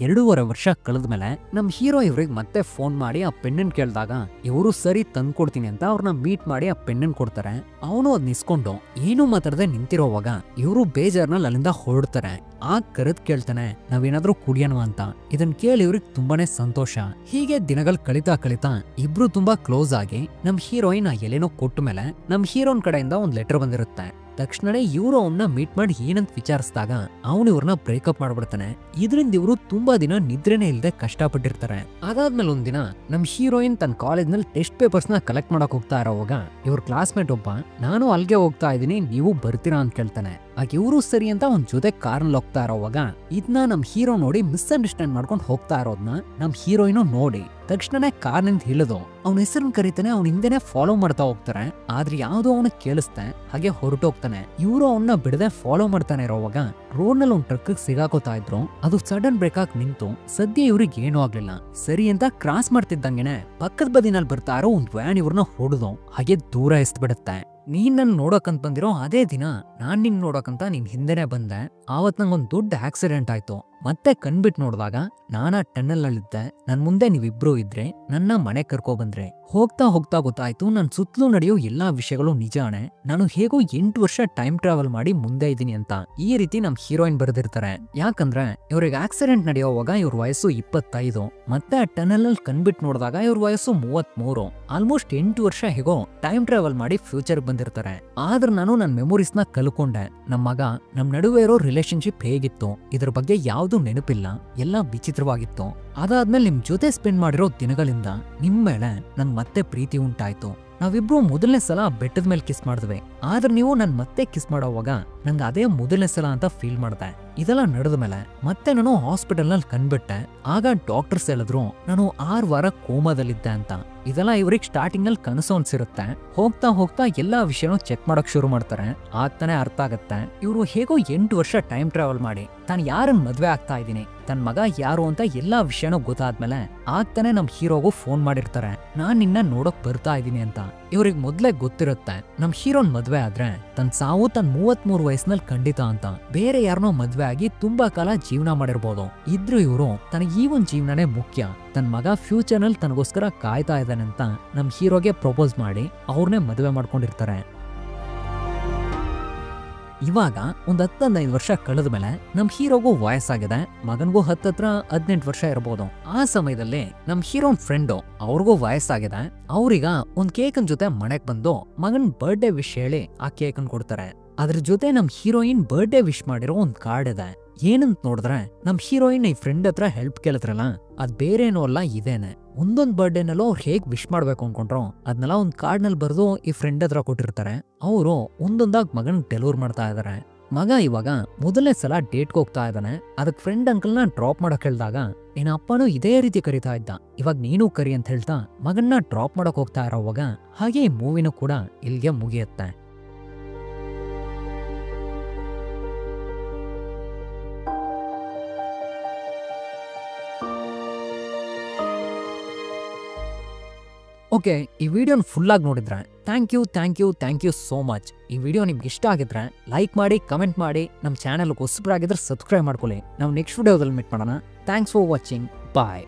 2.5 ವರ್ಷ ಕಳೆದ್ಮೇಲೆ ನಮ್ ಹೀರೋ ಇವ್ರಿಗೆ ಮತ್ತೆ ಫೋನ್ ಮಾಡಿ ಆ ಪೆನ್ನನ್ ಕೇಳಿದಾಗ ಇವರು ಸರಿ ತಂದ್ಕೊಡ್ತೀನಿ ಅಂತ ಅವ್ರನ್ನ ಮೀಟ್ ಮಾಡಿ ಆ ಪೆನ್ನನ್ ಕೊಡ್ತಾರೆ. ಅವನು ಅದ್ ನಿಸ್ಕೊಂಡು ಏನು ಮಾತಾಡದೆ ನಿಂತಿರೋವಾಗ ಇವರು ಬೇಜಾರ್ನಲ್ಲಿ ಅಲ್ಲಿಂದ ಹೊರಡ್ತಾರೆ. ಆಗ ಕರೆದ್ ಕೇಳ್ತಾನೆ ನಾವೇನಾದ್ರೂ ಕುಡಿಯೋಣ ಅಂತ. ಇದನ್ ಕೇಳಿ ಇವ್ರಿಗೆ ತುಂಬಾನೇ ಸಂತೋಷ. ಹೀಗೆ ದಿನಗಳು ಕಳಿತಾ ಇಬ್ರು ತುಂಬಾ ಕ್ಲೋಸ್ ಆಗಿ ನಮ್ ಹೀರೋಯಿನ್ ಆ ಎಲೆನೋ ಕೊಟ್ಟ ಮೇಲೆ ನಮ್ ಹೀರೋನ್ ಕಡೆಯಿಂದ ಒಂದ್ ಲೆಟರ್ ಬಂದಿರುತ್ತೆ. ತಕ್ಷಣ ಇವರು ಅವನ್ನ ಮೀಟ್ ಮಾಡಿ ಏನಂತ ವಿಚಾರಿಸಿದಾಗ ಅವನು ಇವ್ರನ್ನ ಬ್ರೇಕಪ್ ಮಾಡ್ಬಿಡ್ತಾನೆ. ಇದರಿಂದ ಇವರು ತುಂಬಾ ದಿನ ನಿದ್ರೆನೇ ಇಲ್ಲದೆ ಕಷ್ಟಪಟ್ಟಿರ್ತಾರೆ. ಅದಾದ್ಮೇಲೆ ಒಂದಿನ ನಮ್ ಹೀರೋಯಿನ್ ತನ್ನ ಕಾಲೇಜ್ ನಲ್ಲಿ ಟೆಸ್ಟ್ ಪೇಪರ್ಸ್ ನ ಕಲೆಕ್ಟ್ ಮಾಡಕ್ ಹೋಗ್ತಾ ಇರೋವಾಗ ಇವ್ರ ಕ್ಲಾಸ್ಮೇಟ್ ಒಬ್ಬ ನಾನು ಅಲ್ಗೆ ಹೋಗ್ತಾ ಇದೀನಿ ನೀವು ಬರ್ತೀರಾ ಅಂತ ಕೇಳ್ತಾನೆ. ಆಗ ಇವರು ಸರಿ ಅಂತ ಒಂದ್ ಜೊತೆ ಕಾರ್ನಲ್ಲಿ ಹೋಗ್ತಾ ಇರೋವಾಗ ಇದನ್ನ ನಮ್ ಹೀರೋ ನೋಡಿ ಮಿಸ್ಅಂಡರ್ಸ್ಟ್ಯಾಂಡ್ ಮಾಡ್ಕೊಂಡು ಹೋಗ್ತಾ ಇರೋದನ್ನ ನಮ್ ಹೀರೋಯಿನ್ ನೋಡಿ ತಕ್ಷಣನೇ ಕಾರ್ನಿಂದ ಇಳಿದು ಅವನ ಹೆಸರನ್ನ ಕರೀತಾನೆ. ಅವ್ನ ಹಿಂದೆನೆ ಫಾಲೋ ಮಾಡ್ತಾ ಹೋಗ್ತಾರೆ. ಆದ್ರೆ ಯಾವ್ದೋ ಅವನಿಗೆ ಕೇಳಿಸ್ತೆ ಹಾಗೆ ಹೊರಟೋಗ್ತಾನೆ. ಇವರು ಅವನ್ನ ಬಿಡದೆ ಫಾಲೋ ಮಾಡ್ತಾನೆ ಇರೋವಾಗ ರೋಡ್ ನಲ್ಲಿ ಒಂದ್ ಟ್ರಕ್ ಸಿಗಾಕೋತಾ ಇದ್ರು. ಅದು ಸಡನ್ ಬ್ರೇಕ್ ಆಗಿ ನಿಂತು ಸದ್ಯ ಇವ್ರಿಗೆ ಏನೂ ಆಗ್ಲಿಲ್ಲ. ಸರಿ ಅಂತ ಕ್ರಾಸ್ ಮಾಡ್ತಿದ್ದಂಗೆನೆ ಪಕ್ಕದ ಬದಿನಲ್ಲಿ ಬರ್ತಾ ಇರೋ ಒಂದ್ ವ್ಯಾನ್ ಇವ್ರನ್ನ ಹೊಡೆದು ಹಾಗೆ ದೂರ ಎಸ್ಬಿಡುತ್ತೆ. ನೀನ್ ನನ್ ನೋಡಕಂತ ಬಂದಿರೋ ಅದೇ ದಿನ ನಾನ್ ನಿನ್ ನೋಡಕಂತ ನಿನ್ ಹಿಂದೆನೆ ಬಂದೆ. ಆವತ್ ನಂಗೊಂದ್ ದೊಡ್ಡ ಆಕ್ಸಿಡೆಂಟ್ ಆಯ್ತು. ಮತ್ತೆ ಕಣ್ಬಿಟ್ ನೋಡಿದಾಗ ನಾನಾ ಟನ್ನಲ್ ನಲ್ಲಿದ್ದೆ. ನನ್ ಮುಂದೆ ನೀವಿಬ್ರು ಇದ್ರೆ ನನ್ನ ಮನೆ ಕರ್ಕೊ ಬಂದ್ರೆ. ಹೋಗ್ತಾ ಗೊತ್ತಾಯ್ತು ನನ್ ಸುತ್ತಲೂ ನಡೆಯೋ ಎಲ್ಲಾ ವಿಷಯಗಳು ನಿಜಾನೆ. ನಾನು ಹೇಗೋ 8 ವರ್ಷ ಟೈಮ್ ಟ್ರಾವೆಲ್ ಮಾಡಿ ಮುಂದೆ ಇದ್ದೀನಿ ಅಂತ ಈ ರೀತಿ ನಮ್ ಹೀರೋಯಿನ್ ಬರ್ದಿರ್ತಾರೆ. ಯಾಕಂದ್ರೆ ಇವ್ರಿಗೆ ಆಕ್ಸಿಡೆಂಟ್ ನಡೆಯೋವಾಗ ಇವ್ರ ವಯಸ್ಸು 25 ಮತ್ತೆ ಆ ಟನಲ್ ಅಲ್ಲಿ ಕಣ್ಬಿಟ್ ನೋಡಿದಾಗ ಇವ್ರ ವಯಸ್ಸು 33. ಆಲ್ಮೋಸ್ಟ್ 8 ವರ್ಷ ಹೇಗೋ ಟೈಮ್ ಟ್ರಾವೆಲ್ ಮಾಡಿ ಫ್ಯೂಚರ್ ಬಂದಿರ್ತಾರೆ. ಆದ್ರೆ ನಾನು ನನ್ ಮೆಮೊರೀಸ್ ನ ಕಲ್ಕೊಂಡೆ. ನಮ್ ಮಗ ನಮ್ ನಡುವೆ ಇರೋ ರಿಲೇಶನ್ಶಿಪ್ ಹೇಗಿತ್ತು ಇದ್ರ ಬಗ್ಗೆ ಯಾವ್ದು ನೆನಪಿಲ್ಲ. ಎಲ್ಲ ವಿಚಿತ್ರವಾಗಿತ್ತು. ಅದಾದ್ಮೇಲೆ ನಿಮ್ ಜೊತೆ ಸ್ಪೆಂಡ್ ಮಾಡಿರೋ ದಿನಗಳಿಂದ ನಿಮ್ ಮೇಲೆ ನನ್ ಮತ್ತೆ ಪ್ರೀತಿ ಉಂಟಾಯ್ತು. ನಾವಿಬ್ರು ಮೊದಲನೇ ಸಲ ಬೆಟ್ಟದ ಮೇಲೆ ಕಿಸ್ ಮಾಡಿದ್ವಿ. ಆದ್ರೆ ನೀವು ನನ್ ಮತ್ತೆ ಕಿಸ್ ಮಾಡೋವಾಗ ನಂಗೆ ಅದೇ ಮೊದಲನೇ ಸಲ ಅಂತ ಫೀಲ್ ಮಾಡ್ದೆ. ಇದೆಲ್ಲ ನಡೆದ ಮೇಲೆ ಮತ್ತೆ ನಾನು ಹಾಸ್ಪಿಟಲ್ ನಲ್ಲಿ ಕಂಡ್ಬಿಟ್ಟೆ. ಆಗ ಡಾಕ್ಟರ್ಸ್ ಹೇಳಿದ್ರು ನಾನು 6 ವಾರ ಕೋಮಾದಲ್ಲಿದ್ದೆ ಅಂತ. ಇದೆಲ್ಲ ಇವ್ರಿಗೆ ಸ್ಟಾರ್ಟಿಂಗ್ ನಲ್ಲಿ ಕನಸು ಅನ್ಸಿರುತ್ತೆ. ಹೋಗ್ತಾ ಎಲ್ಲಾ ವಿಷಯನೂ ಚೆಕ್ ಮಾಡಕ್ ಶುರು ಮಾಡ್ತಾರೆ. ಆಗ್ತಾನೆ ಅರ್ಥ ಆಗತ್ತೆ ಇವ್ರು ಹೇಗೋ 8 ವರ್ಷ ಟೈಮ್ ಟ್ರಾವೆಲ್ ಮಾಡಿ ತಾನು ಯಾರನ್ನ ಮದ್ವೆ ಆಗ್ತಾ ಇದ್ದೀನಿ ತನ್ ಮಗ ಯಾರು ಅಂತ ಎಲ್ಲಾ ವಿಷಯನೂ ಗೊತ್ತಾದ್ಮೇಲೆ ಆಗ್ತಾನೆ ನಮ್ ಹೀರೋಗೂ ಫೋನ್ ಮಾಡಿರ್ತಾರೆ ನಾನ್ ನಿನ್ನ ನೋಡಕ್ ಬರ್ತಾ ಇದೀನಿ ಅಂತ. ಇವ್ರಿಗೆ ಮೊದ್ಲೇ ಗೊತ್ತಿರುತ್ತೆ ನಮ್ ಹೀರೋನ್ ಮದ್ವೆ ಆದ್ರೆ ತನ್ ಸಾವು ತನ್ 33 ವಯಸ್ಸಿನಲ್ಲಿ ಖಂಡಿತ ಅಂತ. ಬೇರೆ ಯಾರನೋ ಮದ್ವೆ ಆಗಿ ತುಂಬಾ ಕಾಲ ಜೀವನ ಮಾಡಿರ್ಬೋದು. ಇದ್ರು ಇವರು ತನಗೆ ಈ ಒಂದ್ ಜೀವನನೇ ಮುಖ್ಯ. ತನ್ ಮಗ ಫ್ಯೂಚರ್ ನಲ್ಲಿ ತನಗೋಸ್ಕರ ಕಾಯ್ತಾ ಇದ್ದಾನೆ ಅಂತ ನಮ್ ಹೀರೋಗೆ ಪ್ರಪೋಸ್ ಮಾಡಿ ಅವ್ರನ್ನೇ ಮದ್ವೆ ಮಾಡ್ಕೊಂಡಿರ್ತಾರೆ. ಇವಾಗ ಒಂದ್ 10-15 ವರ್ಷ ಕಳೆದ ಮೇಲೆ ನಮ್ ಹೀರೋಗೂ ವಯಸ್ಸಾಗಿದೆ. ಮಗನ್ಗೂ ಹತ್ತತ್ರ 18 ವರ್ಷ ಇರಬಹುದು. ಆ ಸಮಯದಲ್ಲಿ ನಮ್ ಹೀರೋನ್ ಫ್ರೆಂಡು ಅವ್ರಿಗೂ ವಯಸ್ಸಾಗಿದೆ. ಅವ್ರೀಗ ಒಂದ್ ಕೇಕನ್ ಜೊತೆ ಮನೆಗ್ ಬಂದು ಮಗನ್ ಬರ್ಡೇ ವಿಶ್ ಹೇಳಿ ಆ ಕೇಕನ್ ಕೊಡ್ತಾರೆ. ಅದ್ರ ಜೊತೆ ನಮ್ ಹೀರೋಯಿನ್ ಬರ್ಡೇ ವಿಶ್ ಮಾಡಿರೋ ಒಂದ್ ಕಾರ್ಡ್ ಇದೆ. ಏನಂತ ನೋಡಿದ್ರೆ ನಮ್ ಹೀರೋಯಿನ್ ಈ ಫ್ರೆಂಡ್ ಹತ್ರ ಹೆಲ್ಪ್ ಕೇಳಿದ್ರಲ್ಲ ಅದ್ ಬೇರೇನೋ ಅಲ್ಲ ಇದೇನೆ. ಒಂದೊಂದ್ ಬರ್ಡೇನಲ್ಲೂ ಅವ್ರು ಹೇಗ್ ವಿಶ್ ಮಾಡ್ಬೇಕು ಅನ್ಕೊಂಡ್ರು ಅದನ್ನೆಲ್ಲ ಒಂದ್ ಕಾರ್ಡ್ ನಲ್ಲಿ ಬರೆದು ಈ ಫ್ರೆಂಡ್ ಹತ್ರ ಕೊಟ್ಟಿರ್ತಾರೆ. ಅವರು ಒಂದೊಂದಾಗ್ ಮಗನ್ ಡೆಲಿವರ್ ಮಾಡ್ತಾ ಇದಾರೆ. ಮಗ ಇವಾಗ ಮೊದಲನೇ ಸಲ ಡೇಟ್ಗೆ ಹೋಗ್ತಾ ಇದ್ದಾನೆ. ಅದಕ್ ಫ್ರೆಂಡ್ ಅಂಕಲ್ನ ಡ್ರಾಪ್ ಮಾಡಕ್ ಹೇಳ್ದಾಗ ನಿನ್ನ ಅಪ್ಪನೂ ಇದೇ ರೀತಿ ಕರಿತಾ ಇದ್ದ, ಇವಾಗ ನೀನು ಕರಿ ಅಂತ ಹೇಳ್ತಾ ಮಗನ್ನ ಡ್ರಾಪ್ ಮಾಡಕ್ ಹೋಗ್ತಾ ಇರೋವಾಗ ಹಾಗೆ ಈ ಮೂವಿನೂ ಕೂಡ ಇಲ್ಲಿಗೆ ಮುಗಿಯುತ್ತೆ. ಓಕೆ, ಈ ವಿಡಿಯೋನ ಫುಲ್ ಆಗಿ ನೋಡಿದ್ರೆ ಥ್ಯಾಂಕ್ ಯು ಸೋ ಮಚ್. ಈ ವಿಡಿಯೋ ನಿಮ್ಗೆ ಇಷ್ಟ ಆಗಿದ್ರೆ ಲೈಕ್ ಮಾಡಿ, ಕಮೆಂಟ್ ಮಾಡಿ, ನಮ್ಮ ಚಾನಲ್ಗೆ ಹೊಸಬರಾಗಿದ್ರೆ ಸಬ್ಸ್ಕ್ರೈಬ್ ಮಾಡ್ಕೊಳ್ಳಿ. ನಾವು ನೆಕ್ಸ್ಟ್ ವಿಡಿಯೋದಲ್ಲಿ ಮೀಟ್ ಮಾಡೋಣ. Thanks for watching. ಬಾಯ್.